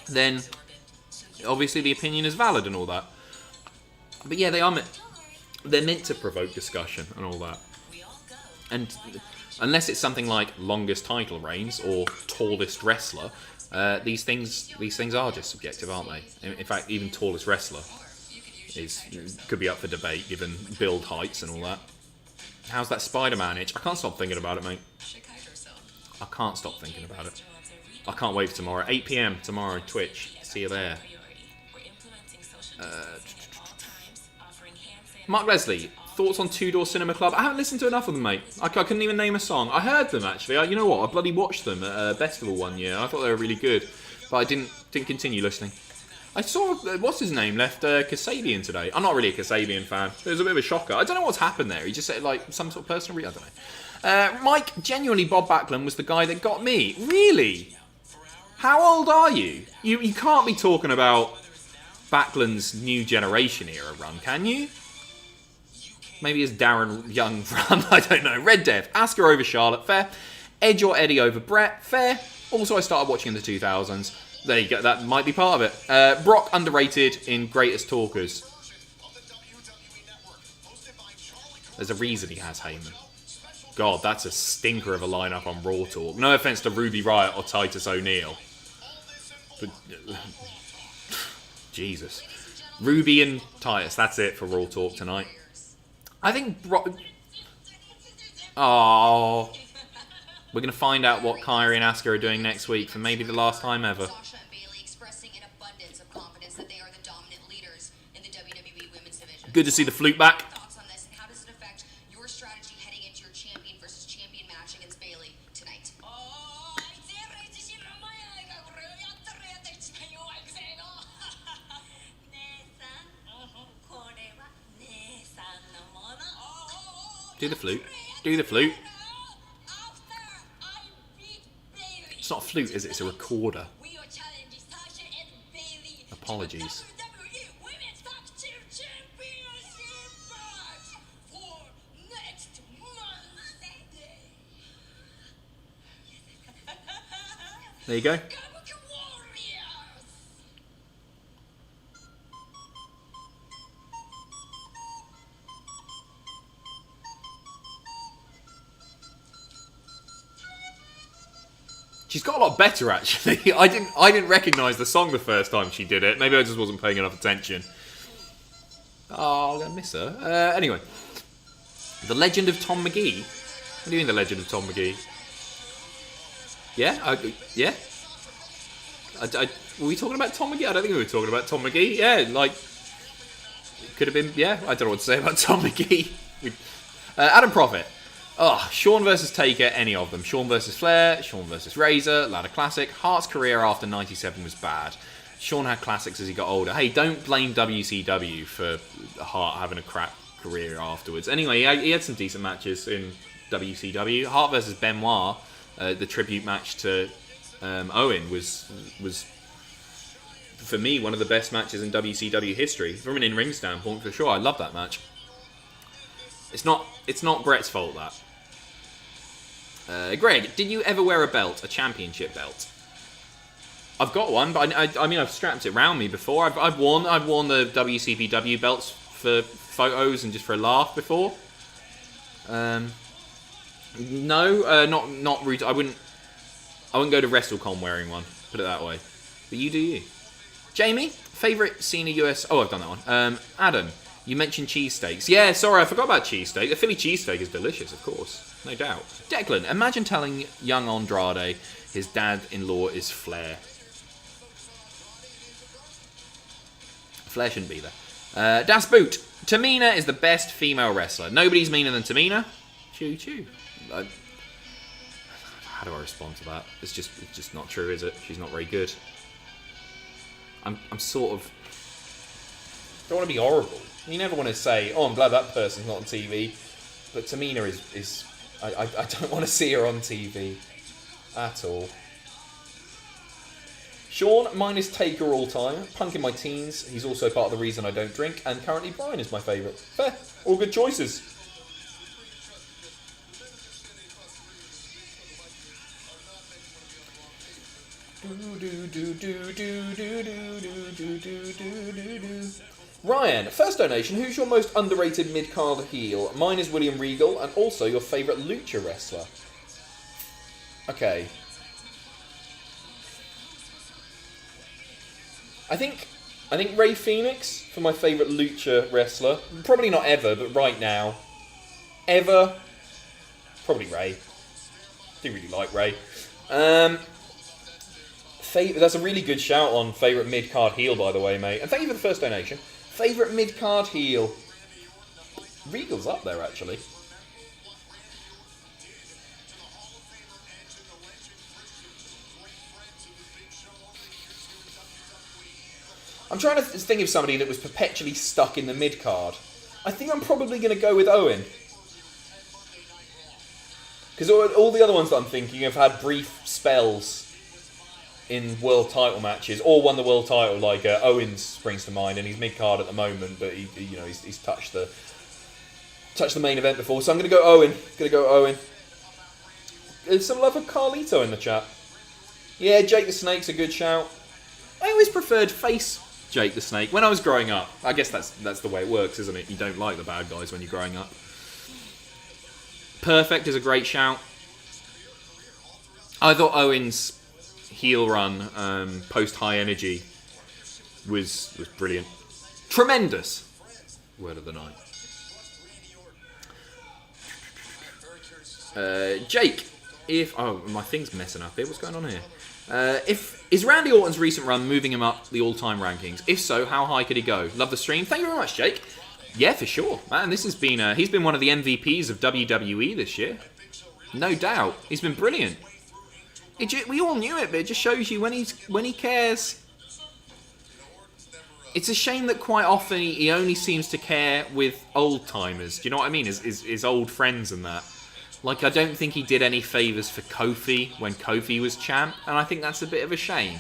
then obviously the opinion is valid and all that. But yeah, they're meant to provoke discussion and all that. And unless it's something like longest title reigns or tallest wrestler, these things are just subjective, aren't they? In fact, even tallest wrestler could be up for debate given build heights and all that. How's that Spider-Man itch? I can't stop thinking about it, mate. I can't stop thinking about it. I can't wait for tomorrow. 8 PM tomorrow, Twitch. See you there. Mark Leslie, thoughts on Two Door Cinema Club? I haven't listened to enough of them, mate. I couldn't even name a song. I heard them, actually. You know what? I bloody watched them at Festival one year. I thought they were really good. But I didn't continue listening. I saw, what's his name, left Kasabian today. I'm not really a Kasabian fan. It was a bit of a shocker. I don't know what's happened there. He just said, like, some sort of personal I don't know. Mike, genuinely, Bob Backlund was the guy that got me. Really? How old are you? You can't be talking about Backlund's New Generation era run, can you? Maybe it's Darren Young run, I don't know. Red Dev, Asuka over Charlotte, fair. Edge or Eddie over Bret, fair. Also, I started watching in the 2000s. There you go, that might be part of it. Brock underrated in Greatest Talkers. There's a reason he has Heyman. God, that's a stinker of a lineup on Raw Talk. No offense to Ruby Riott or Titus O'Neil. But, Jesus. Ruby and Titus, that's it for Raw Talk tonight. I think Oh. We're going to find out what Kairi and Asuka are doing next week for maybe the last time ever. Sasha and Bayley expressing an abundance of confidence that they are the dominant leaders in the WWE Women's Division. Good to see the flute back. Thoughts on this, and how does it affect your strategy heading into your champion versus champion match against Bayley tonight? Do the flute. Do the flute. It's not a flute, is it? It's a recorder. Apologies. There you go. She's got a lot better, actually. I didn't recognise the song the first time she did it. Maybe I just wasn't paying enough attention. Oh, I'm going to miss her. Anyway. The Legend of Tom McGee. What do you mean, The Legend of Tom McGee? Yeah? Yeah? Were we talking about Tom McGee? I don't think we were talking about Tom McGee. Yeah, like... It could have been... Yeah, I don't know what to say about Tom McGee. Adam Prophet. Oh, Shawn versus Taker, any of them. Shawn versus Flair, Shawn versus Razor, Ladder Classic. Hart's career after 97 was bad. Shawn had classics as he got older. Hey, don't blame WCW for Hart having a crap career afterwards. Anyway, he had some decent matches in WCW. Hart versus Benoit, the tribute match to Owen, was for me one of the best matches in WCW history. From an in-ring standpoint, for sure. I love that match. It's not Bret's fault, that. Greg, did you ever wear a belt, a championship belt? I've got one, but I mean I've strapped it around me before. I've worn the WCPW belts for photos and just for a laugh before. No, not rude. I wouldn't go to WrestleCon wearing one. Put it that way. But you do you. Jamie, favorite Cena US. Oh, I've done that one. Adam, you mentioned cheesesteaks. Yeah, sorry, I forgot about cheesesteak. The Philly cheesesteak is delicious, of course. No doubt. Declan, imagine telling young Andrade his dad-in-law is Flair. Flair shouldn't be there. Das Boot. Tamina is the best female wrestler. Nobody's meaner than Tamina. Choo-choo. How do I respond to that? It's just not true, is it? She's not very good. I'm sort of... don't want to be horrible. You never want to say, oh, I'm glad that person's not on TV. But Tamina is I don't want to see her on TV at all. Shawn, mine is Taker all time. Punk in my teens. He's also part of the reason I don't drink. And currently Bryan is my favourite. Fair. All good choices. Ryan, first donation. Who's your most underrated mid-card heel? Mine is William Regal, and also your favourite lucha wrestler. Okay. I think Rey Fenix for my favourite lucha wrestler. Probably not ever, but right now. Ever. Probably Rey. Do really like Rey. That's a really good shout on favourite mid-card heel, by the way, mate. And thank you for the first donation. Favourite mid-card heel. Regal's up there, actually. I'm trying to think of somebody that was perpetually stuck in the mid-card. I think I'm probably going to go with Owen. Because all the other ones that I'm thinking have had brief spells in world title matches, or won the world title, like Owens springs to mind, and he's mid-card at the moment, but he's touched the main event before. So I'm going to go Owen. There's some love for Carlito in the chat. Yeah, Jake the Snake's a good shout. I always preferred face Jake the Snake when I was growing up. I guess that's the way it works, isn't it? You don't like the bad guys when you're growing up. Perfect is a great shout. I thought Owens' heel run post High Energy was brilliant. Tremendous. Word of the night. Jake, my thing's messing up here. What's going on here? Is Randy Orton's recent run moving him up the all-time rankings? If so, how high could he go? Love the stream. Thank you very much, Jake. Yeah, for sure. Man, this has been he's been one of the MVPs of WWE this year. No doubt. He's been brilliant. We all knew it, but it just shows you when he cares. It's a shame that quite often he only seems to care with old-timers. Do you know what I mean? His old friends and that. Like, I don't think he did any favours for Kofi when Kofi was champ, and I think that's a bit of a shame.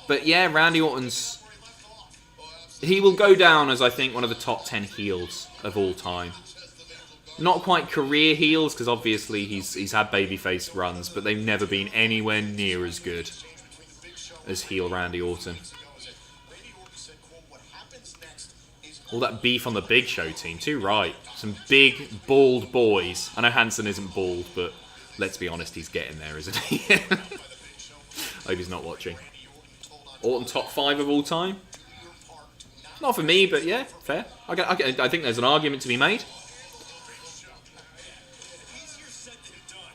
But yeah, Randy Orton's... he will go down as, I think, one of the top 10 heels of all time. Not quite career heels, because obviously he's had babyface runs, but they've never been anywhere near as good as heel Randy Orton. All that beef on the Big Show team, too right. Some big, bald boys. I know Hanson isn't bald, but let's be honest, he's getting there, isn't he? I hope he's not watching. Orton top 5 of all time? Not for me, but yeah, fair. I think there's an argument to be made. Easier said than done.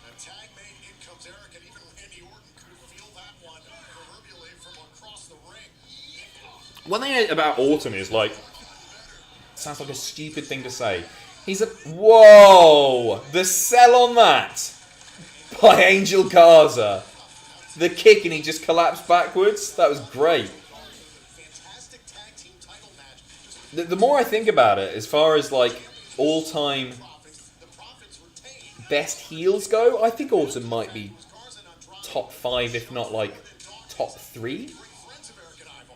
A tag made, in comes Eric, and even Randy Orton could feel that one proverbially from across the ring. One thing about Orton is, like, sounds like a stupid thing to say. He's a... Whoa! The sell on that by Angel Garza. The kick and he just collapsed backwards. That was great. Fantastic tag team title match. The more I think about it, as far as, like, all-time The profits retained. best heels go, I think Orton might be top 5, if not, like, top 3. Friends of Eric and Ivar.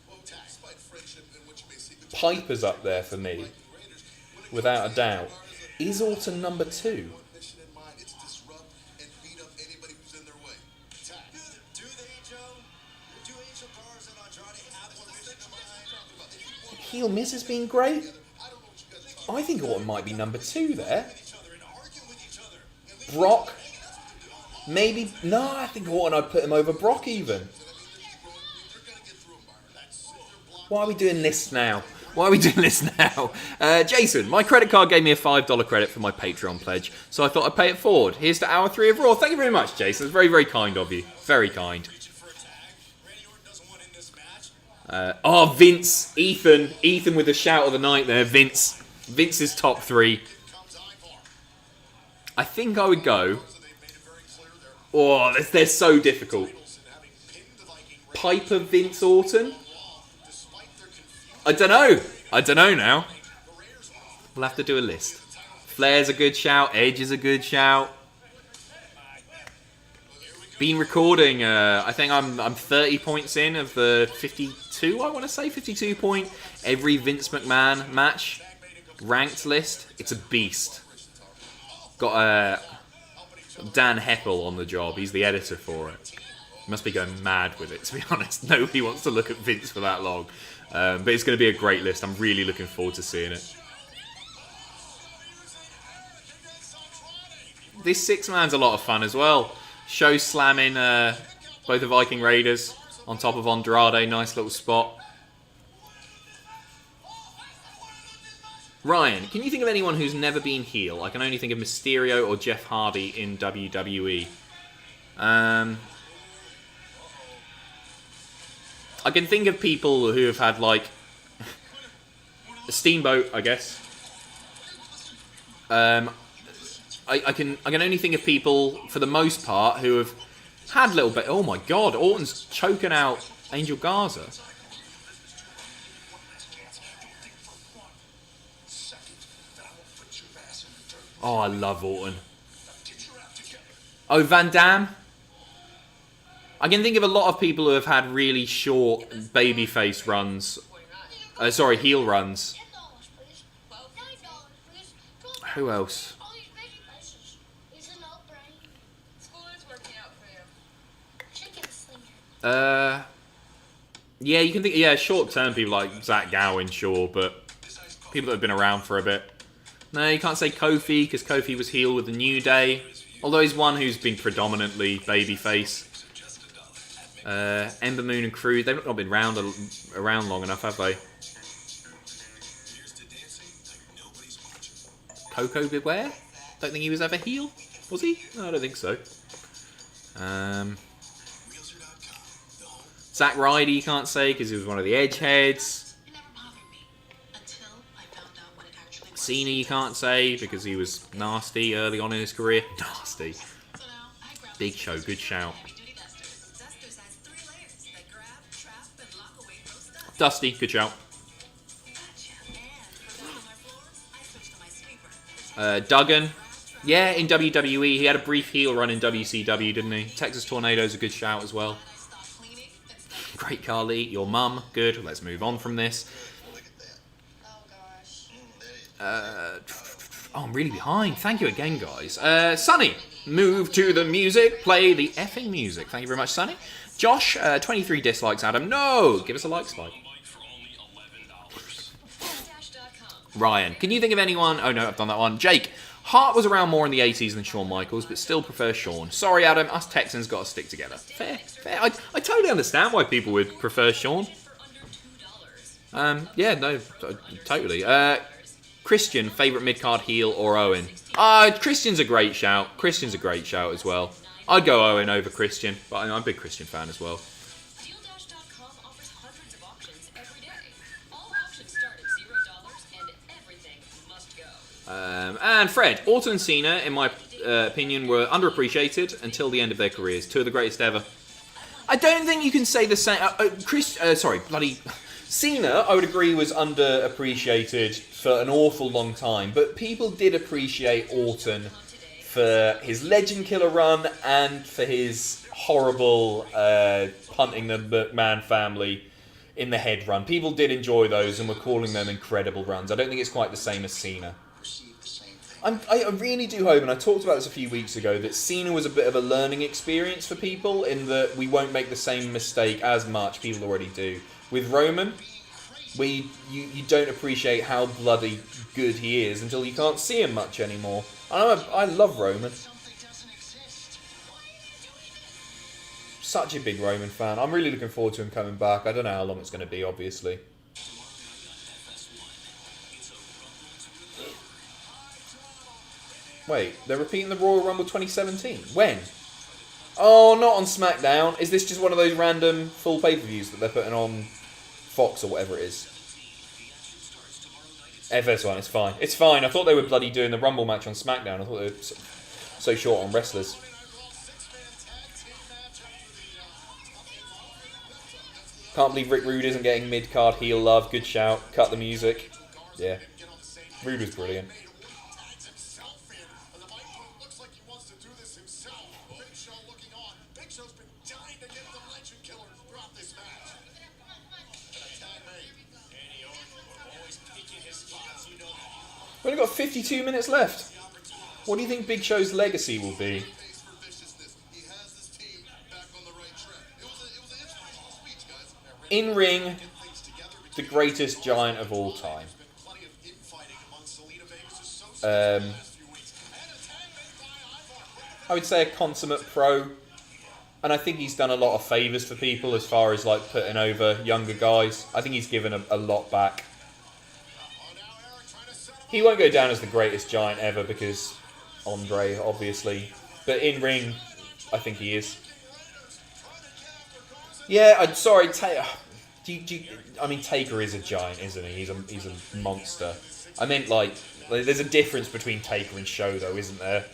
Well, despite friendship in which you may see the Piper's up there for me, without a doubt. Is Orton number 2? mission in mind, it's disrupt and beat up anybody who's in their way. Tag. Do they, Joe? Do Angel Garza and Andrade have one mission in mind? Heel Miz has been great. I think Orton might be number 2 there. Each other and argue with each other. And Brock? Maybe... No, I think Orton, I'd put him over Brock even. you're gonna get through them, Byron. That's Why are we doing this now? Why are we doing this now? Jason, my credit card gave me a $5 credit for my Patreon pledge, so I thought I'd pay it forward. Here's to hour 3 of Raw. Thank you very much, Jason. It's very, very kind of you. Very kind. for a tag. Randy Orton doesn't want in this match. Vince. Ethan with the shout of the night there. Vince. Vince is top 3. Comes Ivar. I think I would go... So they've made it very clear they're Oh, they're so difficult. and having pinned the Viking Piper, Vince, Orton? despite their confusion. I don't know now. We'll have to do a list. Flair's a good shout. Edge is a good shout. Been recording. I think I'm 30 points in of the 52. I want to say 52 point every Vince McMahon match ranked list. It's a beast. Got Dan Heppel on the job. He's the editor for it. Must be going mad with it, to be honest. Nobody wants to look at Vince for that long. But it's going to be a great list. I'm really looking forward to seeing it. This 6-man's a lot of fun as well. Show slamming both the Viking Raiders on top of Andrade. Nice little spot. Ryan, can you think of anyone who's never been heel? I can only think of Mysterio or Jeff Hardy in WWE. I can think of people who have had, like, a Steamboat, I guess. I can only think of people, for the most part, who have had little bit... Oh my god, Orton's choking out Angel Garza. Oh, I love Orton. Oh, Van Dam? I can think of a lot of people who have had really short babyface runs. Sorry, heel runs. Who else? Yeah, you can think... Yeah, short-term people like Zach Gowen, sure, but people that have been around for a bit. No, you can't say Kofi, because Kofi was heel with the New Day. Although he's one who's been predominantly babyface. Ember Moon and Crew, they've not been around long enough, have they? Coco Beware? Don't think he was ever heel? Was he? No, I don't think so. Zack Ryder, you can't say, because he was one of the Edgeheads. Cena, you can't say, because he was nasty early on in his career. Nasty. Big Show, good shout. Dusty, good shout. Duggan. Yeah, in WWE. He had a brief heel run in WCW, didn't he? Texas Tornado's a good shout as well. Great Carly. Your mum. Good. Let's move on from this. Oh, I'm really behind. Thank you again, guys. Sonny, move to the music. Play the effing music. Thank you very much, Sonny. Josh, 23 dislikes, Adam. No! Give us a like spike. Ryan, can you think of anyone... Oh, no, I've done that one. Jake, Hart was around more in the 80s than Shawn Michaels, but still prefer Shawn. Sorry, Adam, us Texans got to stick together. Fair. I totally understand why people would prefer Shawn. Yeah, no, totally. Christian, favourite mid-card heel or Owen? Christian's a great shout. Christian's a great shout as well. I'd go Owen over Christian, but I'm a big Christian fan as well. DealDash.com offers hundreds of auctions every day. All auctions start at $0 and everything must go. And Fred, Orton and Cena, in my opinion, were underappreciated until the end of their careers. Two of the greatest ever. I don't think you can say the same. Cena, I would agree, was underappreciated for an awful long time, but people did appreciate Orton for his Legend Killer run and for his horrible punting the McMahon family in the head run. People did enjoy those and were calling them incredible runs. I don't think it's quite the same as Cena. I really do hope, and I talked about this a few weeks ago, that Cena was a bit of a learning experience for people in that we won't make the same mistake as much. People already do. With Roman, you don't appreciate how bloody good he is until you can't see him much anymore. I love Roman. Such a big Roman fan. I'm really looking forward to him coming back. I don't know how long it's going to be, obviously. Wait, they're repeating the Royal Rumble 2017? When? Oh, not on SmackDown. Is this just one of those random full pay-per-views that they're putting on Fox or whatever it is? FS1, it's fine. It's fine. I thought they were bloody doing the Rumble match on SmackDown. I thought they were so short on wrestlers. Can't believe Rick Rude isn't getting mid-card heel love. Good shout. Cut the music. Yeah. Rude was brilliant. We've only got 52 minutes left. What do you think Big Show's legacy will be? In ring, the greatest giant of all time. I would say a consummate pro, and I think he's done a lot of favours for people as far as like putting over younger guys. I think he's given a lot back. He won't go down as the greatest giant ever because Andre, obviously. But in ring, I think he is. Yeah, I'm sorry. I mean, Taker is a giant, isn't he? He's a monster. I meant like there's a difference between Taker and Show, though, isn't there?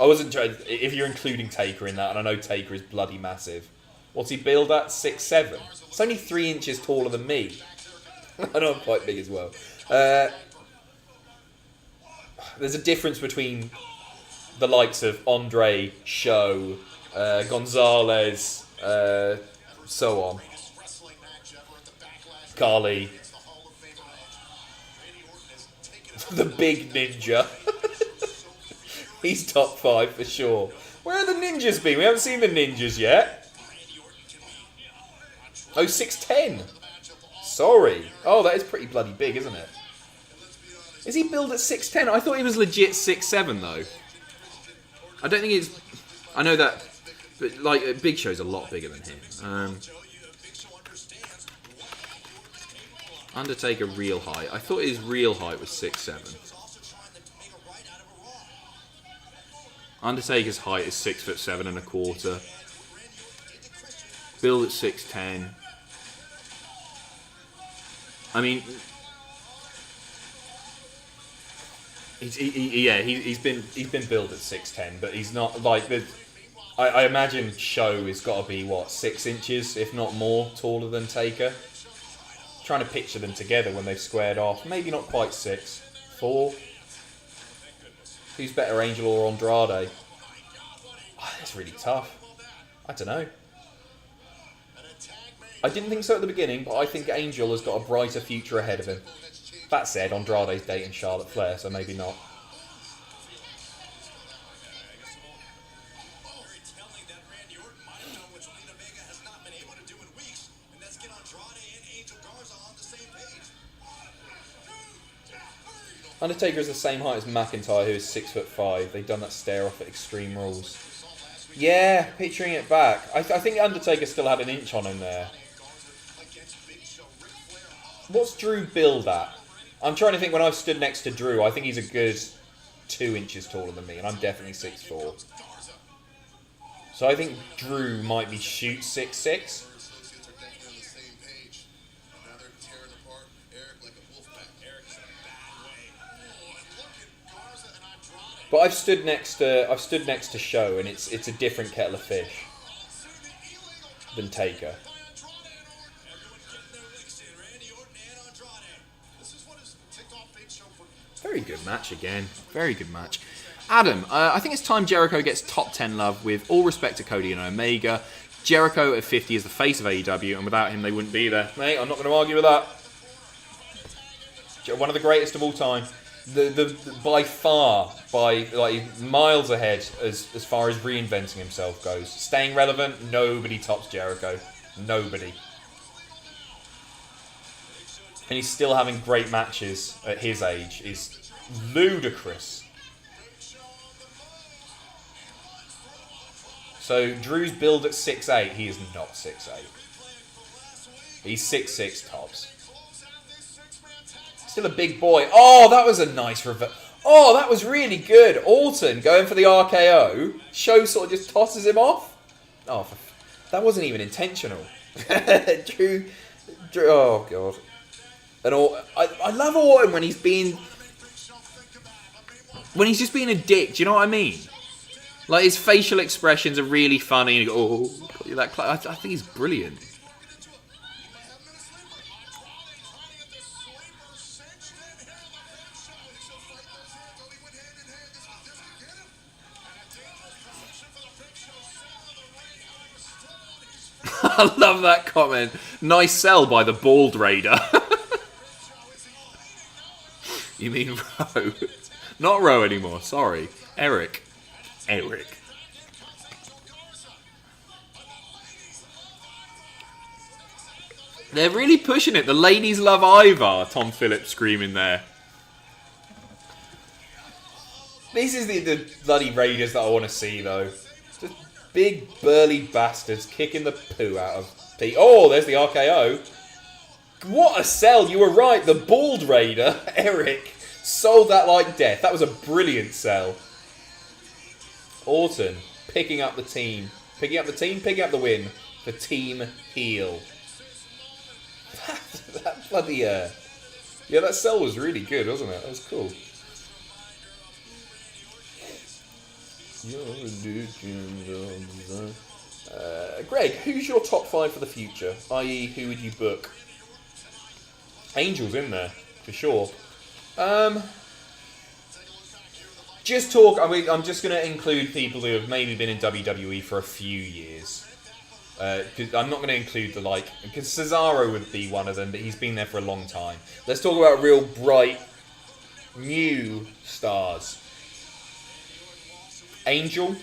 I wasn't trying. If you're including Taker in that, and I know Taker is bloody massive. What's he billed at? 6'7". It's only 3 inches taller than me. I know I'm quite big as well. There's a difference between the likes of Andre, Show, Gonzalez, so on. Carly. The big ninja. He's top 5 for sure. Where are the ninjas been? We haven't seen the ninjas yet. Oh, 6'10". Sorry. Oh, that is pretty bloody big, isn't it? Is he billed at 6'10"? I thought he was legit 6'7", though. I don't think it's... I know that... But, like, Big Show's a lot bigger than him. Undertaker real height. I thought his real height was 6'7". Undertaker's height is 6'7.25". Billed at 6'10". I mean... He's been billed at 6'10", but he's not like the. I imagine Show has got to be what 6 inches, if not more, taller than Taker. Trying to picture them together when they've squared off. Maybe not quite 6, 4. Who's better, Angel or Andrade? Oh, that's really tough. I don't know. I didn't think so at the beginning, but I think Angel has got a brighter future ahead of him. That said, Andrade's dating Charlotte Flair, so maybe not. Undertaker is the same height as McIntyre, who is 6'5". They've done that stare off at Extreme Rules. Yeah, picturing it back. I think Undertaker still had an inch on him there. What's Drew build at? I'm trying to think when I've stood next to Drew. I think he's a good 2 inches taller than me, and I'm definitely 6'4". So I think Drew might be shoot 6'6". But I've stood next to Show, and it's a different kettle of fish than Taker. Very good match again. Very good match. Adam, I think it's time Jericho gets top 10 love. With all respect to Cody and Omega, Jericho at 50 is the face of AEW, and without him they wouldn't be there. Mate, I'm not going to argue with that. One of the greatest of all time. The by far, by like miles ahead as far as reinventing himself goes. Staying relevant, nobody tops Jericho. Nobody. And he's still having great matches at his age is ludicrous. So Drew's build at 6'8", he is not 6'8". He's 6'6" tops. Still a big boy. Oh, that was a nice reverse. Oh, that was really good. Orton going for the RKO. Show sort of just tosses him off. Oh, that wasn't even intentional. Drew. Oh, God. And I love Orton when he's just being a dick. Do you know what I mean? Like, his facial expressions are really funny. And you go, oh, I think he's brilliant. I love that comment. Nice sell by the Bald Raider. You mean Roe? Not Roe anymore, sorry. Eric. They're really pushing it. The ladies love Ivar, Tom Phillips screaming there. This is the bloody Raiders that I want to see, though. Just big, burly bastards kicking the poo out of Pete. Oh, there's the RKO. What a sell. You were right. The Bald Raider, Eric, sold that like death. That was a brilliant sell. Orton picking up the team. Picking up the win for Team Heel. That bloody... Yeah, that sell was really good, wasn't it? That was cool. Greg, who's your top 5 for the future? I.e., who would you book? Angel's in there, for sure. Just talk. I mean, I'm just going to include people who have maybe been in WWE for a few years. Cause I'm not going to include because Cesaro would be one of them, but he's been there for a long time. Let's talk about real bright, new stars. Angel,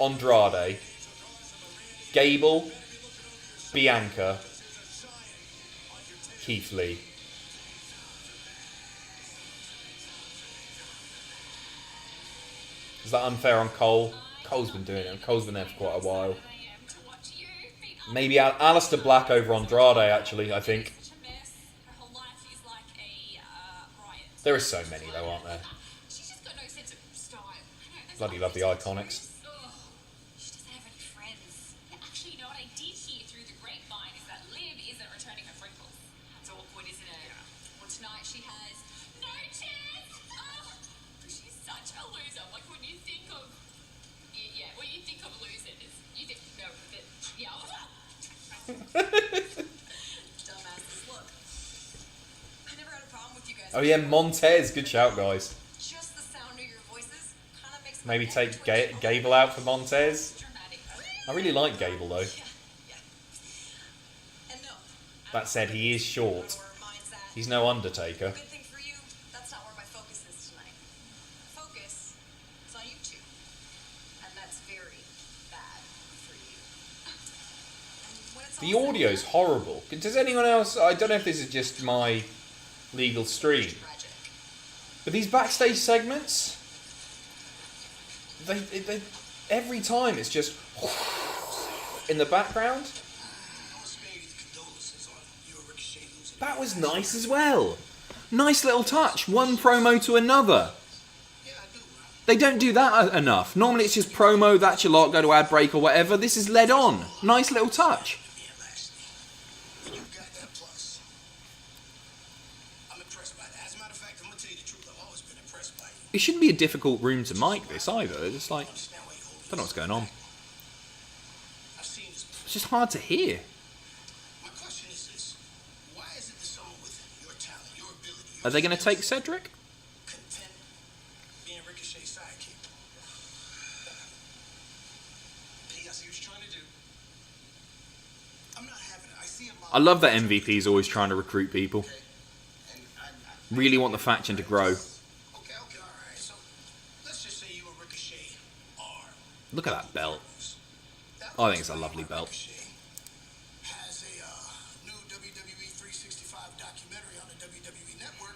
Andrade, Gable, Bianca, Keith Lee. Is that unfair on Cole? Cole's been doing it. Cole's been there for quite a while. Maybe Aleister Black over Andrade, actually, I think. There are so many, though, aren't there? Bloody love the Iconics. Oh yeah, Montez. Good shout, guys. Just the sound of your voices kind of makes maybe take Gable out for Montez. I really like Gable, though. That said, he is short. He's no Undertaker. Good thing for you, that's not where my focus is tonight. Focus is on you two. And that's very bad for you. The audio's horrible. Does anyone else... I don't know if this is just my legal stream. But these backstage segments, they every time it's just in the background. That was nice as well. Nice little touch. One promo to another. They don't do that enough. Normally it's just promo, that's your lot, go to ad break or whatever. This is led on. Nice little touch. It shouldn't be a difficult room to mic this either. It's like, I don't know what's going on. It's just hard to hear. Are they going to take Cedric? I love that MVP is always trying to recruit people. Really want the faction to grow. Look at that belt. I think it's a lovely belt. Has a new WWE 365 documentary on the WWE Network,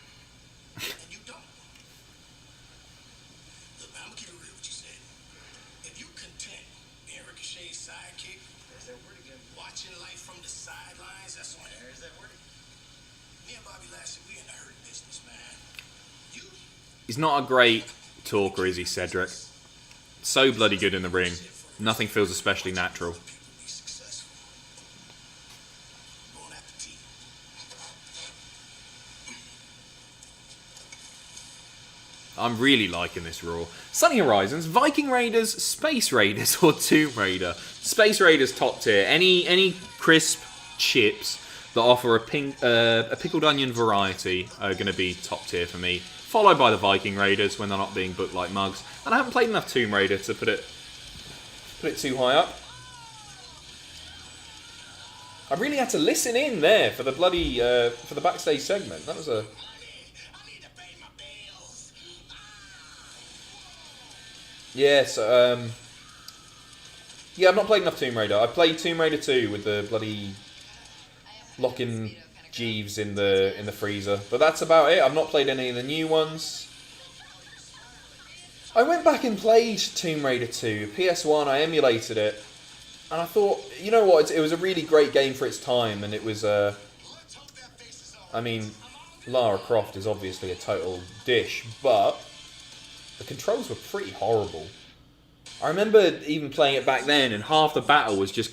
and you don't. Look, man, I'm gonna keep it real with you, said. If you content being Ricochet's sidekick, there's that word again. Watching life from the sidelines, that's on. There's that word. Me and Bobby Lashley, we in the hurt business, man. He's not a great talker, is he, Cedric? So bloody good in the ring. Nothing feels especially natural. I'm really liking this Raw. Sunny Horizons, Viking Raiders, Space Raiders, or Tomb Raider. Space Raiders top tier. Any crisp chips that offer a pickled onion variety are going to be top tier for me. Followed by the Viking Raiders when they're not being booked like mugs. And I haven't played enough Tomb Raider to put it too high up. I really had to listen in there for the bloody for the backstage segment. That was a. Yes. Yeah, I've not played enough Tomb Raider. I played Tomb Raider 2 with the bloody locking Jeeves in the freezer, but that's about it. I've not played any of the new ones. I went back and played Tomb Raider 2, PS1, I emulated it, and I thought, you know what, it was a really great game for its time, and it was, I mean, Lara Croft is obviously a total dish, but the controls were pretty horrible. I remember even playing it back then, and half the battle was just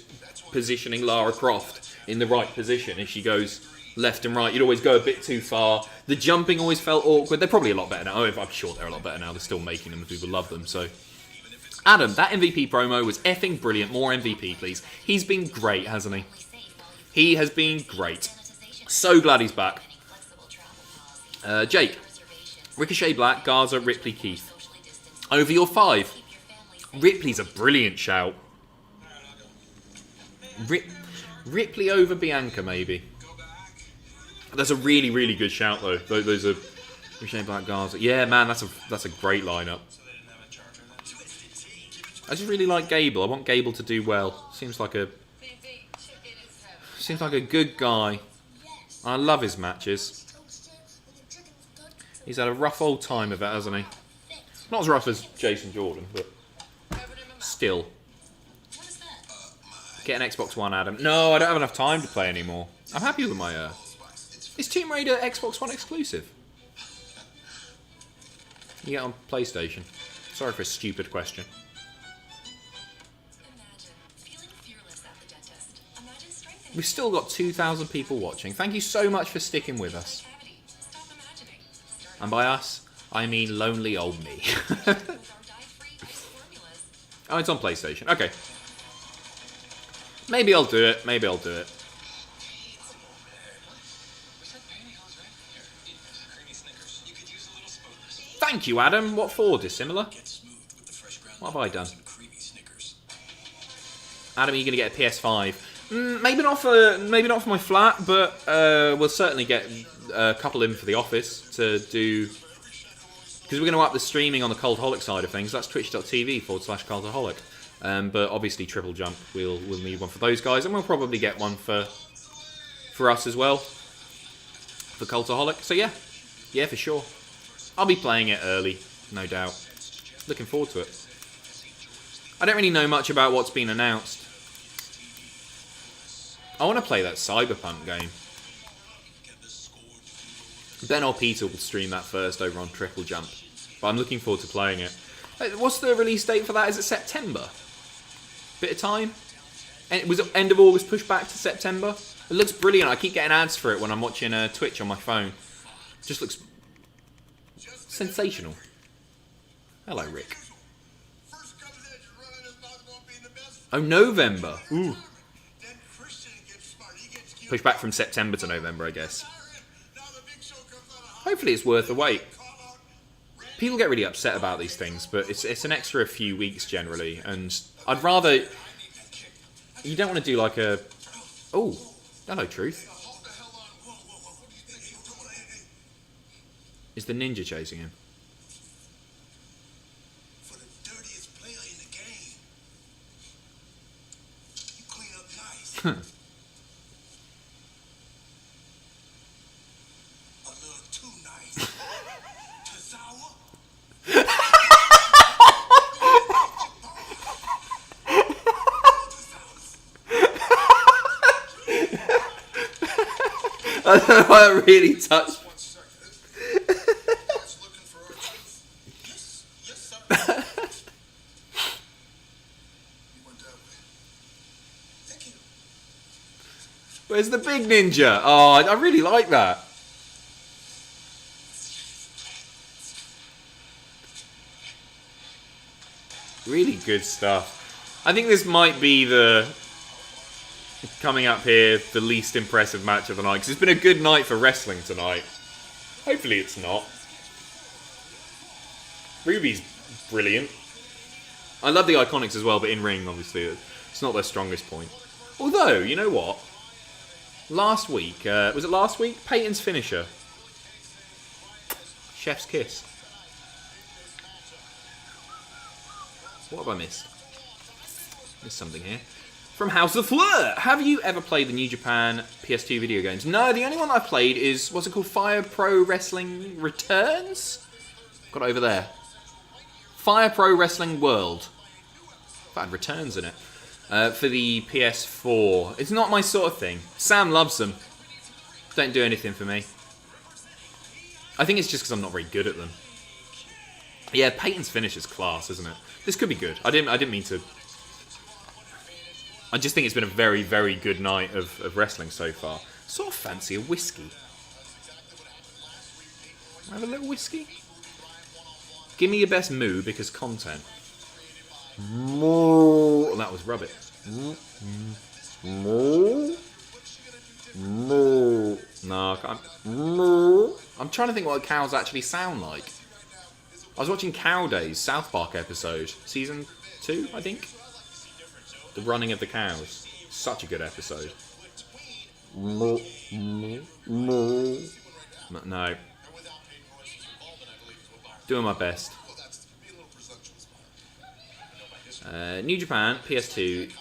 positioning Lara Croft in the right position. If she goes left and right, you'd always go a bit too far. The jumping always felt awkward. They're probably a lot better now. I'm sure they're a lot better now. They're still making them and people love them. So, Adam, that MVP promo was effing brilliant. More MVP, please. He's been great, hasn't he? He has been great. So glad he's back. Jake. Ricochet Black, Garza, Ripley, Keith. Over your 5. Ripley's a brilliant shout. Ripley over Bianca, maybe. That's a really, really good shout, though. Those are Ricochet, Black, Garza. Yeah, man, that's a great lineup. I just really like Gable. I want Gable to do well. Seems like a good guy. I love his matches. He's had a rough old time of it, hasn't he? Not as rough as Jason Jordan, but still. Get an Xbox One, Adam. No, I don't have enough time to play anymore. I'm happy with my... Is Tomb Raider Xbox One exclusive? You get on PlayStation. Sorry for a stupid question. We've still got 2,000 people watching. Thank you so much for sticking with us. And by us, I mean lonely old me. Oh, it's on PlayStation. Okay. Maybe I'll do it. Maybe I'll do it. Thank you, Adam. What for, Dissimilar? What have I done? Adam, are you going to get a PS5? Maybe not for my flat, but we'll certainly get a couple in for the office to do, because we're going to up the streaming on the Cultaholic side of things. That's twitch.tv/Cultaholic. But obviously Triple Jump, we'll need one for those guys, and we'll probably get one for us as well for Cultaholic. So yeah, for sure. I'll be playing it early, no doubt. Looking forward to it. I don't really know much about what's been announced. I want to play that Cyberpunk game. Ben or Peter will stream that first over on Triple Jump. But I'm looking forward to playing it. What's the release date for that? Is it September? Bit of time? And was it end of August pushed back to September? It looks brilliant. I keep getting ads for it when I'm watching Twitch on my phone. It just looks sensational. Hello, Rick. Oh, November. Ooh. Push back from September to November, I guess. Hopefully it's worth the wait. People get really upset about these things, but it's an extra few weeks generally, and I'd rather... You don't want to do like a... Oh, hello, Truth. Is the ninja chasing him? For the dirtiest player in the game, you clean up nice. A little too nice. I don't know why that really touched. Where's the big ninja? Oh, I really like that. Really good stuff. I think this might be the... Coming up here, the least impressive match of the night. Because it's been a good night for wrestling tonight. Hopefully it's not. Ruby's brilliant. I love the Iconics as well, but in ring, obviously, it's not their strongest point. Although, you know what? Last week, was it last week? Peyton's finisher. Chef's kiss. What have I missed? Missed something here. From House of Fleur. Have you ever played the New Japan PS2 video games? No, the only one I've played is, what's it called? Fire Pro Wrestling Returns? Got it over there. Fire Pro Wrestling World. That had Returns in it. For the PS4. It's not my sort of thing. Sam loves them. Don't do anything for me. I think it's just because I'm not very good at them. Yeah, Peyton's finish is class, isn't it? This could be good. I didn't mean to... I just think it's been a very, very good night of wrestling so far. Sort of fancy a whiskey. Have a little whiskey? Give me your best moo because content. Moo. That was rubbish. Moo. Moo. No, I can't. Moo. I'm trying to think what cows actually sound like. I was watching Cow Days, South Park episode. Season 2, I think. The running of the cows. Such a good episode. Moo. Moo. Moo. No. Doing my best. New Japan, PS2,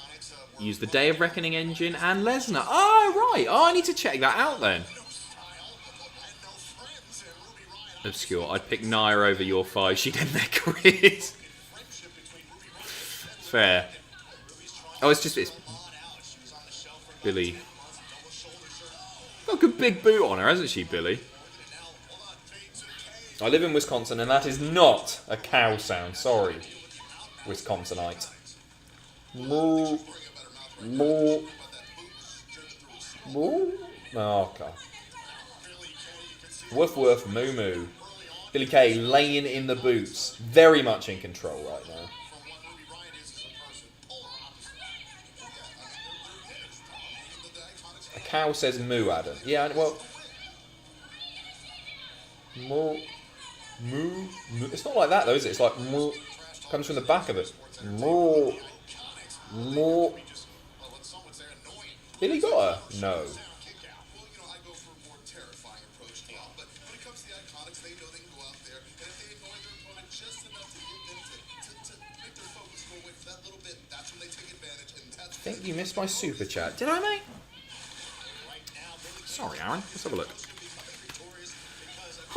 use the Day of Reckoning engine and Lesnar. Oh, right. Oh, I need to check that out then. Obscure. I'd pick Nia over your 5. She'd end their careers. Fair. Oh, it's Billy. Got a good big boot on her, hasn't she, Billy? I live in Wisconsin, and that is not a cow sound. Sorry, Wisconsinite. Moo. Moo. Moo. Oh, God. Woof woof, moo moo. Billy Kay laying in the boots. Very much in control right now. A cow says moo, Adam. Yeah, well... Moo. Moo. Moo. It's not like that though, is it? It's like moo. Comes from the back of it. Moo. Moo. Billy got her? No. I think you missed my super chat. Did I, mate? Sorry, Aaron. Let's have a look.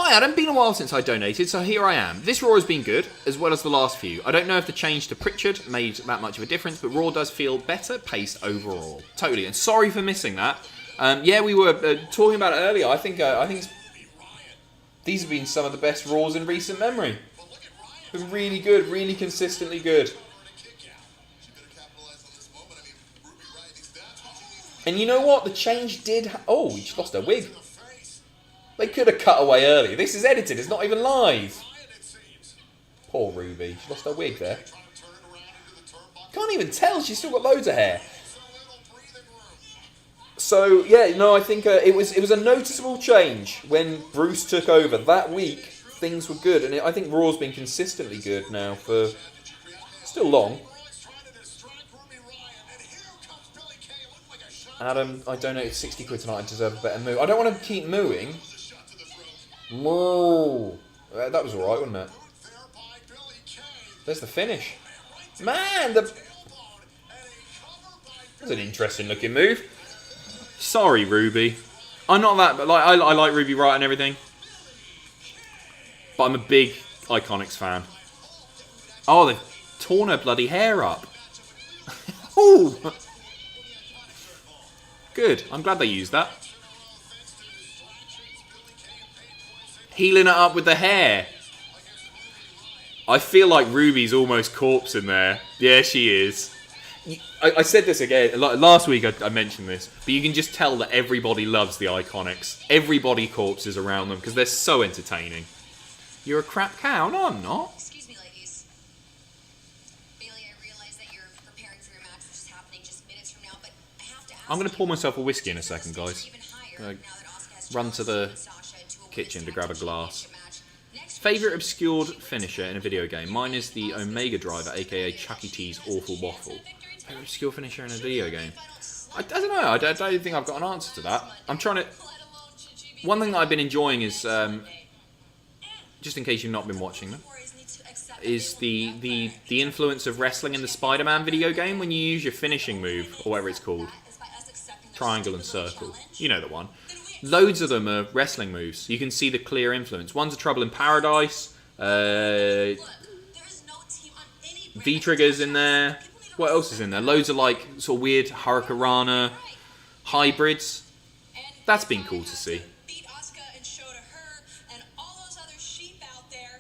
Hi Adam, been a while since I donated, so here I am. This Raw has been good, as well as the last few. I don't know if the change to Pritchard made that much of a difference, but Raw does feel better paced overall. Totally, and sorry for missing that. Yeah, we were talking about it earlier. I think these have been some of the best Raws in recent memory. Been really good, really consistently good. And you know what? The change did... Oh, she just lost her wig. They could have cut away early. This is edited. It's not even live. Poor Ruby. She lost her wig there. Can't even tell. She's still got loads of hair. So, yeah, no, I think it was a noticeable change when Bruce took over. That week, things were good. And I think Raw's been consistently good now for... Still long. Adam, I donated 60 quid tonight. I deserve a better moo. I don't want to keep mooing. Moo. That was alright, wasn't it? There's the finish. Man, that's an interesting looking move. Sorry, Ruby. I'm not that, but I like Ruby Riott and everything. But I'm a big Iconics fan. Oh, they've torn her bloody hair up. Ooh. Good. I'm glad they used that. Healing it up with the hair. I feel like Ruby's almost corpse in there. Yeah, she is. I said this again. Last week I mentioned this. But you can just tell that everybody loves the Iconics. Everybody corpses around them because they're so entertaining. You're a crap cow? No, I'm not. Excuse me, ladies. Bayley, I realize that you're preparing for your match, which is happening just minutes from now, but I have to ask. I'm going to pour myself a whiskey in a second, guys. Run to the kitchen to grab a glass. Favourite obscured finisher in a video game? Mine is the Omega Driver, aka Chucky T's Awful Waffle. Favourite obscure finisher in a video game? I don't know. I don't think I've got an answer to that. I'm trying to... One thing that I've been enjoying is, just in case you've not been watching them, is the influence of wrestling in the Spider-Man video game when you use your finishing move, or whatever it's called. Triangle and circle. You know the one. Loads of them are wrestling moves. You can see the clear influence. One's a Trouble in Paradise. V-Trigger's in there. What else is in there? Loads of like sort of weird Hurricanrana hybrids. That's been cool to see.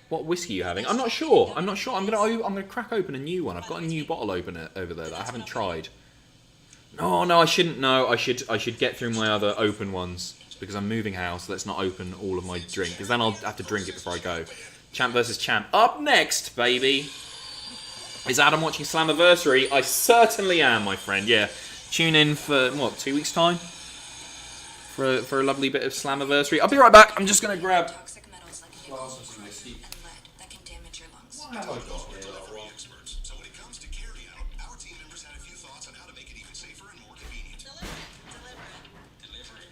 What whiskey are you having? I'm not sure. I'm gonna crack open a new one. I've got a new bottle opener over there that I haven't tried. No, I shouldn't. No, I should get through my other open ones because I'm moving house. Let's not open all of my drink because then I'll have to drink it before I go. Champ versus champ. Up next, baby. Is Adam watching Slammiversary? I certainly am, my friend. Yeah, tune in for what, 2 weeks time for a lovely bit of Slammiversary. I'll be right back. I'm just gonna grab. What have I got here? So when it comes to carry out, our team members had a few thoughts on how to make it even safer and more convenient. Delivery.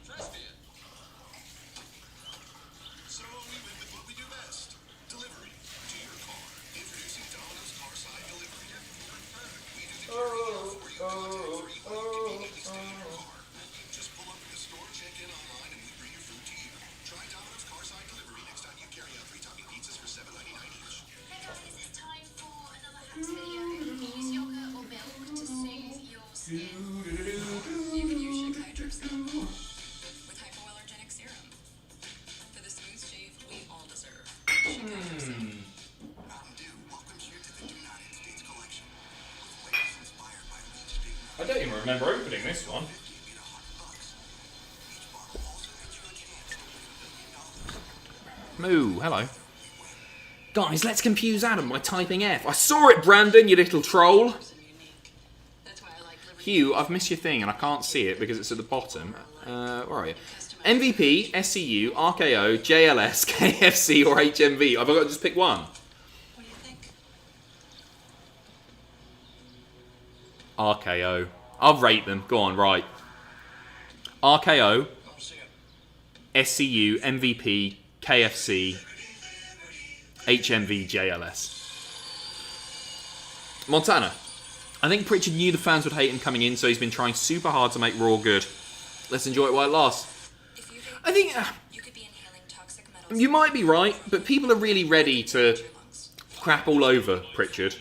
Trust it. So we went with what we do best. Delivery to your car. Introducing Domino's Carside Delivery. We do the carry out for you contact-free and conveniently stay in your car. Just pull up at the store, check in online, and we bring your food to you. Try Domino's Carside Delivery next time you carry out 3 topping pizzas for $7.99 each. Is it time for another hacks video? Use yogurt or milk to soothe your skin. You can use Shake with hypoallergenic serum. For the smooth shave we all deserve. Mountain Dew, welcome here to the Do Not End States collection. With flavors inspired by mainstream. I don't even remember opening this one. Moo, hello. Guys, let's confuse Adam by typing F. I saw it, Brandon, you little troll. Hugh, I've missed your thing and I can't see it because it's at the bottom. Where are you? MVP, SCU, RKO, JLS, KFC, or HMV. I've got to just pick one. What do you think? RKO. I'll rate them. Go on, right. RKO, SCU, MVP, KFC, HMV, JLS. Montana. I think Pritchard knew the fans would hate him coming in, so he's been trying super hard to make Raw good. Let's enjoy it while it lasts. I think... You could be inhaling toxic You might be right, but people are really ready to crap all over Pritchard.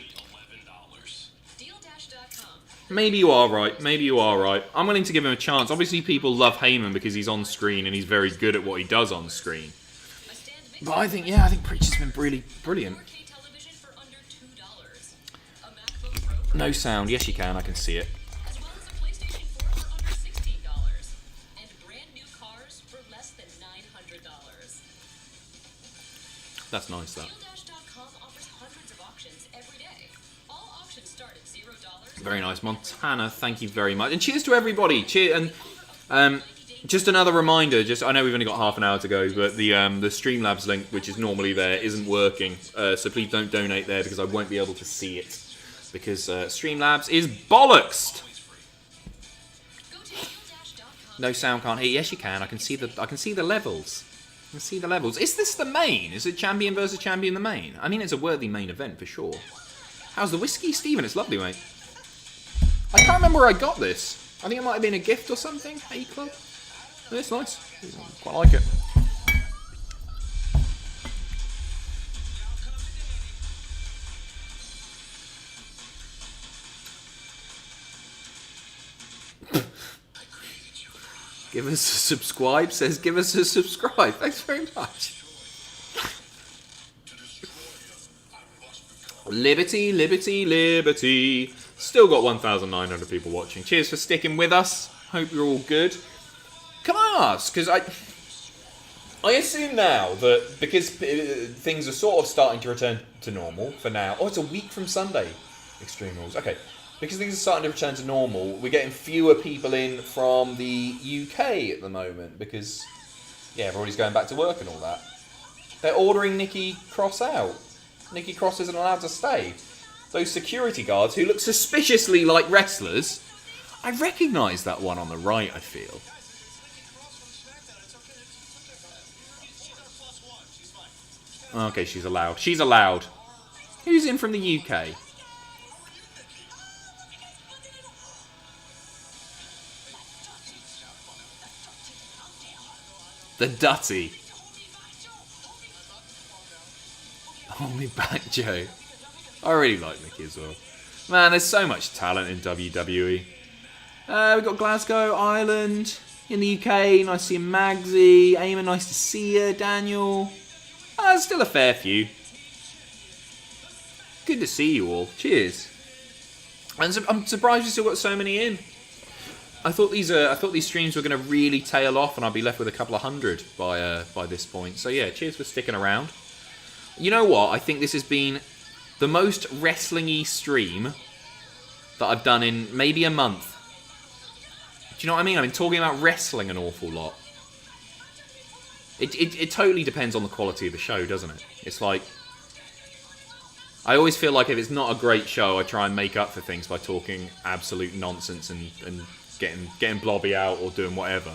Maybe you are right. Maybe you are right. I'm willing to give him a chance. Obviously, people love Heyman because he's on screen and he's very good at what he does on screen. But I think Pritchard's been really brilliant. No sound. Yes, you can. I can see it. That's nice, that. Very nice. Montana, thank you very much. And cheers to everybody. Cheers. And just another reminder, I know we've only got half an hour to go, but the Streamlabs link, which is normally there, isn't working. So please don't donate there because I won't be able to see it. Because Streamlabs is bollocks. No sound, can't hear. Yes, you can. I can see the levels. I can see the levels. Is this the main? Is it champion versus champion the main? I mean, it's a worthy main event for sure. How's the whiskey, Stephen? It's lovely, mate. I can't remember where I got this. I think it might have been a gift or something. Hey, club. Oh, it's nice. Quite like it. Give us a subscribe. Says give us a subscribe. Thanks very much. Liberty, liberty, liberty. Still got 1,900 people watching. Cheers for sticking with us. Hope you're all good. Can I ask? Because I assume now that because things are sort of starting to return to normal for now. Oh, it's a week from Sunday. Extreme Rules. Okay. Because things are starting to return to normal, we're getting fewer people in from the UK at the moment. Because, yeah, everybody's going back to work and all that. They're ordering Nikki Cross out. Nikki Cross isn't allowed to stay. Those security guards who look suspiciously like wrestlers. I recognise that one on the right, I feel. Okay, she's allowed. She's allowed. Who's in from the UK? The Dutty. Hold me back, Joe. I really like Nikki as well. Man, there's so much talent in WWE. We've got Glasgow, Ireland, in the UK. Nice to see you, Magsy. Eamon, nice to see you. Daniel. There's still a fair few. Good to see you all. Cheers. And I'm surprised we still got so many in. I thought these streams were going to really tail off, and I'd be left with a couple of hundred by this point. So yeah, cheers for sticking around. You know what? I think this has been the most wrestling-y stream that I've done in maybe a month. Do you know what I mean? I've been talking about wrestling an awful lot. It totally depends on the quality of the show, doesn't it? It's like, I always feel like if it's not a great show, I try and make up for things by talking absolute nonsense and getting blobby out or doing whatever.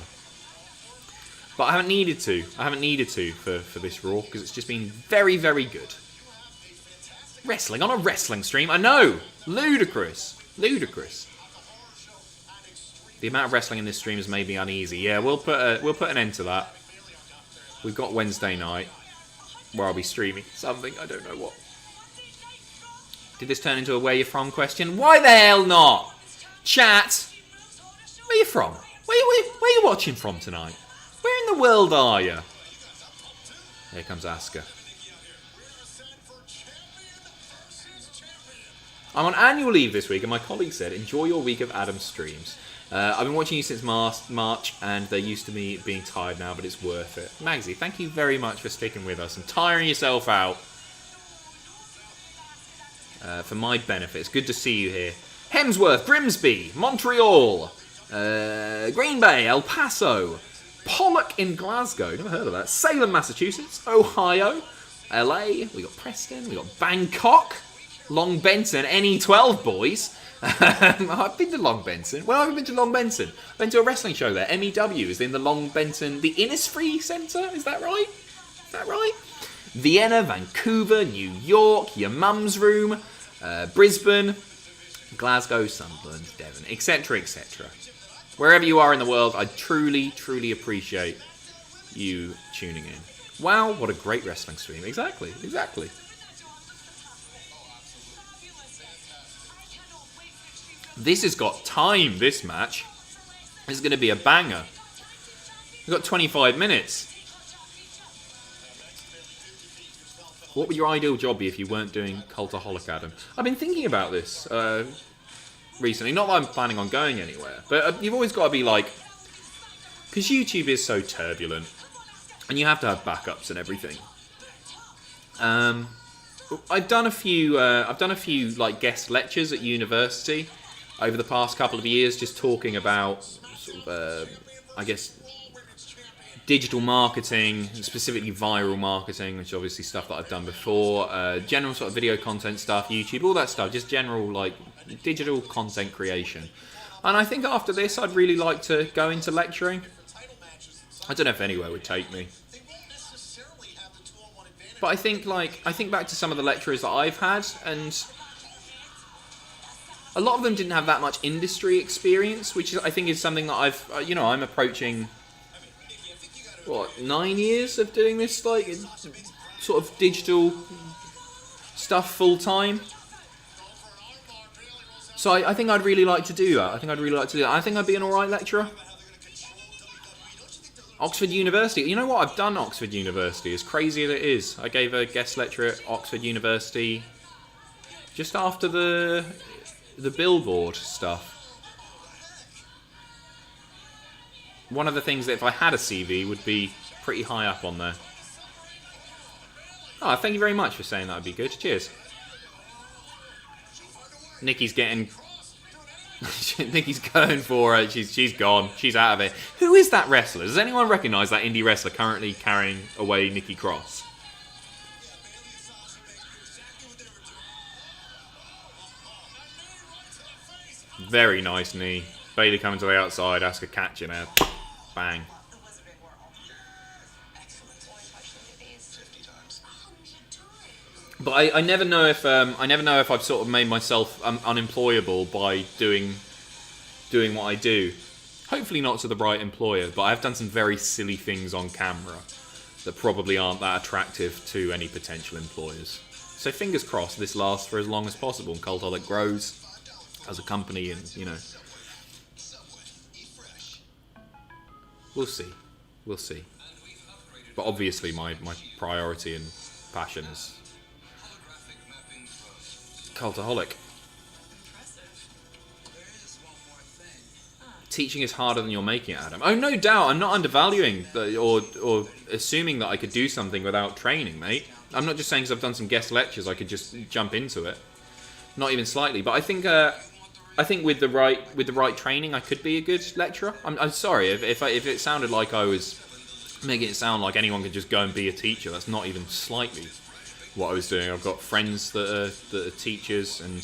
But I haven't needed to. For this Raw, because it's just been very, very good. Wrestling on a wrestling stream, I know! Ludicrous. Ludicrous. The amount of wrestling in this stream has made me uneasy. Yeah, we'll put an end to that. We've got Wednesday night, where I'll be streaming something, I don't know what. Did this turn into a where you from question? Why the hell not? Chat! Where you from? Where you watching from tonight? Where in the world are you? Here comes Asuka. I'm on annual leave this week, and my colleague said, enjoy your week of Adam's streams. I've been watching you since March, and they're used to me being tired now, but it's worth it. Magsy, thank you very much for sticking with us and tiring yourself out. For my benefit. It's good to see you here. Hemsworth, Grimsby, Montreal, Green Bay, El Paso, Pollock in Glasgow, never heard of that, Salem, Massachusetts, Ohio, LA, we got Preston, we got Bangkok, Long Benton, NE12 boys. I've been to Long Benton. Well, I've been to Long Benton. I've been to a wrestling show there. MEW is in the Long Benton, the Innisfree Centre, is that right? Is that right? Vienna, Vancouver, New York, your mum's room, Brisbane, Glasgow, Sunderland, Devon, etc., etc. Wherever you are in the world, I truly, truly appreciate you tuning in. Wow, what a great wrestling stream. Exactly. This has got time, this match. This is going to be a banger. We've got 25 minutes. What would your ideal job be if you weren't doing Cultaholic, Adam? I've been thinking about this recently. Not that I'm planning on going anywhere, but you've always got to be like... Because YouTube is so turbulent, and you have to have backups and everything. I've done a few like guest lectures at university over the past couple of years, just talking about sort of, I guess, digital marketing, specifically viral marketing, which is obviously stuff that I've done before. General sort of video content stuff, YouTube, all that stuff, just general like digital content creation. And I think after this, I'd really like to go into lecturing. I don't know if anywhere would take me. But I think back to some of the lecturers that I've had, and a lot of them didn't have that much industry experience, which I think is something that I'm approaching, 9 years of doing this, like, sort of digital stuff full time. So I think I'd really like to do that. I think I'd be an alright lecturer. Oxford University. You know what? I've done Oxford University, as crazy as it is. I gave a guest lecture at Oxford University just after the Billboard stuff. One of the things that if I had a CV would be pretty high up on there. Oh, thank you very much for saying that would be good. Cheers. Nikki's getting... Nikki's going for it. She's gone. She's out of it. Who is that wrestler? Does anyone recognise that indie wrestler currently carrying away Nikki Cross? Very nice knee. Bayley coming to the outside. Asuka catching her. Bang. But I never know if I've sort of made myself unemployable by doing what I do. Hopefully not to the right employer, but I've done some very silly things on camera that probably aren't that attractive to any potential employers. So fingers crossed this lasts for as long as possible and Cultaholic grows as a company, and we'll see. But obviously my priority and passion is Cultaholic. Teaching is harder than you're making it, Adam. Oh, no doubt. I'm not undervaluing or assuming that I could do something without training, mate. I'm not just saying because I've done some guest lectures I could just jump into it. Not even slightly. But I think with the right training I could be a good lecturer. I'm sorry if it sounded like I was making it sound like anyone could just go and be a teacher. That's not even slightly what I was doing. I've got friends that are teachers, and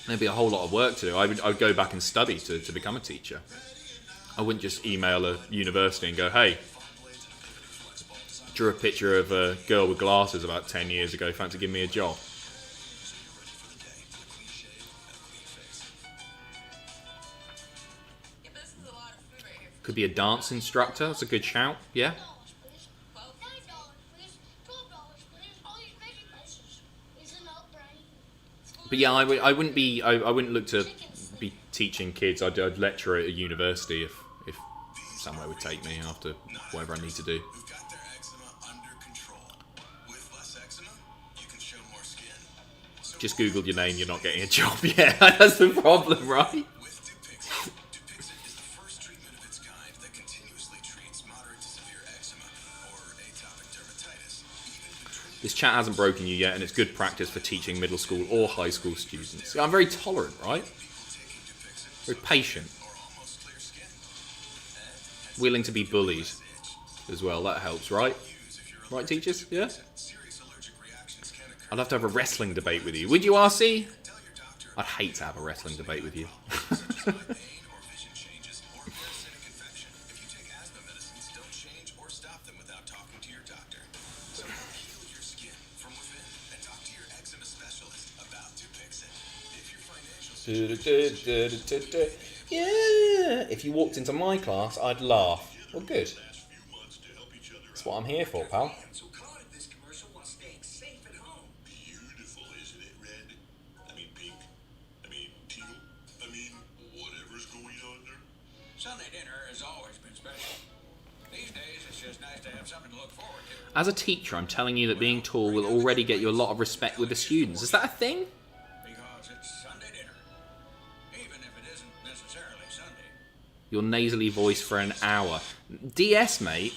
there'd be a whole lot of work to do. I would go back and study to become a teacher. I wouldn't just email a university and go, hey, drew a picture of a girl with glasses about 10 years ago, fancy giving me a job. Could be a dance instructor. That's a good shout. Yeah. But yeah, I wouldn't look to be teaching kids. I'd lecture at a university if somewhere would take me after whatever I need to do. We've got their eczema under control. With less eczema, you can show more skin. So just Googled your name, you're not getting a job. Yeah, that's the problem, right? with Dupixent, Dupixent is the first treatment of its kind that continuously treats moderate to severe eczema or atopic dermatitis. This chat hasn't broken you yet, and it's good practice for teaching middle school or high school students. I'm very tolerant, right? Very patient. Willing to be bullied as well. That helps, right? Right, teachers? Yeah? I'd love to have a wrestling debate with you. Would you, RC? I'd hate to have a wrestling debate with you. Yeah, if you walked into my class, I'd laugh. Well, good. Last few months to help each other That's what I'm here for, pal. So call it this commercial while staying safe at home. Beautiful, isn't it, Red? I mean, pink. I mean, teal. I mean, whatever's going on there. Sunday dinner has always been special. These days, it's just nice to have something to look forward to. As a teacher, I'm telling you that being tall will already get you a lot of respect with the students. Is that a thing? Because it's Sunday dinner. Even if it isn't necessarily Sunday. Your nasally voice for an hour. DS, mate.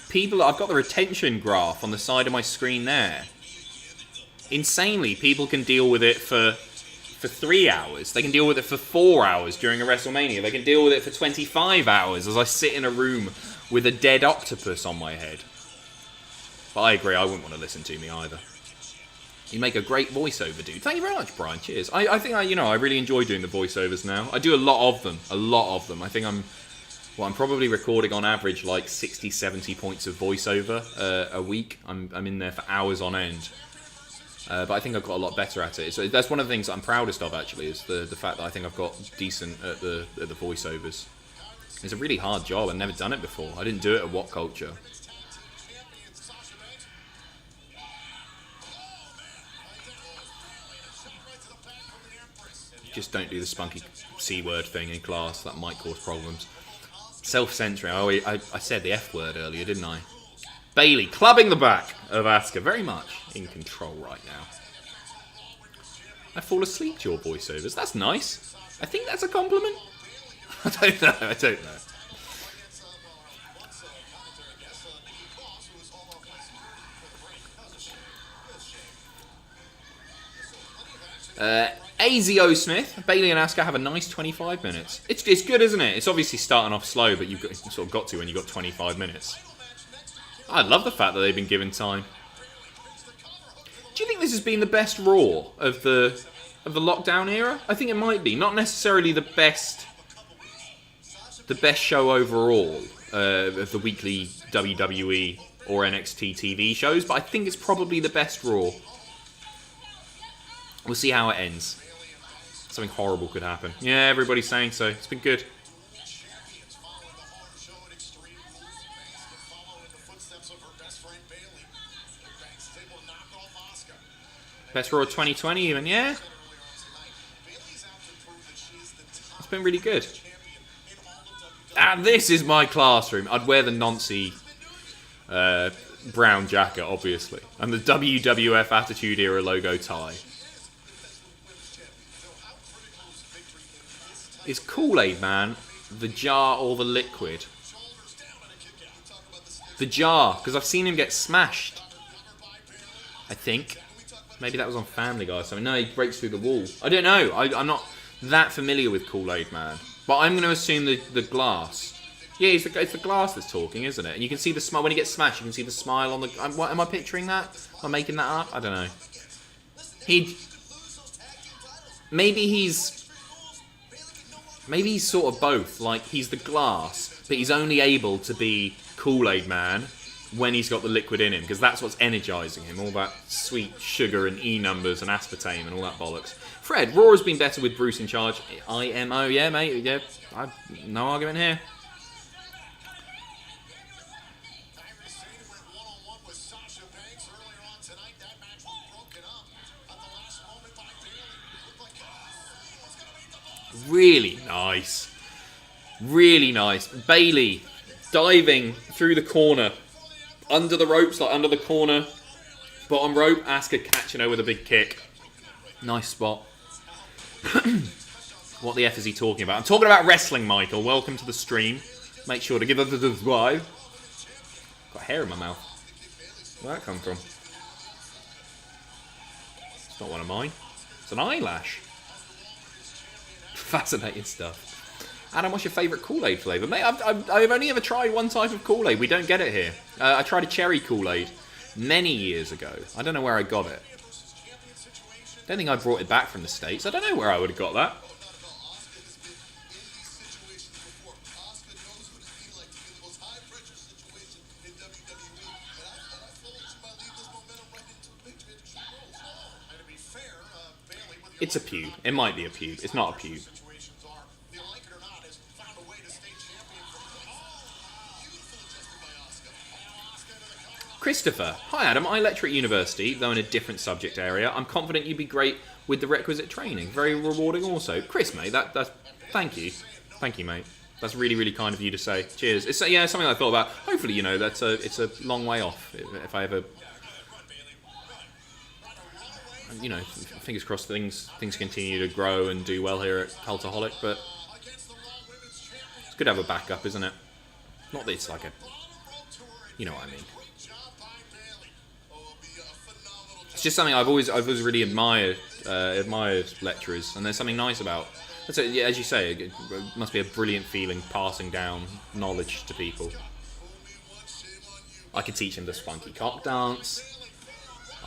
People, I've got the retention graph on the side of my screen there. Insanely, people can deal with it for 3 hours. They can deal with it for 4 hours during a WrestleMania. They can deal with it for 25 hours as I sit in a room with a dead octopus on my head. But I agree, I wouldn't want to listen to me either. You make a great voiceover, dude. Thank you very much, Brian. Cheers. I think I really enjoy doing the voiceovers now. I do a lot of them. A lot of them. I think I'm probably recording on average like 60, 70 points of voiceover a week. I'm in there for hours on end. But I think I've got a lot better at it. So that's one of the things that I'm proudest of, actually, is the fact that I think I've got decent at the voiceovers. It's a really hard job. I've never done it before. I didn't do it at What Culture. Just don't do the spunky C word thing in class. That might cause problems. Self-censoring. I said the F word earlier, didn't I? Bayley clubbing the back of Asuka. Very much in control right now. I fall asleep to your voiceovers. That's nice. I think that's a compliment. I don't know. AZO Smith, Bayley and Asuka have a nice 25 minutes. It's good, isn't it? It's obviously starting off slow, but you've sort of got to when you've got 25 minutes. I love the fact that they've been given time. Do you think this has been the best Raw of the lockdown era? I think it might be. Not necessarily the best show overall of the weekly WWE or NXT TV shows, but I think it's probably the best Raw. We'll see how it ends. Something horrible could happen. Yeah, everybody's saying so. It's been good. Best Raw 2020 even, yeah? It's been really good. And this is my classroom. I'd wear the Nancy brown jacket, obviously. And the WWF Attitude Era logo tie. Is Kool-Aid Man the jar or the liquid? The jar, because I've seen him get smashed. I think. Maybe that was on Family Guy or something. No, he breaks through the wall. I don't know. I'm not that familiar with Kool-Aid Man. But I'm going to assume the glass. Yeah, it's the glass that's talking, isn't it? And you can see the smile. When he gets smashed, you can see the smile on the... What, am I picturing that? Am I making that up? I don't know. Maybe he's sort of both. Like, he's the glass, but he's only able to be Kool-Aid Man when he's got the liquid in him, because that's what's energizing him. All that sweet sugar and E numbers and aspartame and all that bollocks. Fred, Raw has been better with Bruce in charge. IMO, yeah, mate. Yeah, no argument here. Kairi Sane went one-on-one with Sasha Banks earlier on tonight. That match was broken up at the last moment by Bayley. Looked like was going to beat the boss. Really nice. Really nice. Bayley diving through the corner. Under the ropes, like under the corner. Bottom rope. Asuka catching her with a big kick. Nice spot. What the F is he talking about? I'm talking about wrestling, Michael. Welcome to the stream. Make sure to give us a subscribe. Got hair in my mouth. Where'd that come from? It's not one of mine. It's an eyelash. Fascinating stuff. Adam, what's your favourite Kool-Aid flavour? Mate, I've only ever tried one type of Kool-Aid. We don't get it here. I tried a cherry Kool-Aid many years ago. I don't know where I got it. Don't think I brought it back from the States. I don't know where I would have got that. It's a pube. It might be a pube. It's not a pube. Christopher. Hi, Adam. I lecture at university, though in a different subject area. I'm confident you'd be great with the requisite training. Very rewarding also. Chris, mate, that's... Thank you. Thank you, mate. That's really, really kind of you to say. Cheers. It's something I thought about. Hopefully, it's a long way off if I ever... fingers crossed things continue to grow and do well here at Cultaholic, but it's good to have a backup, isn't it? Not that it's like a... You know what I mean. It's just something I've always really admired lecturers, and there's something nice about. As you say, it must be a brilliant feeling passing down knowledge to people. I could teach him the spunky cock dance.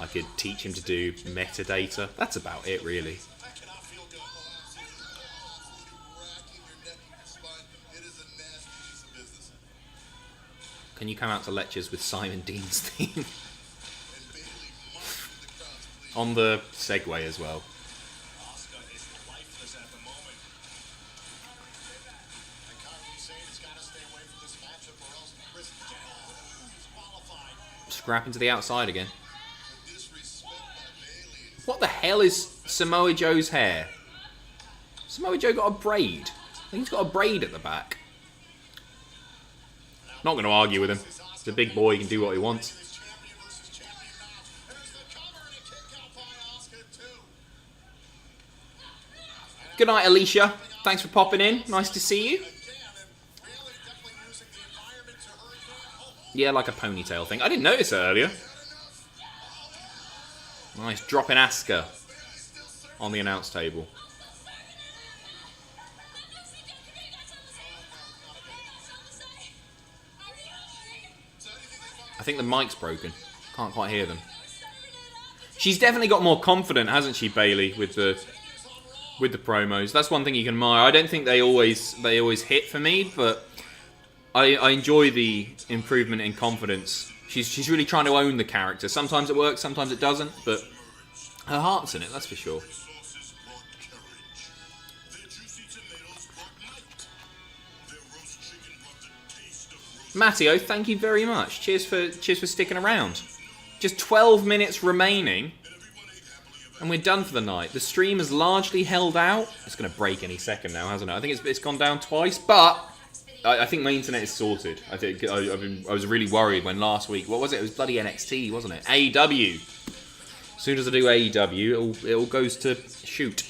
I could teach him to do metadata. That's about it, really. Can you come out to lectures with Simon Dean's theme? On the Segway as well. Asuka is lifeless at the moment. And Kairi Sane has got to stay away from this matchup or else risk disqualified. Scrapping to the outside again. The disrespect by Bayley. What the hell is Samoa Joe's hair? Samoa Joe got a braid. I think he's got a braid at the back. Not going to argue with him. He's a big boy, he can do what he wants. Champion versus champion match. There's the cover and a kick out by Asuka too. Good night, Alicia. Thanks for popping in. Nice to see you. Yeah, like a ponytail thing. I didn't notice it earlier. Nice, dropping Asuka on the announce table. I think the mic's broken. Can't quite hear them. She's definitely got more confident, hasn't she, Bayley, with the promos. That's one thing you can admire. I don't think they always hit for me, but I enjoy the improvement in confidence. She's really trying to own the character. Sometimes it works, sometimes it doesn't, but her heart's in it, that's for sure. Sauces brought courage. Their juicy tomatoes brought might. Their roast chicken brought the taste of roast. Matteo, thank you very much. Cheers for sticking around. Just 12 minutes remaining, and we're done for the night. The stream has largely held out. It's going to break any second now, hasn't it? I think it's gone down twice, but I think my internet is sorted. I was really worried when last week, what was it? It was bloody NXT, wasn't it? AEW. As soon as I do AEW, it all goes to shoot.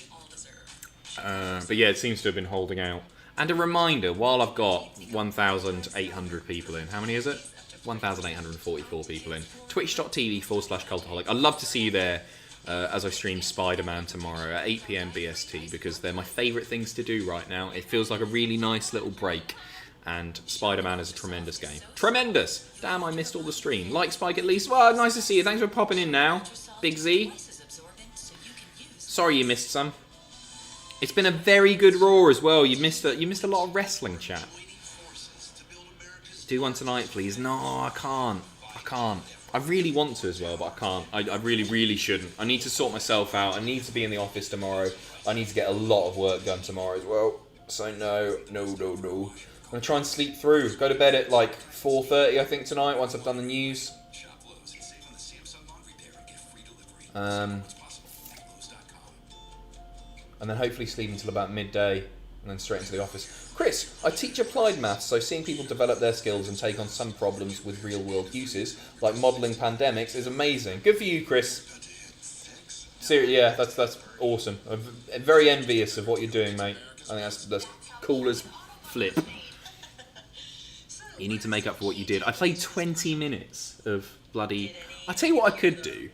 But yeah, it seems to have been holding out. And a reminder, while I've got 1,800 people in, how many is it? 1,844 people in. Twitch.tv/Cultaholic. I'd love to see you there as I stream Spider-Man tomorrow at 8 PM BST, because they're my favourite things to do right now. It feels like a really nice little break. And Spider-Man is a tremendous game. Tremendous! Damn, I missed all the stream. Like Spike at least. Well, nice to see you. Thanks for popping in now. Big Z. Sorry you missed some. It's been a very good Raw as well. You missed a lot of wrestling chat. Do one tonight, please. No, I can't. I really want to as well, but I can't. I really, really shouldn't. I need to sort myself out. I need to be in the office tomorrow. I need to get a lot of work done tomorrow as well. So no. I'm going to try and sleep through. Go to bed at like 4:30, I think, tonight, once I've done the news. And then hopefully sleep until about midday, and then straight into the office. Chris, I teach applied maths, so seeing people develop their skills and take on some problems with real-world uses, like modelling pandemics, is amazing. Good for you, Chris. Seriously, yeah, that's awesome. I'm very envious of what you're doing, mate. I think that's cool as flip. You need to make up for what you did. I played 20 minutes of bloody... I'll tell you what I could do,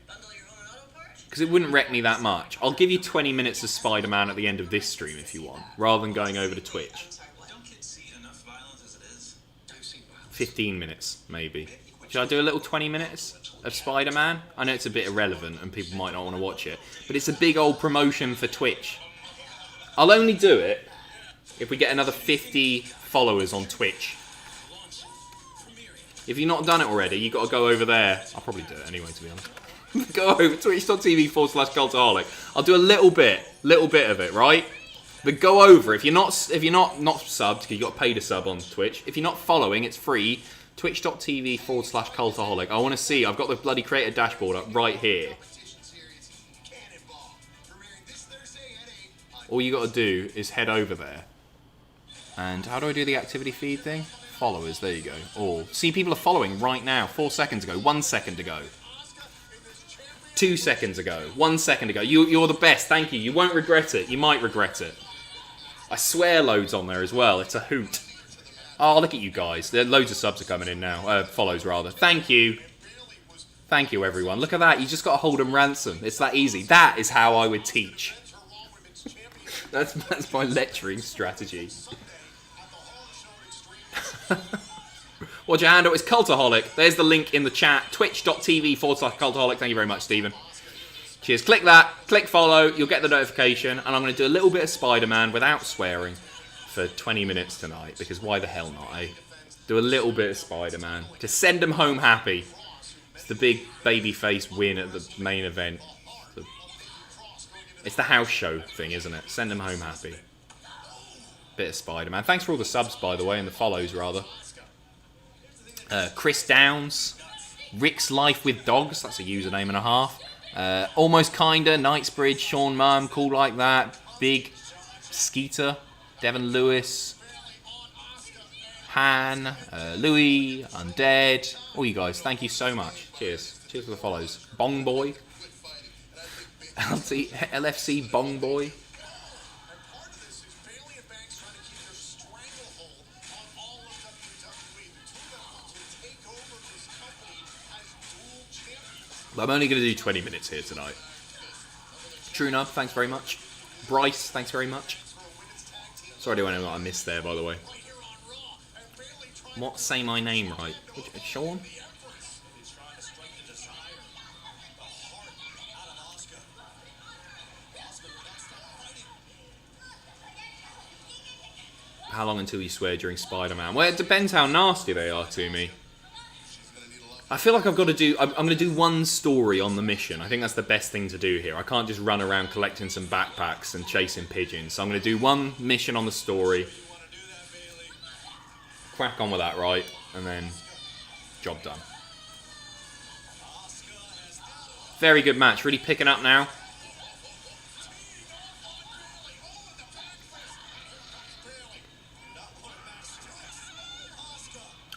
because it wouldn't wreck me that much. I'll give you 20 minutes of Spider-Man at the end of this stream if you want, rather than going over to Twitch. 15 minutes, maybe. Should I do a little 20 minutes of Spider-Man? I know it's a bit irrelevant and people might not want to watch it, but it's a big old promotion for Twitch. I'll only do it if we get another 50 followers on Twitch. If you've not done it already, you've got to go over there. I'll probably do it anyway, to be honest. Go over twitch.tv/Cultaholic. I'll do a little bit of it, right? But go over if you're not subbed, because you got to pay to sub on Twitch. If you're not following, it's free. Twitch.tv/Cultaholic. I want to see. I've got the bloody creator dashboard up right here. All you got to do is head over there. And how do I do the activity feed thing? Followers, there you go. All. See, people are following right now. 4 seconds ago. 1 second ago. 2 seconds ago. 1 second ago. You're the best. Thank you. You won't regret it. You might regret it. I swear loads on there as well. It's a hoot. Oh, look at you guys. There loads of subs are coming in now. Follows, rather. Thank you. Thank you, everyone. Look at that. You just got to hold them ransom. It's that easy. That is how I would teach. That's my lecturing strategy. What's your handle? It's Cultaholic. There's the link in the chat. Twitch.tv/Cultaholic. Thank you very much, Stephen. Cheers. Click that. Click follow. You'll get the notification. And I'm going to do a little bit of Spider-Man without swearing for 20 minutes tonight. Because why the hell not, eh? Do a little bit of Spider-Man. To send them home happy. It's the big babyface win at the main event. It's the house show thing, isn't it? Send them home happy. Bit of Spider-Man. Thanks for all the subs, by the way, and the follows, rather. Chris Downs. Rick's Life with Dogs. That's a username and a half. Almost Kinda. Knightsbridge. Sean Mum. Cool Like That. Big Skeeter. Devin Lewis. Han. Louis. Undead. All you guys. Thank you so much. Cheers. Cheers for the follows. Bong Boy. LFC Bong Boy. I'm only going to do 20 minutes here tonight. True Nub, thanks very much. Bryce, thanks very much. Sorry to anyone I missed there, by the way. What? Say my name right. Shawn? How long until you swear during Spider-Man? Well, it depends how nasty they are to me. I feel like I've got to do... I'm going to do one story on the mission. I think that's the best thing to do here. I can't just run around collecting some backpacks and chasing pigeons. So I'm going to do one mission on the story. Crack on with that, right? And then... job done. Very good match. Really picking up now.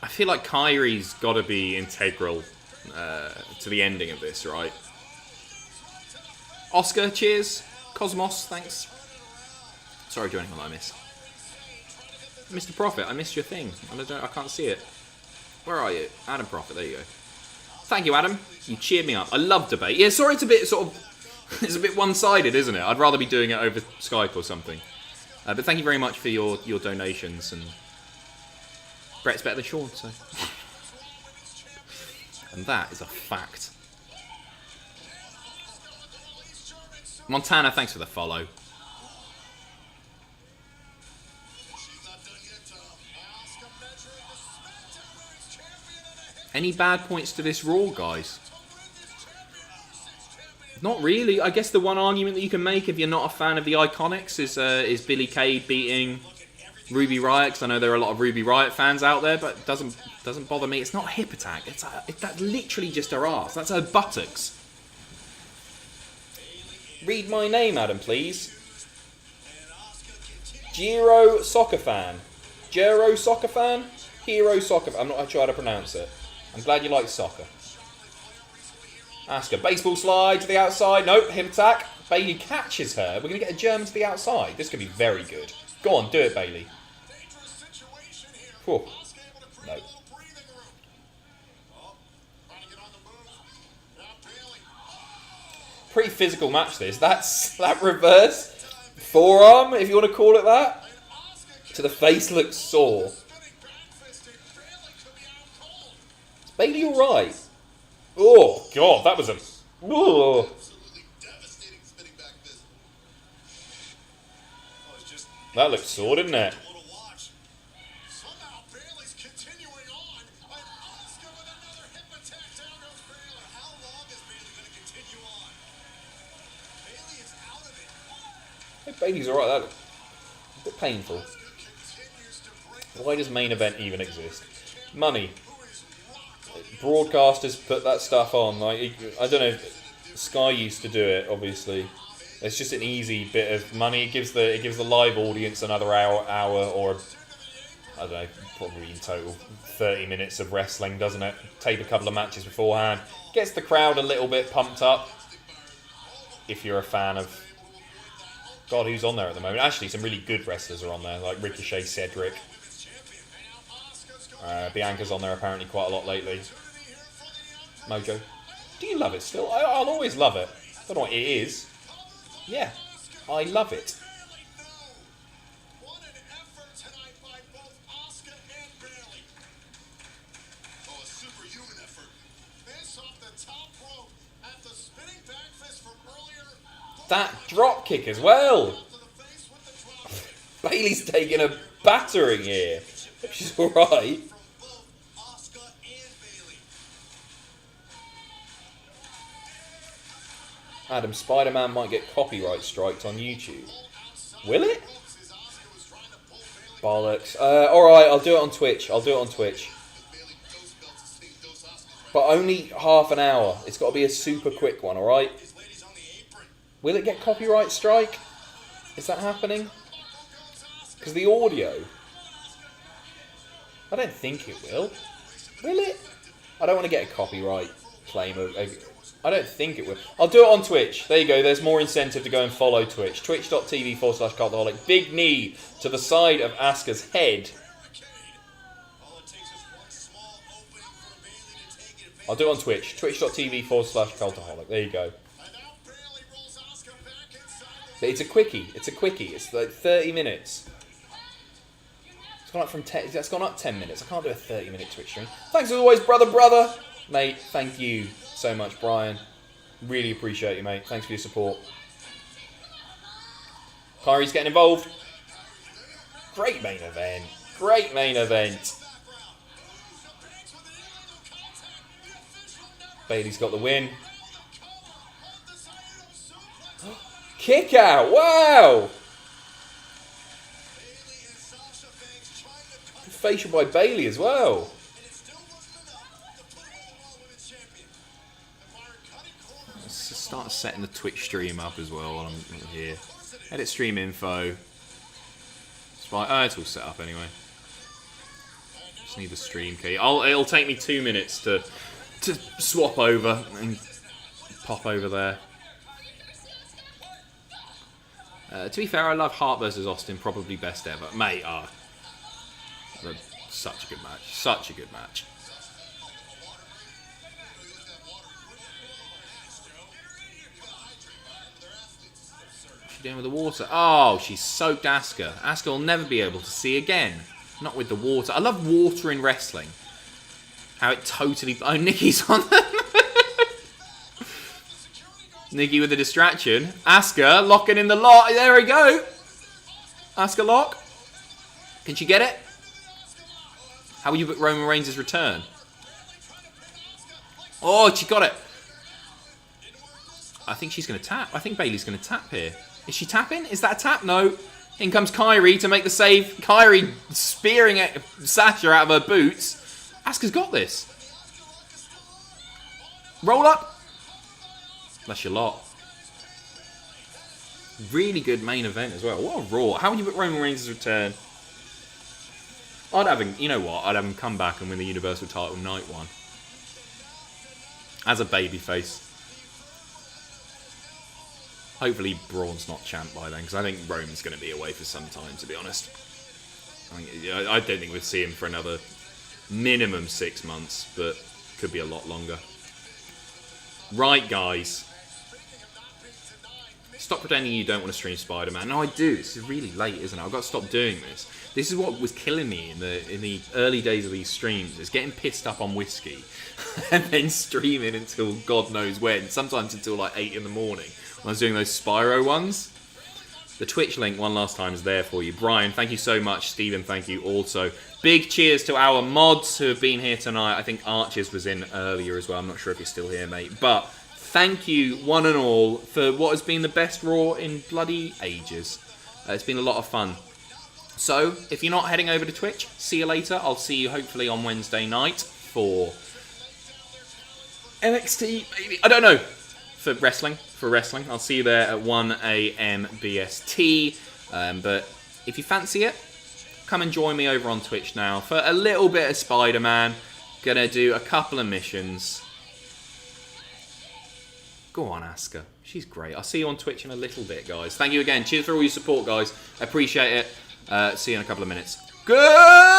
I feel like Kairi's got to be integral to the ending of this, right? Oscar, cheers. Cosmos, thanks. Sorry, joining on I missed. Mr. Prophet, I missed your thing. I can't see it. Where are you? Adam Prophet, there you go. Thank you, Adam. You cheered me up. I love debate. Yeah, sorry it's a bit sort of... it's a bit one-sided, isn't it? I'd rather be doing it over Skype or something. But thank you very much for your donations and... Bret's better than Shawn, so... and that is a fact. Montana, thanks for the follow. Any bad points to this Raw, guys? Not really. I guess the one argument that you can make if you're not a fan of the Iconics is Billy Kay beating... Ruby Riott, because I know there are a lot of Ruby Riott fans out there, but it doesn't bother me. It's not a hip attack. That's literally just her ass. That's her buttocks. Read my name, Adam, please. Giro Soccer Fan. Giro Soccer Fan? Hero Soccer Fan. I'm not sure how to pronounce it. I'm glad you like soccer. Asuka. Baseball slide to the outside. Nope, hip attack. Bayley catches her. We're going to get a German to the outside. This could be very good. Go on, do it, Bayley. Whew. No. Pretty physical match, this. That reverse forearm, if you want to call it that, to the face looks sore. Is Bayley alright? Oh, God, that was a... oh. That looks sore, didn't it? Bailey's alright, that looks a bit painful. Why does main event even exist? Money. broadcasters put that stuff on. Like, I don't know if Sky used to do it, obviously. It's just an easy bit of money. It gives the live audience another hour or, I don't know, probably in total 30 minutes of wrestling, doesn't it? Tape a couple of matches beforehand. Gets the crowd a little bit pumped up. If you're a fan of... God, who's on there at the moment? Actually, some really good wrestlers are on there, like Ricochet, Cedric. Bianca's on there apparently quite a lot lately. Mojo. Do you love it still? I'll always love it. I don't know what it is. Yeah, I love it. What an effort tonight by both Asuka and Bayley. Oh, a superhuman effort. This off the top rope at the spinning back fist from earlier. That drop kick as well. To the face with the drop kick Bayley's taking a battering here. She's alright. from both Asuka and Bayley. Adam, Spider-Man might get copyright striked on YouTube. Will it? As Asuka was trying to pull Bayley. Bollocks. Alright, I'll do it on Twitch. Bayley ghost belt to sing Dos Asuka's But only half an hour. It's got to be a super quick one, alright? These ladies on the apron. Will it get copyright strike? Is that happening? Because the audio... I don't think it will. Will it? I don't want to get a copyright claim. I don't think it will. I'll do it on Twitch. There you go. There's more incentive to go and follow Twitch. Twitch.tv/Cultaholic. Big knee to the side of Asuka's head. All it takes is one small opening for Bayley to take advantage. I'll do it on Twitch. Twitch.tv/Cultaholic. There you go. And now Bayley rolls Asuka back inside the But it's a quickie. It's a quickie. It's like 30 minutes. It's gone up from 10. That's gone up 10 minutes. I can't do a 30-minute Twitch stream. Thanks as always, brother. Mate, thank you so much, Brian. Really appreciate you, mate. Thanks for your support. Kairi's getting involved. Great main event. Great main event. Bayley's got the win. Kick out. Wow. Facial by Bayley as well. Let's just start setting the Twitch stream up as well while I'm here. Edit stream info. Oh, it's all set up anyway. Just need the stream key. It'll take me 2 minutes to swap over and pop over there. To be fair, I love Hart versus Austin, probably best ever. Mate, such a good match. Such a good match. What's she doing with the water? Oh, she's soaked Asuka. Asuka will never be able to see again. Not with the water. I love water in wrestling. How it totally... Oh, Nikki's on them. Nikki with the distraction. Asuka locking in the lock. There we go. Asuka lock. Can she get it? How will you book Roman Reigns' return? Oh, she got it. I think she's going to tap. I think Bayley's going to tap here. Is she tapping? Is that a tap? No. In comes Kairi to make the save. Kairi spearing at Sasha out of her boots. Asuka's got this. Roll up. That's your lot. Really good main event as well. What a Raw. How would you book Roman Reigns' return? I'd have him, you know what? I'd have him come back and win the Universal title night one. As a babyface. Hopefully Braun's not champ by then, because I think Roman's going to be away for some time, to be honest. I don't think we'll see him for another minimum 6 months, but could be a lot longer. Right, guys. Stop pretending you don't want to stream Spider-Man. No, I do. This is really late, isn't it? I've got to stop doing this. This is what was killing me in the early days of these streams, is getting pissed up on whiskey and then streaming until God knows when, sometimes until like 8 in the morning when I was doing those Spyro ones. The Twitch link one last time is there for you. Brian, thank you so much. Stephen, thank you also. Big cheers to our mods who have been here tonight. I think Arches was in earlier as well. I'm not sure if you're still here, mate. But thank you, one and all, for what has been the best Raw in bloody ages. It's been a lot of fun. So, if you're not heading over to Twitch, see you later. I'll see you hopefully on Wednesday night for NXT, maybe. I don't know. For wrestling. I'll see you there at 1 a.m. BST. But if you fancy it, come and join me over on Twitch now for a little bit of Spider-Man. Gonna do a couple of missions. Go on, Asuka. She's great. I'll see you on Twitch in a little bit, guys. Thank you again. Cheers for all your support, guys. Appreciate it. See you in a couple of minutes. Good.